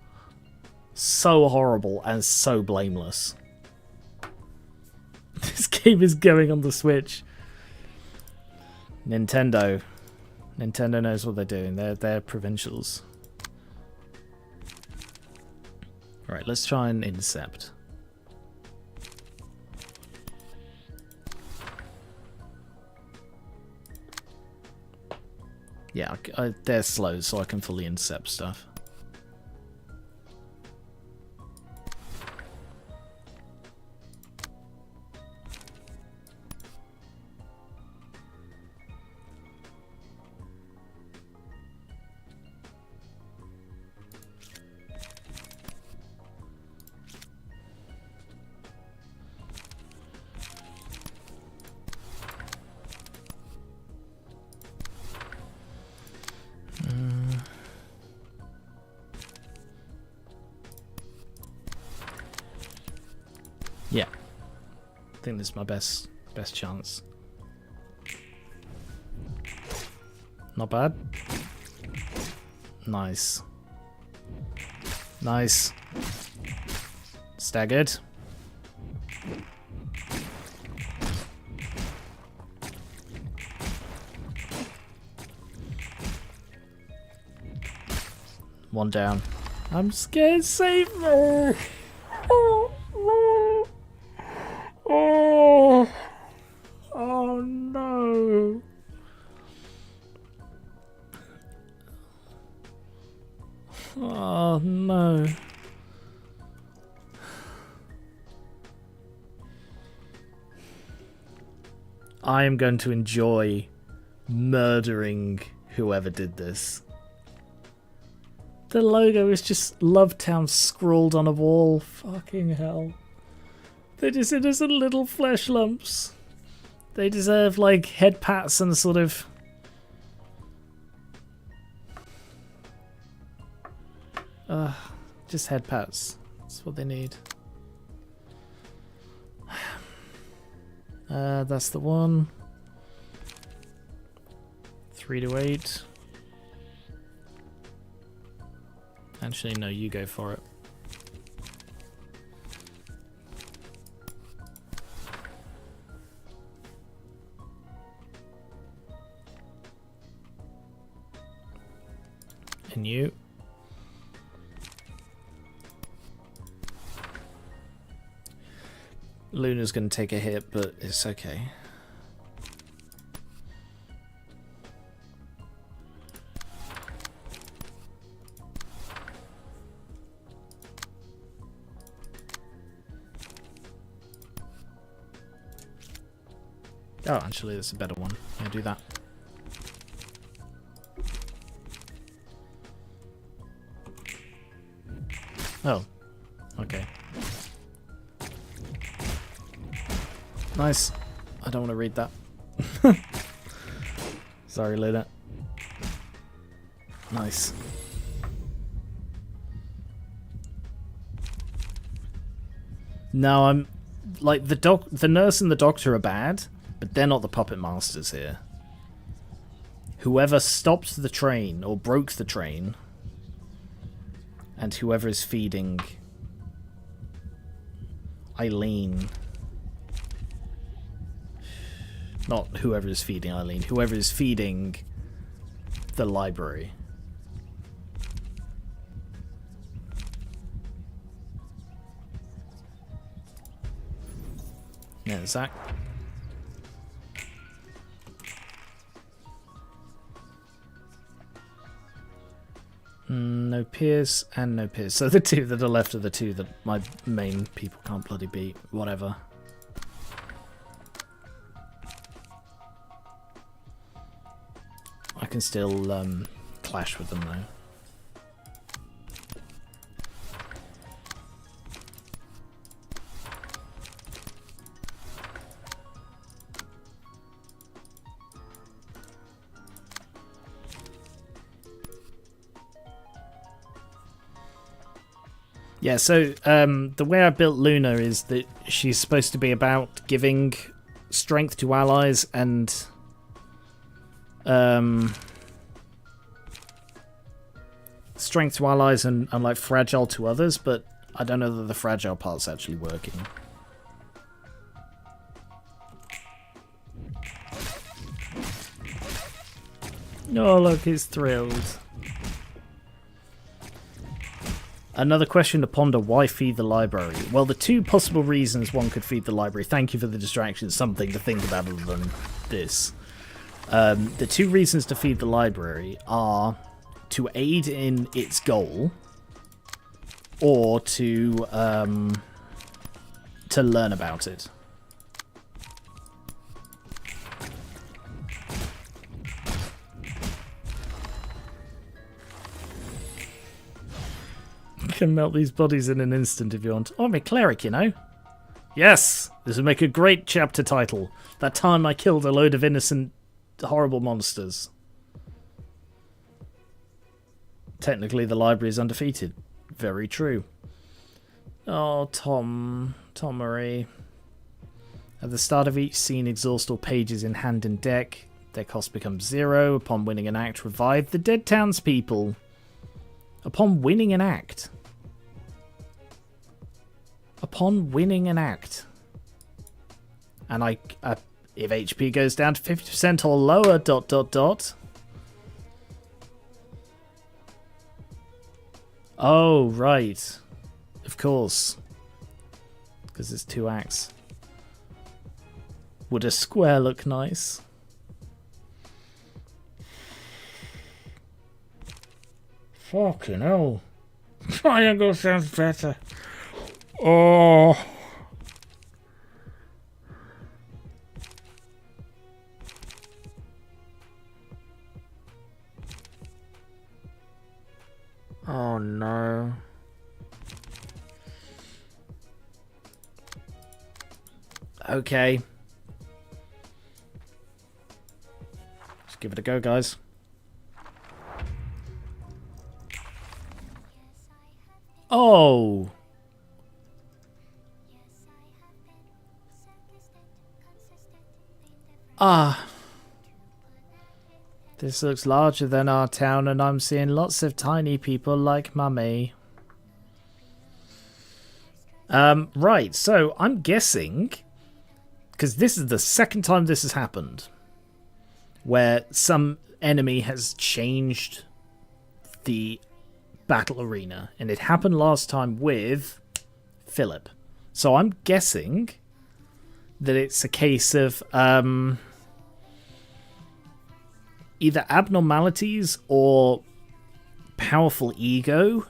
horrible and so blameless. This game is going on the Switch. Nintendo knows what they're doing. They're provincials. Right, let's try and intercept. Yeah, they're slow, so I can fully intercept stuff. Yeah, I think this is my best chance. Not bad. Nice. Nice. Staggered. One down. I'm scared. Save me. Oh no. Oh no. I am going to enjoy murdering whoever did this. The logo is just Lovetown scrawled on a wall. Fucking hell. They just innocent little flesh lumps. They deserve, like, head pats and sort of... just head pats. That's what they need. That's the one. 3 to 8. Actually, no, you go for it. And you. Luna's going to take a hit, but it's okay. Oh, actually, there's a better one. Yeah, do that. Oh. Okay. Nice. I don't want to read that. Sorry, Luna. Nice. No, I'm... Like, the nurse and the doctor are bad, but they're not the puppet masters here. Whoever stopped the train, or broke the train, and whoever is feeding Eileen... Not whoever is feeding Eileen, whoever is feeding the library. Yeah, Zach. No peers and no peers. So the two that are left are the two that my main people can't bloody beat. Whatever. I can still clash with them though. Yeah, so the way I built Luna is that she's supposed to be about giving strength to allies and strength to allies and like fragile to others, but I don't know that the fragile part's actually working. Oh, look, he's thrilled. Another question to ponder, why feed the library? Well, the two possible reasons one could feed the library, thank you for the distraction, something to think about other than this. The two reasons to feed the library are to aid in its goal, or to learn about it. You can melt these bodies in an instant if you want. Oh, I'm a cleric, you know. Yes, this would make a great chapter title. That time I killed a load of innocent, horrible monsters. Technically, the library is undefeated. Very true. Oh, Tommery. At the start of each scene, exhaust all pages in hand and deck. Their cost becomes 0. Upon winning an act, revive the dead townspeople. Upon winning an act. Upon winning an act. And if HP goes down to 50% or lower, ... Oh, right. Of course. Because it's 2 acts. Would a square look nice? Fucking hell. Triangle sounds better. Oh. Oh no. Okay. Let's give it a go, guys. Oh. Ah. This looks larger than our town, and I'm seeing lots of tiny people like Mummy. Right, so I'm guessing, because this is the second time this has happened, where some enemy has changed the battle arena, and it happened last time with Philip. So I'm guessing that it's a case of either abnormalities or powerful ego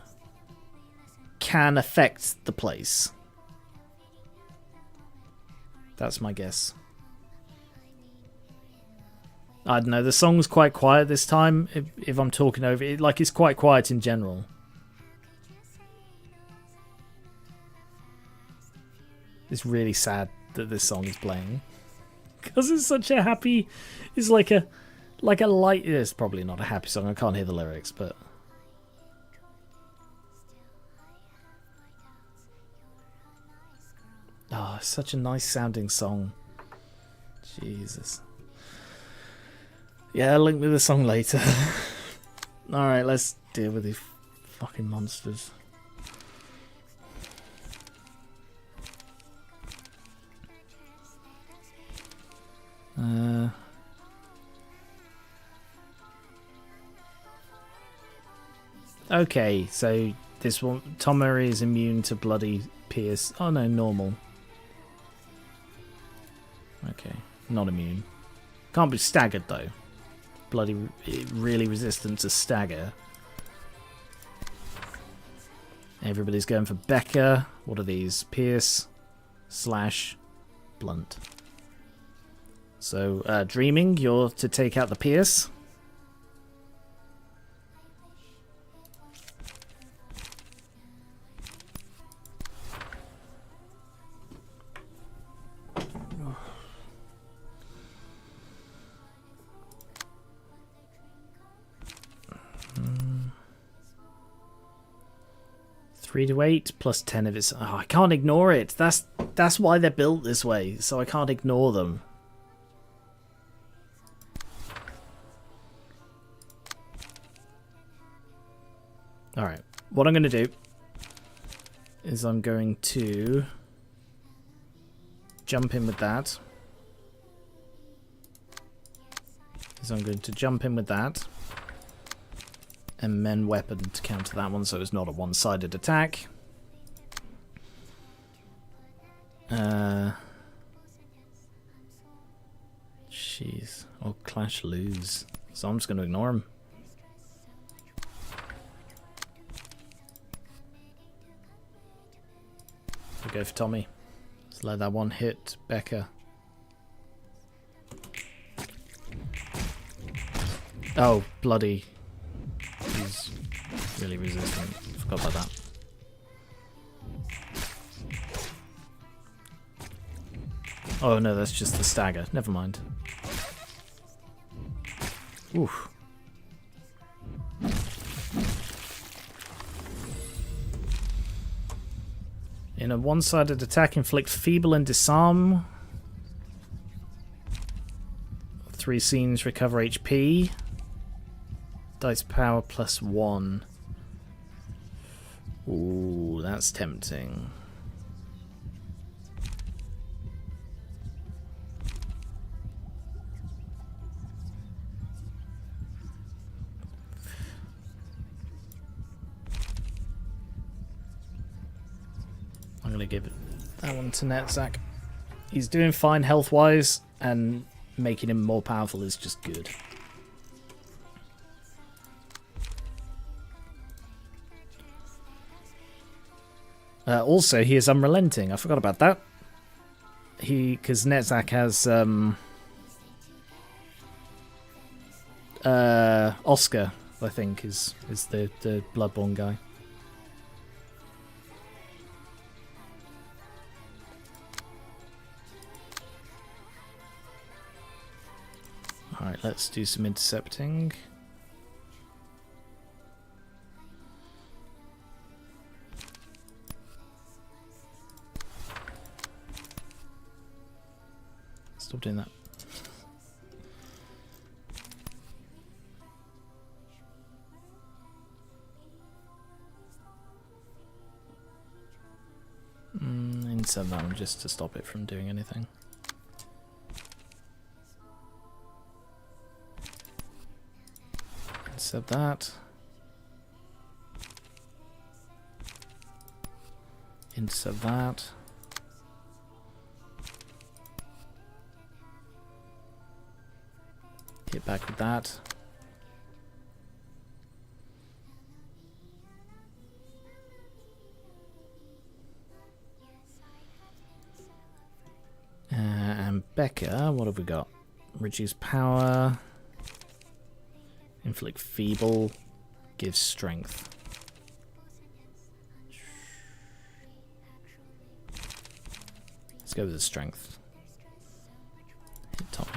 can affect the place. That's my guess. I don't know, the song's quite quiet this time, if I'm talking over it. Like, it's quite quiet in general. It's really sad that this song is playing. Because it's such a happy... It's like a light... It's probably not a happy song. I can't hear the lyrics, but... Oh, such a nice sounding song. Jesus. Yeah, link me the song later. Alright, let's deal with these fucking monsters. Okay, so this one, Tommery is immune to bloody pierce. Oh no, normal. Okay, not immune. Can't be staggered though. Bloody really resistant to stagger. Everybody's going for Becca. What are these? Pierce, slash, blunt. So, Dreaming, you're to take out the Pierce. Three to 8 plus 10 of its... Oh, I can't ignore it. That's why they're built this way, so I can't ignore them. Alright, what I'm going to do is I'm going to jump in with that. And men weapon to counter that one, so it's not a one-sided attack. Jeez. Oh, clash lose. So I'm just going to ignore him. We'll go for Tommy. Let's let that one hit Becca. Oh, bloody. He's really resistant. Forgot about that. Oh no, that's just the stagger. Never mind. Oof. In a one-sided attack, inflict feeble and disarm. 3 scenes, recover HP. Dice power +1. Ooh, that's tempting. I'm going to give that one to Netzach. He's doing fine health-wise, and making him more powerful is just good. Also, he is unrelenting. I forgot about that. Because Netzach has Oscar, I think, is the Bloodborne guy. Alright, let's do some intercepting. Stop doing that. Insert that one just to stop it from doing anything. Insert that. Insert that. Hit back with that. And Becca, what have we got? Reduce power. Inflict feeble. Gives strength. go with the strength. Hit Tommy.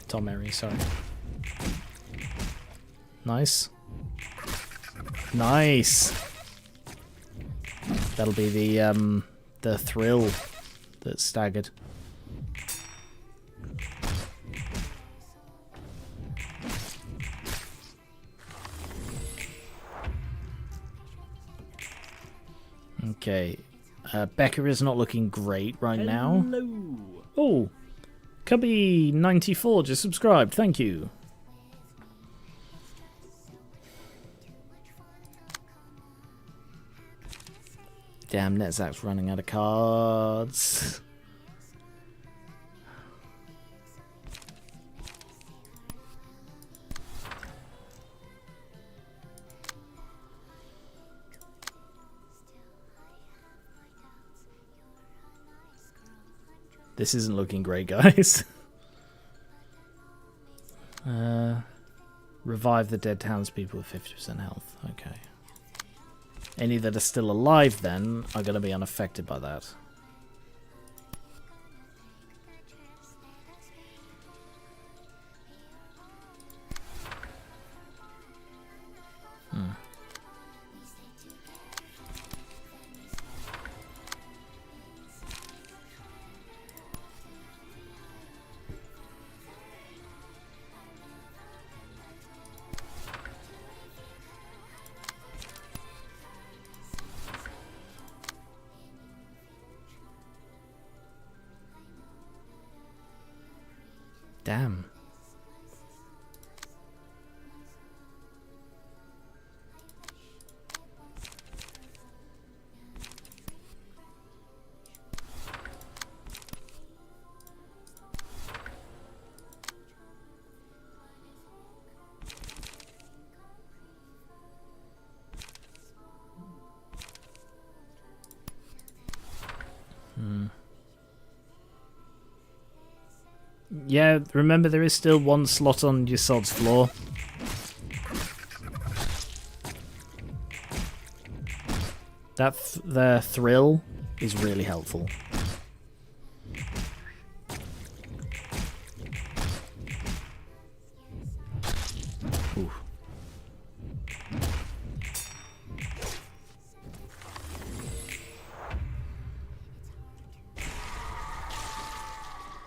Tommery, sorry. Nice. Nice. That'll be the thrill that's staggered. Okay. Becca is not looking great right now. Oh, Cubby94 just subscribed. Thank you. Damn, Netzak's running out of cards. This isn't looking great, guys. Revive the dead townspeople with 50% health. Okay. Any that are still alive, then, are going to be unaffected by that. Damn. Yeah, remember there is still one slot on your sod's floor. That the thrill is really helpful. Ooh.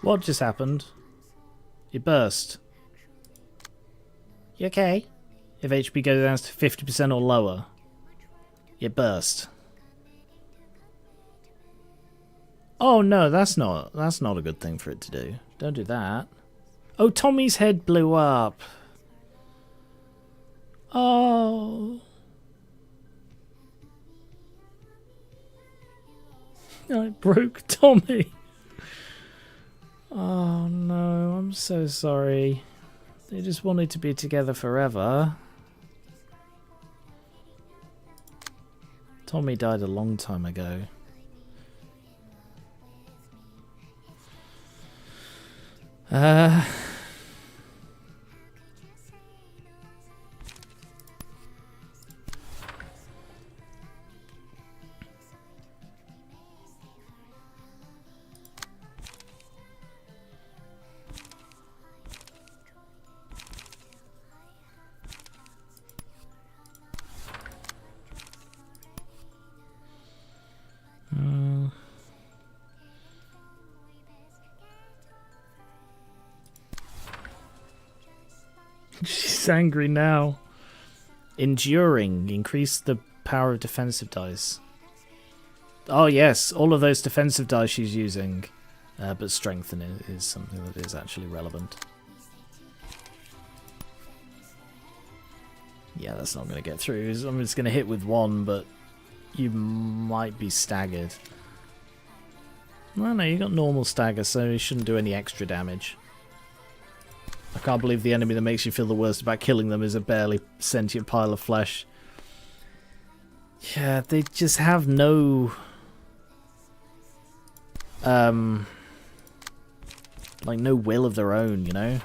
What just happened? You burst. You okay? If HP goes down to 50% or lower, you burst. Oh no, that's not a good thing for it to do. Don't do that. Oh, Tommy's head blew up. Oh. I broke Tommy. Oh no, I'm so sorry. They just wanted to be together forever. Tommy died a long time ago. She's angry now. Enduring. Increase the power of defensive dice. Oh yes, all of those defensive dice she's using. But strengthen is something that is actually relevant. Yeah, that's not going to get through. I'm just going to hit with one, but you might be staggered. No, you got normal stagger, so you shouldn't do any extra damage. I can't believe the enemy that makes you feel the worst about killing them is a barely sentient pile of flesh. Yeah, they just have no... like, no will of their own, you know?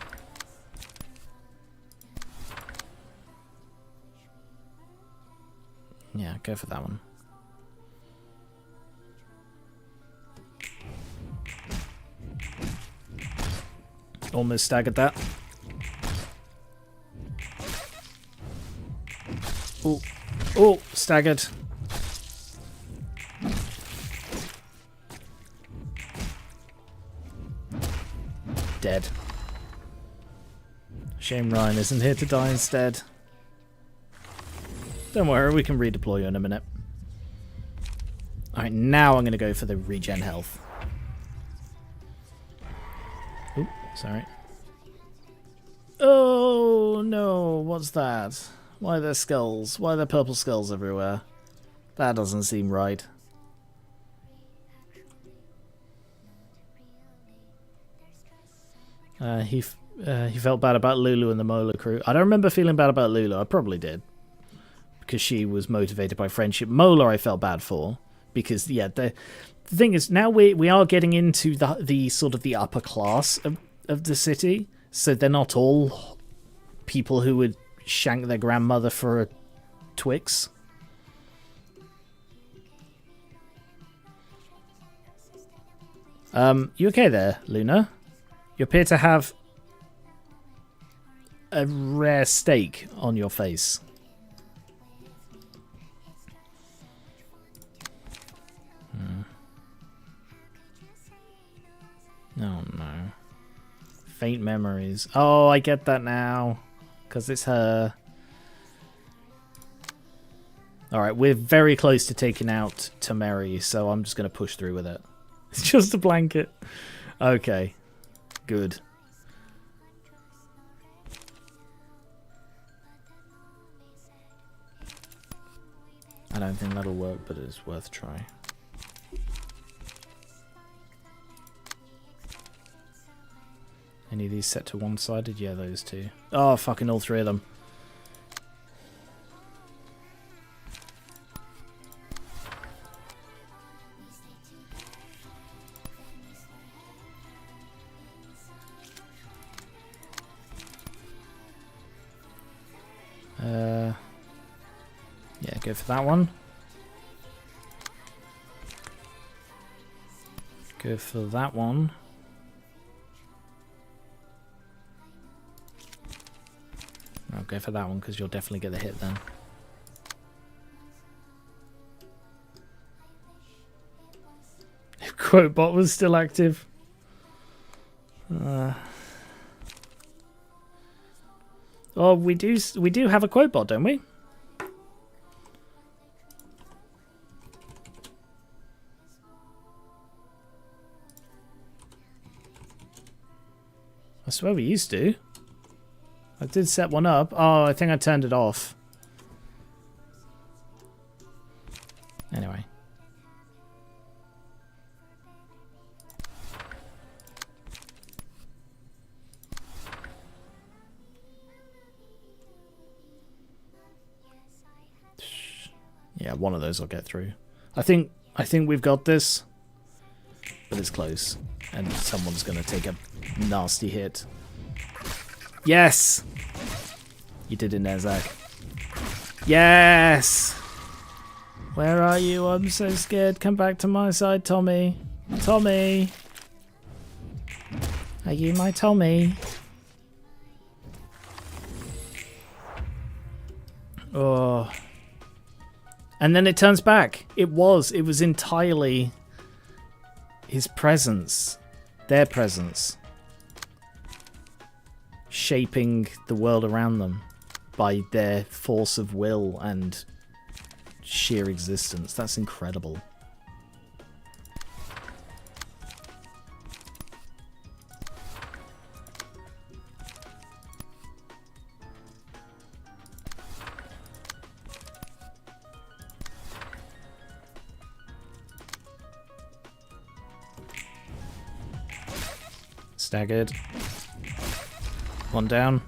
Yeah, go for that one. Almost staggered that. Oh, oh, staggered. Dead. Shame Ryan isn't here to die instead. Don't worry, we can redeploy you in a minute. Alright, now I'm going to go for the regen health. Oh, sorry. Oh, no, what's that? Why are there skulls? Why are there purple skulls everywhere? That doesn't seem right. He felt bad about Lulu and the Molar crew. I don't remember feeling bad about Lulu. I probably did. Because she was motivated by friendship. Molar I felt bad for. Because, yeah, the thing is, now we are getting into the sort of the upper class of the city. So they're not all people who would shank their grandmother for a Twix. You okay there, Luna? You appear to have a rare steak on your face. Oh no. Faint memories. Oh, I get that now. Because it's her. Alright, we're very close to taking out Tommery, so I'm just going to push through with it. It's just a blanket. Okay. Good. I don't think that'll work, but it's worth a try. Any of these set to one-sided? Yeah, those two. Oh, fucking all three of them. Yeah, go for that one. Go for that one. I'll go for that one because you'll definitely get the hit then. If Quotebot was still active. Oh, we do have a Quotebot, don't we? I swear we used to. I did set one up. Oh, I think I turned it off. Anyway. Yeah, one of those I'll get through. I think we've got this. But it's close. And someone's going to take a nasty hit. Yes! You did it there, Zach. Yes! Where are you? I'm so scared. Come back to my side, Tommy. Tommy! Are you my Tommy? Oh. And then it turns back. It was entirely his presence. Their presence. Shaping the world around them by their force of will and sheer existence. That's incredible. Staggered. One down.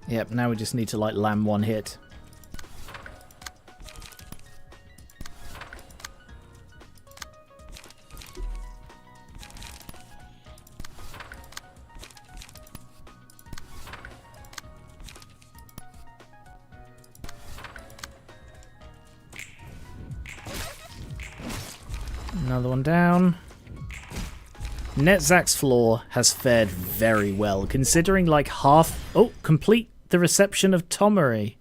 Yep, now we just need to like land one hit. Another one down. Netzach's floor has fared very well, considering like half... Oh, complete the reception of Tommery.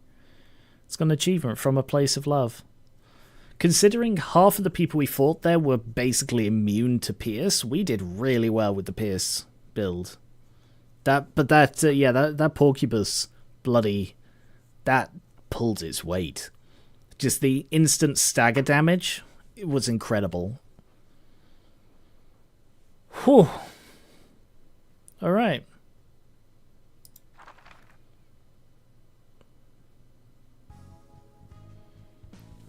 It's got an achievement from A Place of Love. Considering half of the people we fought there were basically immune to Pierce, we did really well with the Pierce build. That Porcubus bloody... That pulled its weight. Just the instant stagger damage, it was incredible. Whew. Alright.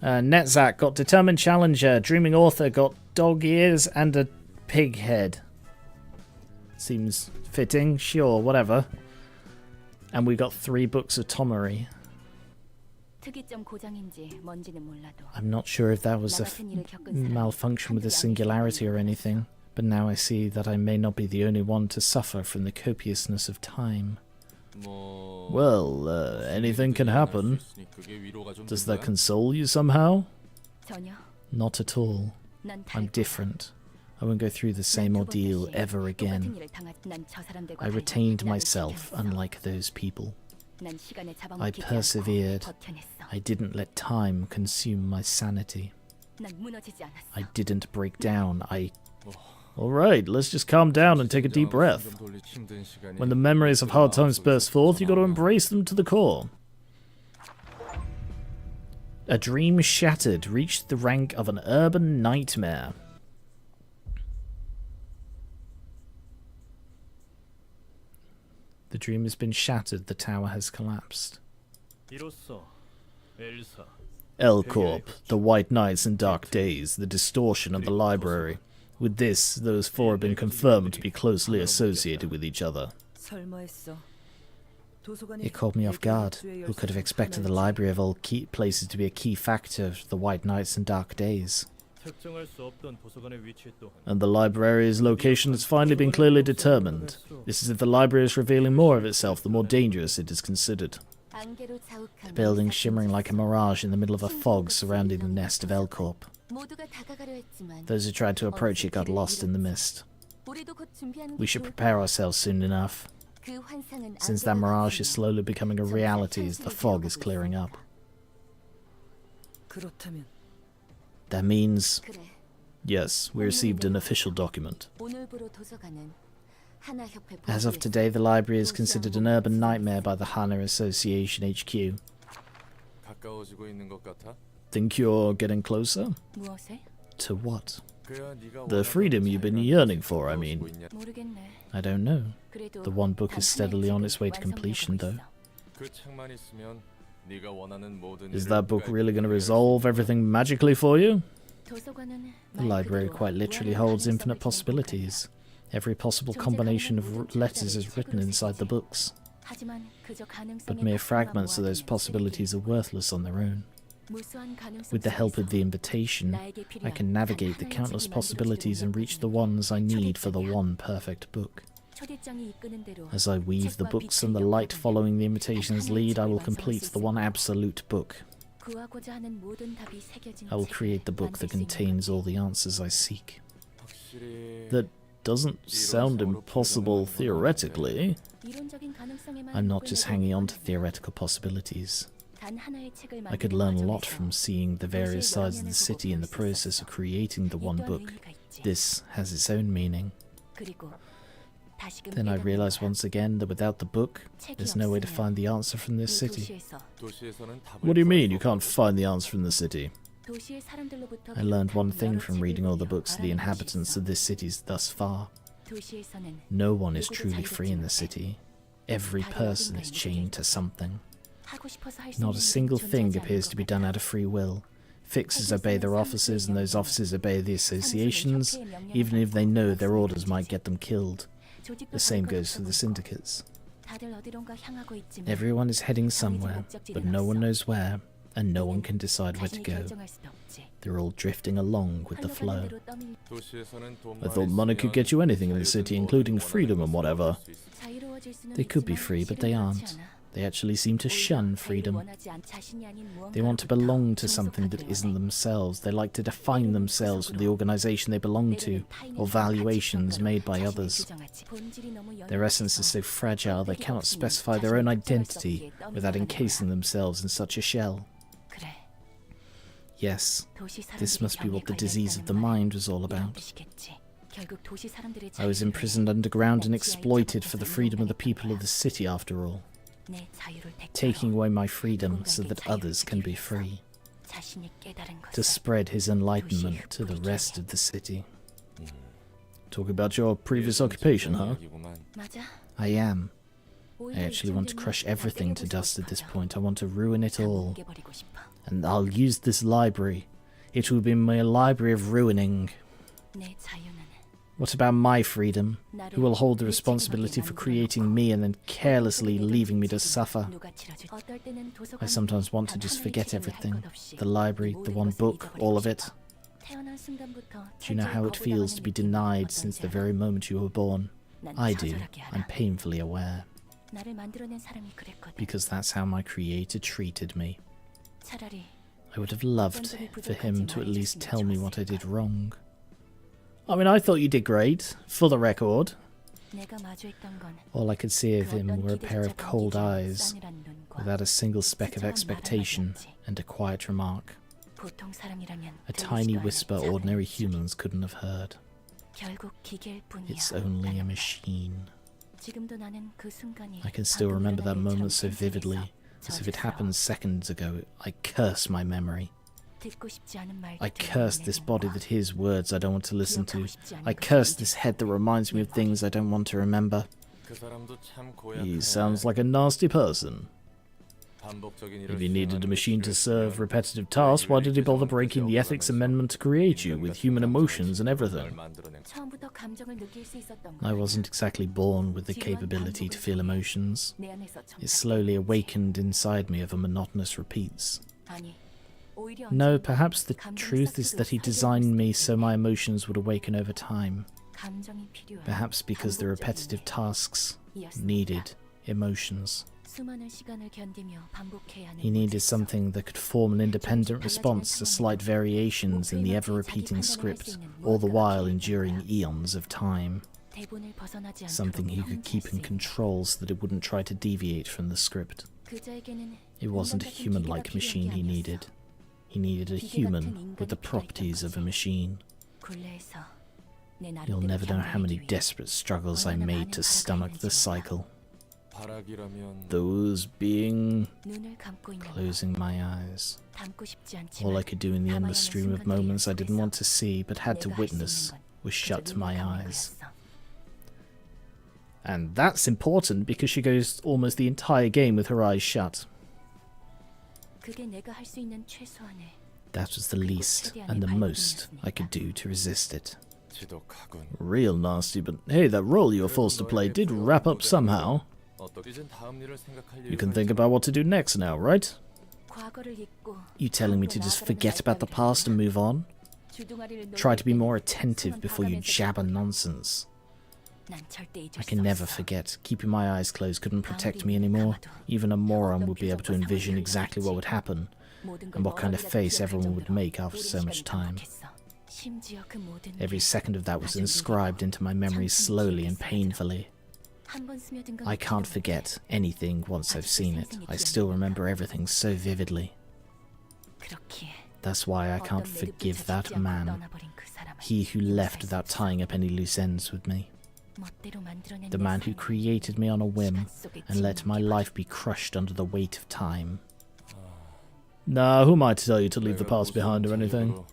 Netzach got Determined Challenger. Dreaming Author got dog ears and a pig head. Seems fitting. Sure, whatever. And we got 3 books of Tommery. I'm not sure if that was a malfunction with the singularity or anything, but now I see that I may not be the only one to suffer from the copiousness of time. Well, anything can happen. Does that console you somehow? Not at all. I'm different. I won't go through the same ordeal ever again. I retained myself, unlike those people. I persevered. I didn't let time consume my sanity. I didn't break down. Alright, let's just calm down and take a deep breath. When the memories of hard times burst forth, you got to embrace them to the core. A dream shattered reached the rank of an urban nightmare. The dream has been shattered, the tower has collapsed. L Corp, the White Nights and Dark Days, the distortion of the library. With this, those 4 have been confirmed to be closely associated with each other. It caught me off guard. Who could have expected the library of all key places to be a key factor of the White Nights and Dark Days? And the library's location has finally been clearly determined. This is if the library is revealing more of itself, the more dangerous it is considered. The building shimmering like a mirage in the middle of a fog surrounding the nest of L Corp. Those who tried to approach it got lost in the mist. We should prepare ourselves soon enough, since that mirage is slowly becoming a reality as the fog is clearing up. That means... Yes, we received an official document. As of today, the library is considered an urban nightmare by the Hana Association HQ. Think you're getting closer? To what? The freedom you've been yearning for, I mean. I don't know. The one book is steadily on its way to completion, though. Is that book really going to resolve everything magically for you? The library quite literally holds infinite possibilities. Every possible combination of letters is written inside the books. But mere fragments of those possibilities are worthless on their own. With the help of the invitation, I can navigate the countless possibilities and reach the ones I need for the one perfect book. As I weave the books and the light following the invitation's lead, I will complete the one absolute book. I will create the book that contains all the answers I seek. That doesn't sound impossible theoretically. I'm not just hanging on to theoretical possibilities. I could learn a lot from seeing the various sides of the city in the process of creating the one book. This has its own meaning. Then I realized once again that without the book, there's no way to find the answer from this city. What do you mean you can't find the answer from the city? I learned one thing from reading all the books of the inhabitants of this city thus far. No one is truly free in the city. Every person is chained to something. Not a single thing appears to be done out of free will. Fixers obey their officers, and those officers obey the associations, even if they know their orders might get them killed. The same goes for the syndicates. Everyone is heading somewhere, but no one knows where, and no one can decide where to go. They're all drifting along with the flow. I thought money could get you anything in the city, including freedom and whatever. They could be free, but they aren't. They actually seem to shun freedom. They want to belong to something that isn't themselves. They like to define themselves with the organization they belong to, or valuations made by others. Their essence is so fragile they cannot specify their own identity without encasing themselves in such a shell. Yes, this must be what the disease of the mind was all about. I was imprisoned underground and exploited for the freedom of the people of the city after all. Taking away my freedom so that others can be free. To spread his enlightenment to the rest of the city. Talk about your previous occupation, huh? I am. I actually want to crush everything to dust at this point. I want to ruin it all. And I'll use this library. It will be my library of ruining. What about my freedom? Who will hold the responsibility for creating me and then carelessly leaving me to suffer? I sometimes want to just forget everything. The library, the one book, all of it. Do you know how it feels to be denied since the very moment you were born? I do. I'm painfully aware. Because that's how my creator treated me. I would have loved for him to at least tell me what I did wrong. I mean, I thought you did great, for the record. All I could see of him were a pair of cold eyes, without a single speck of expectation, and a quiet remark. A tiny whisper ordinary humans couldn't have heard. It's only a machine. I can still remember that moment so vividly, as if it happened seconds ago. I curse my memory. I curse this body that hears words I don't want to listen to. I curse this head that reminds me of things I don't want to remember. He sounds like a nasty person. If he needed a machine to serve repetitive tasks, why did he bother breaking the ethics amendment to create you, with human emotions and everything? I wasn't exactly born with the capability to feel emotions. It slowly awakened inside me over monotonous repeats. No, perhaps the truth is that he designed me so my emotions would awaken over time. Perhaps because the repetitive tasks needed emotions. He needed something that could form an independent response to slight variations in the ever-repeating script, all the while enduring eons of time. Something he could keep in control so that it wouldn't try to deviate from the script. It wasn't a human-like machine he needed. He needed a human with the properties of a machine. You'll never know how many desperate struggles I made to stomach the cycle. Those being... closing my eyes. All I could do in the endless stream of moments I didn't want to see but had to witness was shut my eyes. And that's important because she goes almost the entire game with her eyes shut. That was the least and the most I could do to resist it. Real nasty, but hey, that role you were forced to play did wrap up somehow. You can think about what to do next now, right? You telling me to just forget about the past and move on? Try to be more attentive before you jabber nonsense. I can never forget. Keeping my eyes closed couldn't protect me anymore. Even a moron would be able to envision exactly what would happen, and what kind of face everyone would make after so much time. Every second of that was inscribed into my memory slowly and painfully. I can't forget anything once I've seen it. I still remember everything so vividly. That's why I can't forgive that man. He who left without tying up any loose ends with me. The man who created me on a whim and let my life be crushed under the weight of time. Nah, who am I to tell you to leave the past behind or anything?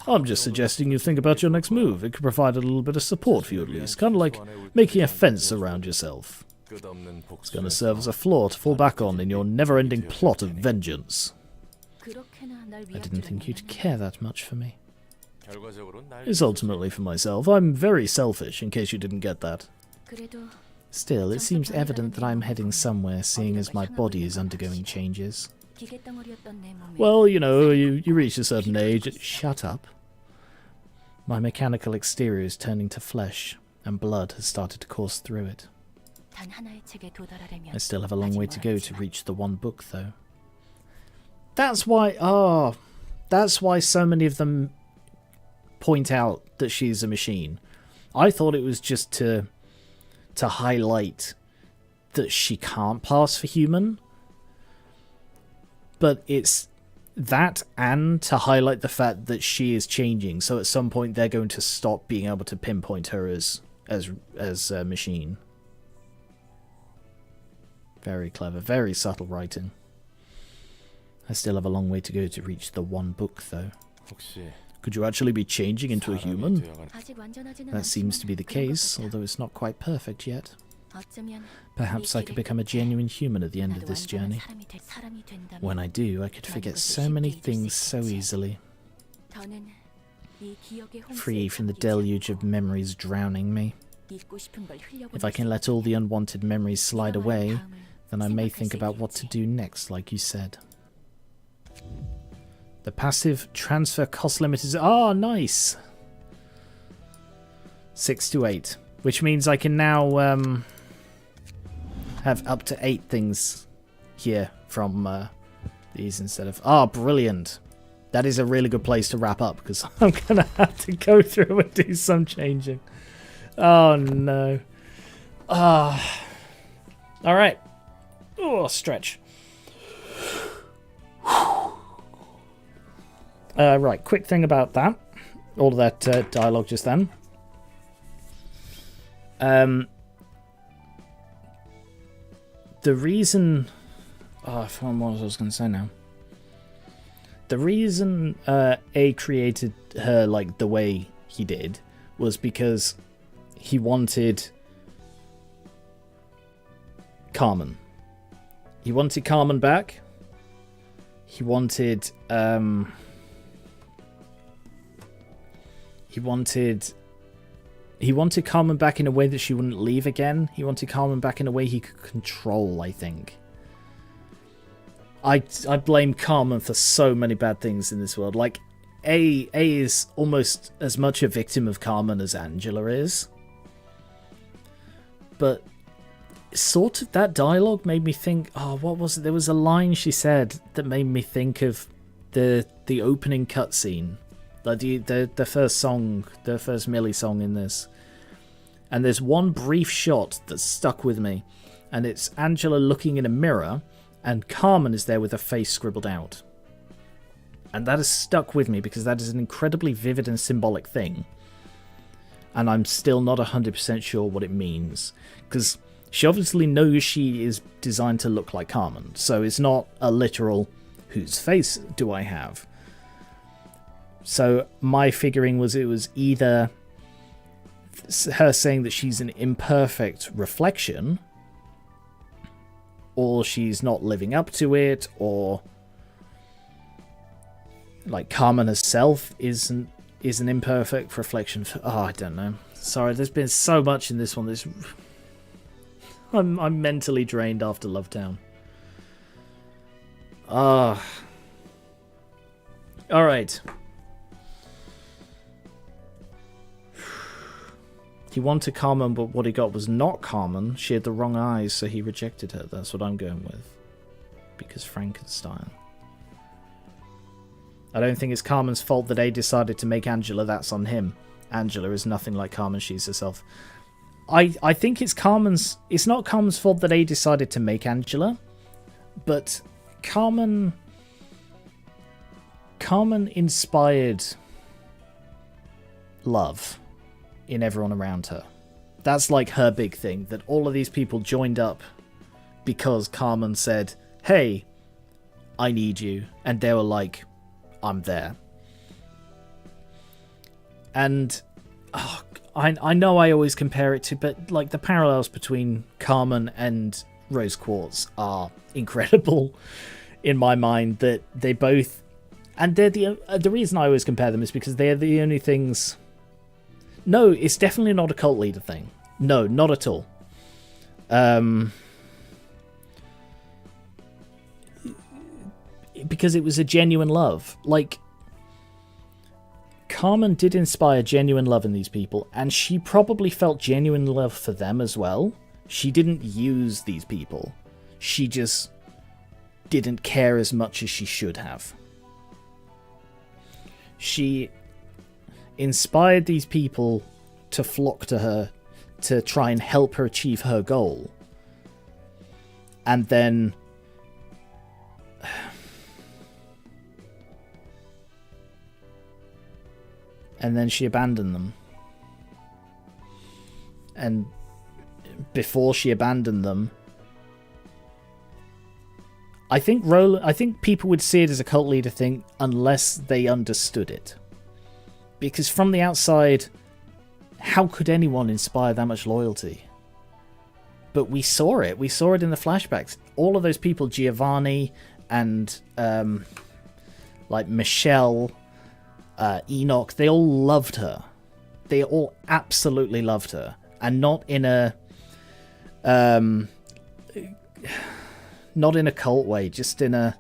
I'm just suggesting you think about your next move. It could provide a little bit of support for you at least, kind of like making a fence around yourself. It's going to serve as a floor to fall back on in your never-ending plot of vengeance. I didn't think you'd care that much for me. It's ultimately for myself. I'm very selfish, in case you didn't get that. Still, it seems evident that I'm heading somewhere, seeing as my body is undergoing changes. Well, you know, you reach a certain age. Shut up. My mechanical exterior is turning to flesh, and blood has started to course through it. I still have a long way to go to reach the one book, though. That's why, that's why so many of them point out that she's a machine. I thought it was just to highlight that she can't pass for human. But it's that and to highlight the fact that she is changing. So at some point they're going to stop being able to pinpoint her as a machine. Very clever, very subtle writing. I still have a long way to go to reach the one book, though. Could you actually be changing into a human? That seems to be the case, although it's not quite perfect yet. Perhaps I could become a genuine human at the end of this journey. When I do, I could forget so many things so easily. Free from the deluge of memories drowning me. If I can let all the unwanted memories slide away, then I may think about what to do next, like you said. The passive transfer cost limit is... Oh, nice! 6 to 8. Which means I can now have up to 8 things here from these instead of... Oh, brilliant! That is a really good place to wrap up, because I'm going to have to go through and do some changing. Oh, no. Alright. Oh, stretch. Right, quick thing about that. All of that dialogue just then. The reason... Oh, I found what I was going to say now. The reason A created her like the way he did was because he wanted Carmen. He wanted Carmen back. He wanted He wanted Carmen back in a way that she wouldn't leave again. He wanted Carmen back in a way he could control, I think. I blame Carmen for so many bad things in this world. Like, A is almost as much a victim of Carmen as Angela is. But sort of that dialogue made me think, oh, what was it? There was a line she said that made me think of the opening cutscene. Like the first song, the first Millie song in this. And there's one brief shot that stuck with me. And it's Angela looking in a mirror, and Carmen is there with her face scribbled out. And that has stuck with me because that is an incredibly vivid and symbolic thing. And I'm still not 100% sure what it means. Because she obviously knows she is designed to look like Carmen. So it's not a literal, whose face do I have? So my figuring was it was either her saying that she's an imperfect reflection, or she's not living up to it, or like Carmen herself is an imperfect reflection. Oh, I don't know. Sorry, there's been so much in this one. I'm mentally drained after Lovetown. All right. He wanted Carmen, but what he got was not Carmen. She had the wrong eyes, so he rejected her. That's what I'm going with. Because Frankenstein. I don't think it's Carmen's fault that A decided to make Angela. That's on him. Angela is nothing like Carmen. She's herself. I think it's Carmen's... It's not Carmen's fault that A decided to make Angela. But Carmen inspired love in everyone around her. That's like her big thing, that all of these people joined up because Carmen said, hey, I need you. And they were like, I'm there. And I know I always compare it to, but like the parallels between Carmen and Rose Quartz are incredible in my mind, that they both, and they're the reason I always compare them is because they're the only things. No, it's definitely not a cult leader thing. No, not at all. Because it was a genuine love. Like, Carmen did inspire genuine love in these people, and she probably felt genuine love for them as well, She didn't use these people. She just didn't care as much as she should have. She inspired these people to flock to her to try and help her achieve her goal. And then she abandoned them. And before she abandoned them, I think people would see it as a cult leader thing unless they understood it. Because from the outside, how could anyone inspire that much loyalty? But we saw it. We saw it in the flashbacks. All of those people, Giovanni and like Michelle, Enoch, they all loved her. They all absolutely loved her. And not in a cult way, just in a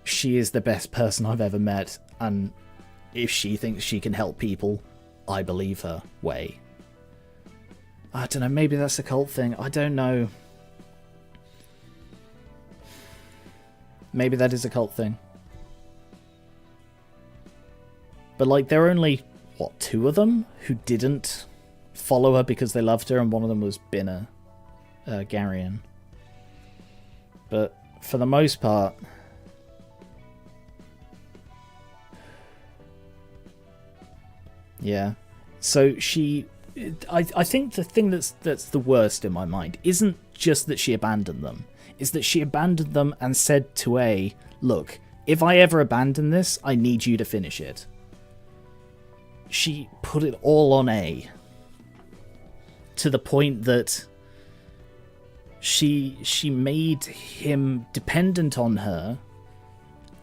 she is the best person I've ever met, and if she thinks she can help people, I believe her way. I don't know, maybe that's a cult thing. I don't know. Maybe that is a cult thing. But like, there are only, what, 2 of them who didn't follow her because they loved her, and one of them was Binner, Garion. But for the most part, yeah. So I think the thing that's the worst in my mind isn't just that she abandoned them, is that she abandoned them and said to A, look, if I ever abandon this, I need you to finish it. She put it all on A, to the point that she made him dependent on her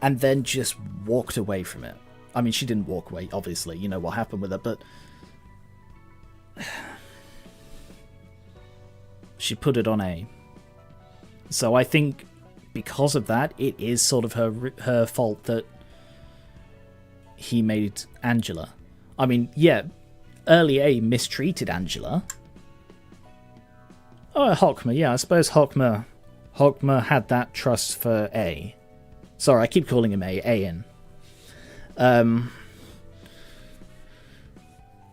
and then just walked away from it. I mean, she didn't walk away, obviously, you know what happened with her, but she put it on A. So I think because of that, it is sort of her fault that he made Angela. I mean, yeah, early A mistreated Angela. Oh, Hockmer, yeah, I suppose Hockmer had that trust for A. Sorry, I keep calling him A-in.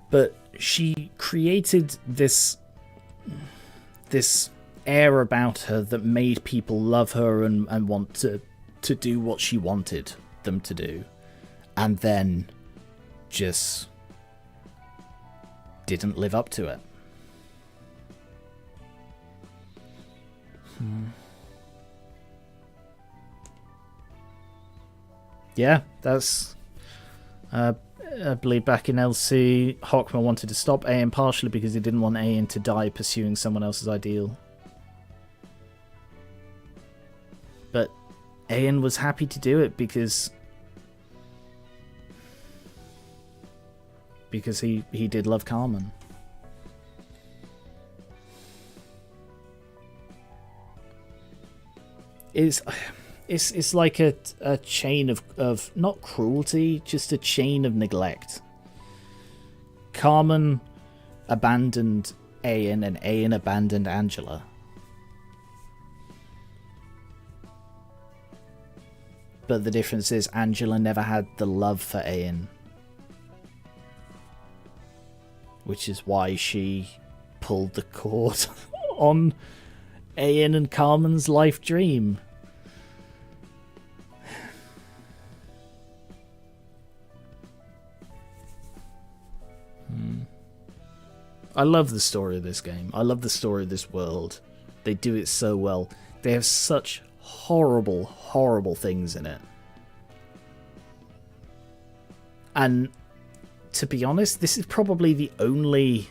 But she created this air about her that made people love her and want to do what she wanted them to do. And then just didn't live up to it. Yeah, that's... I believe back in LC, Hockmer wanted to stop Ayan partially because he didn't want Ayan to die pursuing someone else's ideal. But Ayan was happy to do it because he did love Carmen. It's like a chain of not cruelty, just a chain of neglect. Carmen abandoned Ayan and Ayan abandoned Angela. But the difference is Angela never had the love for Ayan. Which is why she pulled the cord on Ayan and Carmen's life dream. I love the story of this game. I love the story of this world. They do it so well. They have such horrible, horrible things in it. And to be honest, this is probably the only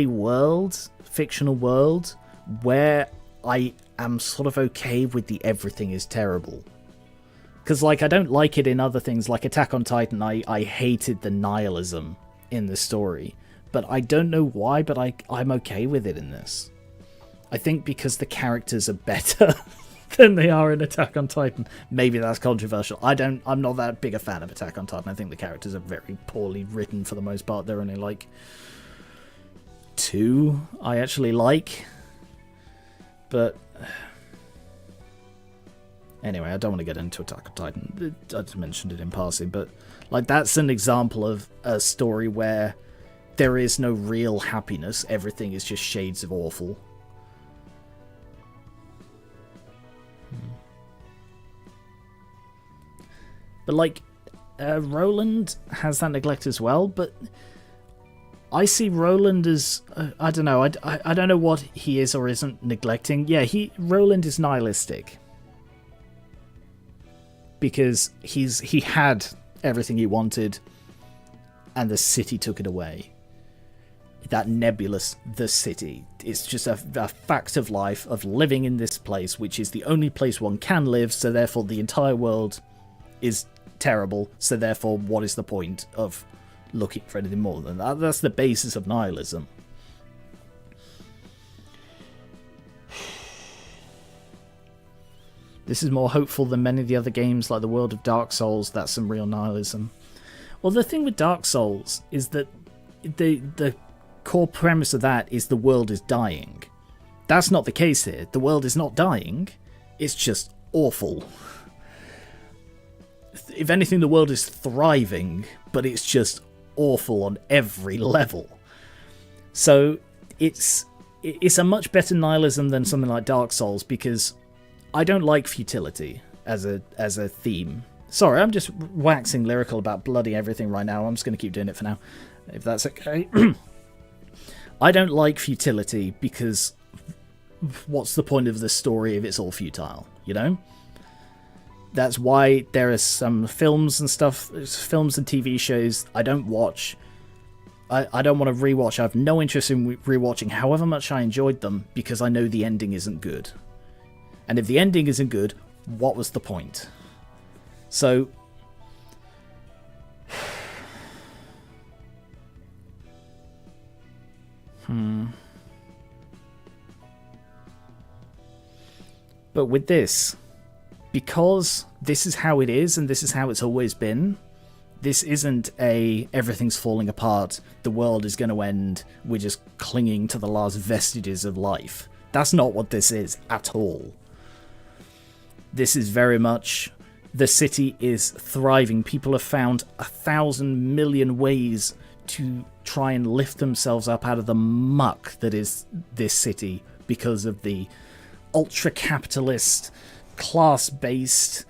world, fictional world, where I am sort of okay with the everything is terrible. Because, like, I don't like it in other things, like Attack on Titan. I hated the nihilism in the story. But I don't know why, but I'm okay with it in this. I think because the characters are better than they are in Attack on Titan. Maybe that's controversial. I'm not that big a fan of Attack on Titan. I think the characters are very poorly written for the most part. They're only, like, 2 I actually like. But anyway, I don't want to get into Attack on Titan. I just mentioned it in passing, but like that's an example of a story where there is no real happiness. Everything is just shades of awful. But like, Roland has that neglect as well, but I see Roland as, I don't know, I don't know what he is or isn't neglecting. Yeah, Roland is nihilistic. Because he had everything he wanted, and the city took it away. That nebulous, the city. It's just a fact of life, of living in this place, which is the only place one can live, so therefore the entire world is terrible, so therefore what is the point of looking for anything more than that? That's the basis of nihilism. This is more hopeful than many of the other games, like the world of Dark Souls. That's some real nihilism. Well, the thing with Dark Souls is that the core premise of that is the world is dying. That's not the case here. The world is not dying. It's just awful. If anything, the world is thriving, but it's just awful on every level. So it's a much better nihilism than something like Dark Souls, because I don't like futility as a theme. Sorry, I'm just waxing lyrical about bloody everything right now. I'm just going to keep doing it for now, if that's okay. I don't like futility because what's the point of the story if it's all futile, you know? That's why there are some films and stuff, films and TV shows I don't watch. I don't want to rewatch. I have no interest in rewatching however much I enjoyed them, because I know the ending isn't good. And if the ending isn't good, what was the point? So But with this, because this is how it is and this is how it's always been, this isn't everything's falling apart, the world is going to end, we're just clinging to the last vestiges of life. That's not what this is at all. This is very much, the city is thriving. People have found 1,000 million ways to try and lift themselves up out of the muck that is this city because of the ultra-capitalist, class-based,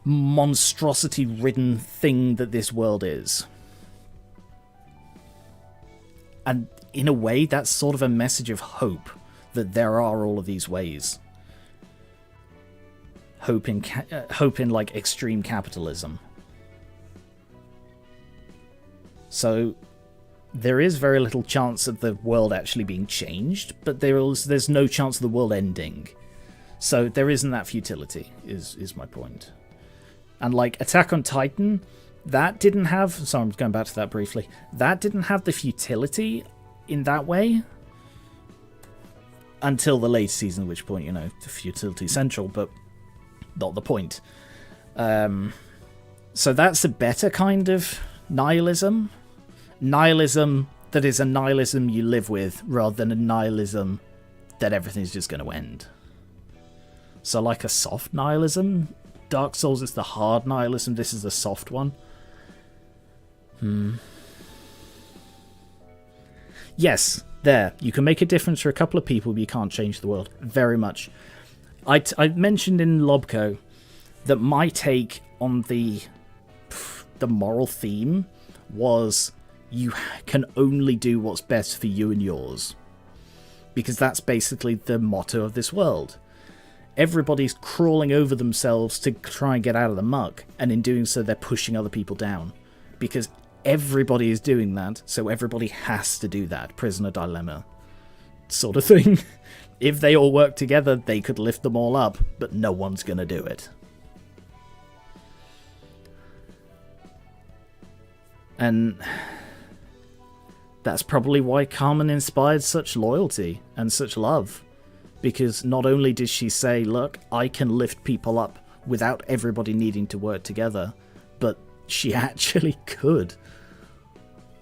monstrosity-ridden thing that this world is. And in a way, that's sort of a message of hope, that there are all of these ways. Hope in like extreme capitalism. So there is very little chance of the world actually being changed, but there's no chance of the world ending. So there isn't that futility, is my point. And like Attack on Titan, that didn't have... Sorry, I'm going back to that briefly. That didn't have the futility in that way until the late season, at which point, you know, the futility central, but not the point. So that's a better kind of nihilism. Nihilism that is a nihilism you live with, rather than a nihilism that everything's just going to end. So like a soft nihilism, Dark Souls is the hard nihilism, this is the soft one. Yes, there. You can make a difference for a couple of people, but you can't change the world. Very much. I mentioned in Lobco that my take on the moral theme was you can only do what's best for you and yours. Because that's basically the motto of this world. Everybody's crawling over themselves to try and get out of the muck, and in doing so they're pushing other people down. Because everybody is doing that, so everybody has to do that. Prisoner dilemma sort of thing. If they all work together, they could lift them all up, but no one's going to do it. And that's probably why Carmen inspired such loyalty and such love. Because not only did she say, look, I can lift people up without everybody needing to work together, but she actually could.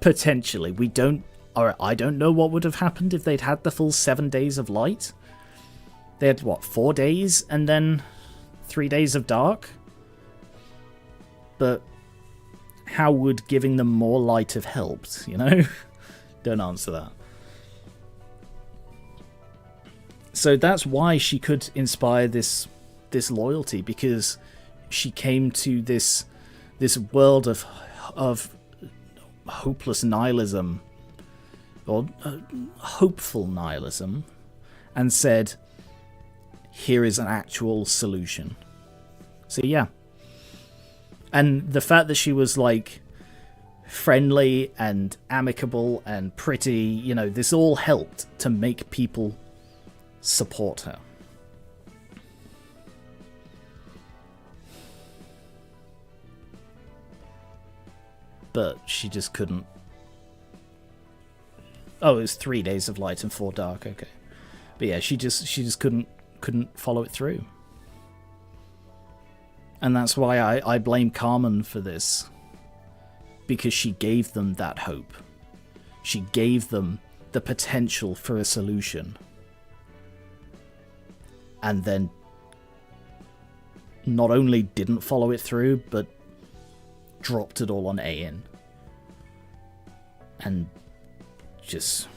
Potentially. We don't Alright, I don't know what would have happened if they'd had the full 7 days of light. They had, what, 4 days and then 3 days of dark? But how would giving them more light have helped, you know? Don't answer that. So that's why she could inspire this loyalty, because she came to this world of hopeless nihilism, or hopeful nihilism, and said, here is an actual solution. So yeah. And the fact that she was like friendly and amicable and pretty, you know, this all helped to make people support her. But she just couldn't. Oh, it was 3 days of light and 4 dark, okay. But yeah, she just couldn't follow it through. And that's why I blame Carmen for this. Because she gave them that hope. She gave them the potential for a solution. And then not only didn't follow it through, but dropped it all on Ayn. And just...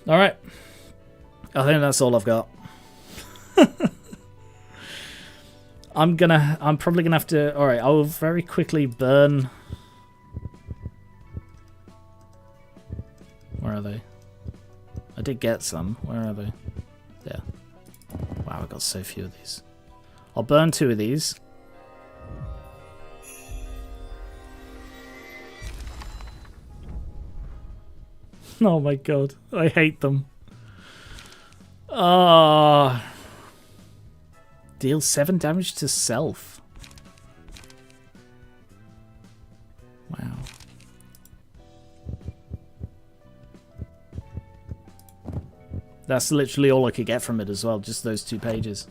Alright. I think that's all I've got. I'm probably gonna have to... Alright, I'll very quickly burn... Where are they? I did get some. Where are they? There. Wow, I got so few of these. I'll burn 2 of these. Oh my god, I hate them. Ah. Deal 7 damage to self. Wow. That's literally all I could get from it as well, just those 2 pages.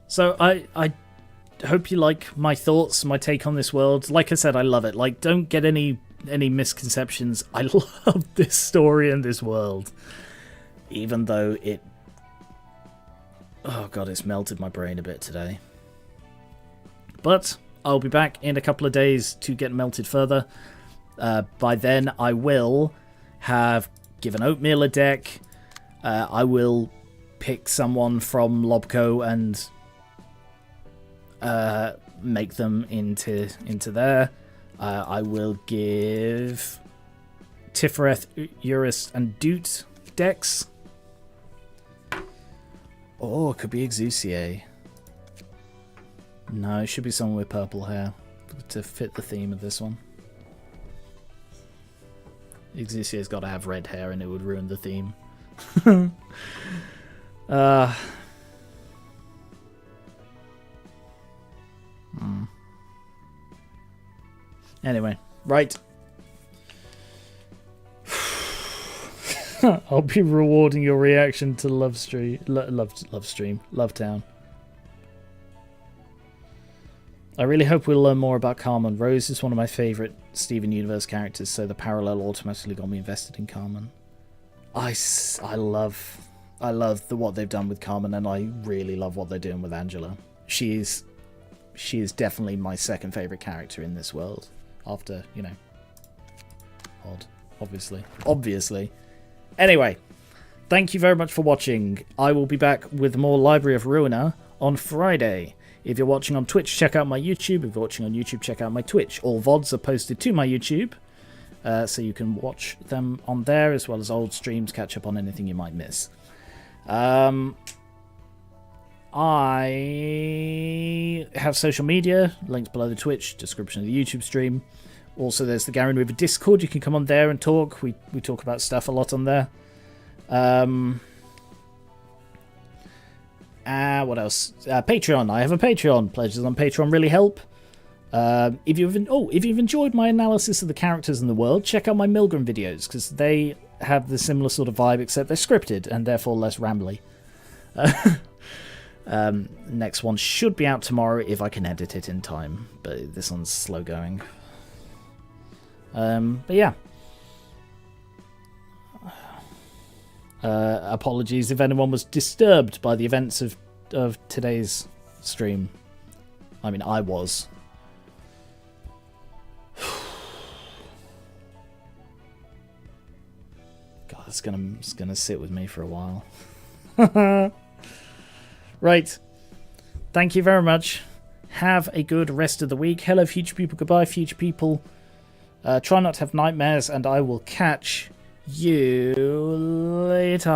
So I hope you like my thoughts, my take on this world. Like I said, I love it. Like, don't get any misconceptions. I love this story and this world. Even though it... Oh god, it's melted my brain a bit today. But I'll be back in a couple of days to get melted further. By then, I will have given Oatmeal a deck. I will pick someone from Lobco and make them into there. I will give Tiphereth, Eurus, and Doot decks. Oh, it could be Exusier. No, it should be someone with purple hair to fit the theme of this one. Exusier's got to have red hair and it would ruin the theme. Anyway, right. I'll be rewarding your reaction to Love Town. I really hope we'll learn more about Carmen. Rose is one of my favourite Steven Universe characters, so the parallel automatically got me invested in Carmen. I love what they've done with Carmen, and I really love what they're doing with Angela. She is definitely my second favourite character in this world. After, you know, Odd, obviously. Anyway, thank you very much for watching. I will be back with more Library of Ruina on Friday. If you're watching on Twitch, check out my YouTube. If you're watching on YouTube, check out my Twitch. All VODs are posted to my YouTube, so you can watch them on there, as well as old streams, catch up on anything you might miss. I have social media, links below the Twitch, description of the YouTube stream. Also, there's the Garen River Discord. You can come on there and talk. We talk about stuff a lot on there. What else? Patreon. I have a Patreon. Pledges on Patreon really help. If you've enjoyed my analysis of the characters in the world, check out my Milgram videos, because they have the similar sort of vibe, except they're scripted and therefore less rambly. Next one should be out tomorrow if I can edit it in time, but this one's slow going. But yeah. Apologies if anyone was disturbed by the events of today's stream. I mean, I was. God, it's gonna sit with me for a while. Right. Thank you very much. Have a good rest of the week. Hello, future people. Goodbye, future people. Try not to have nightmares, and I will catch you later.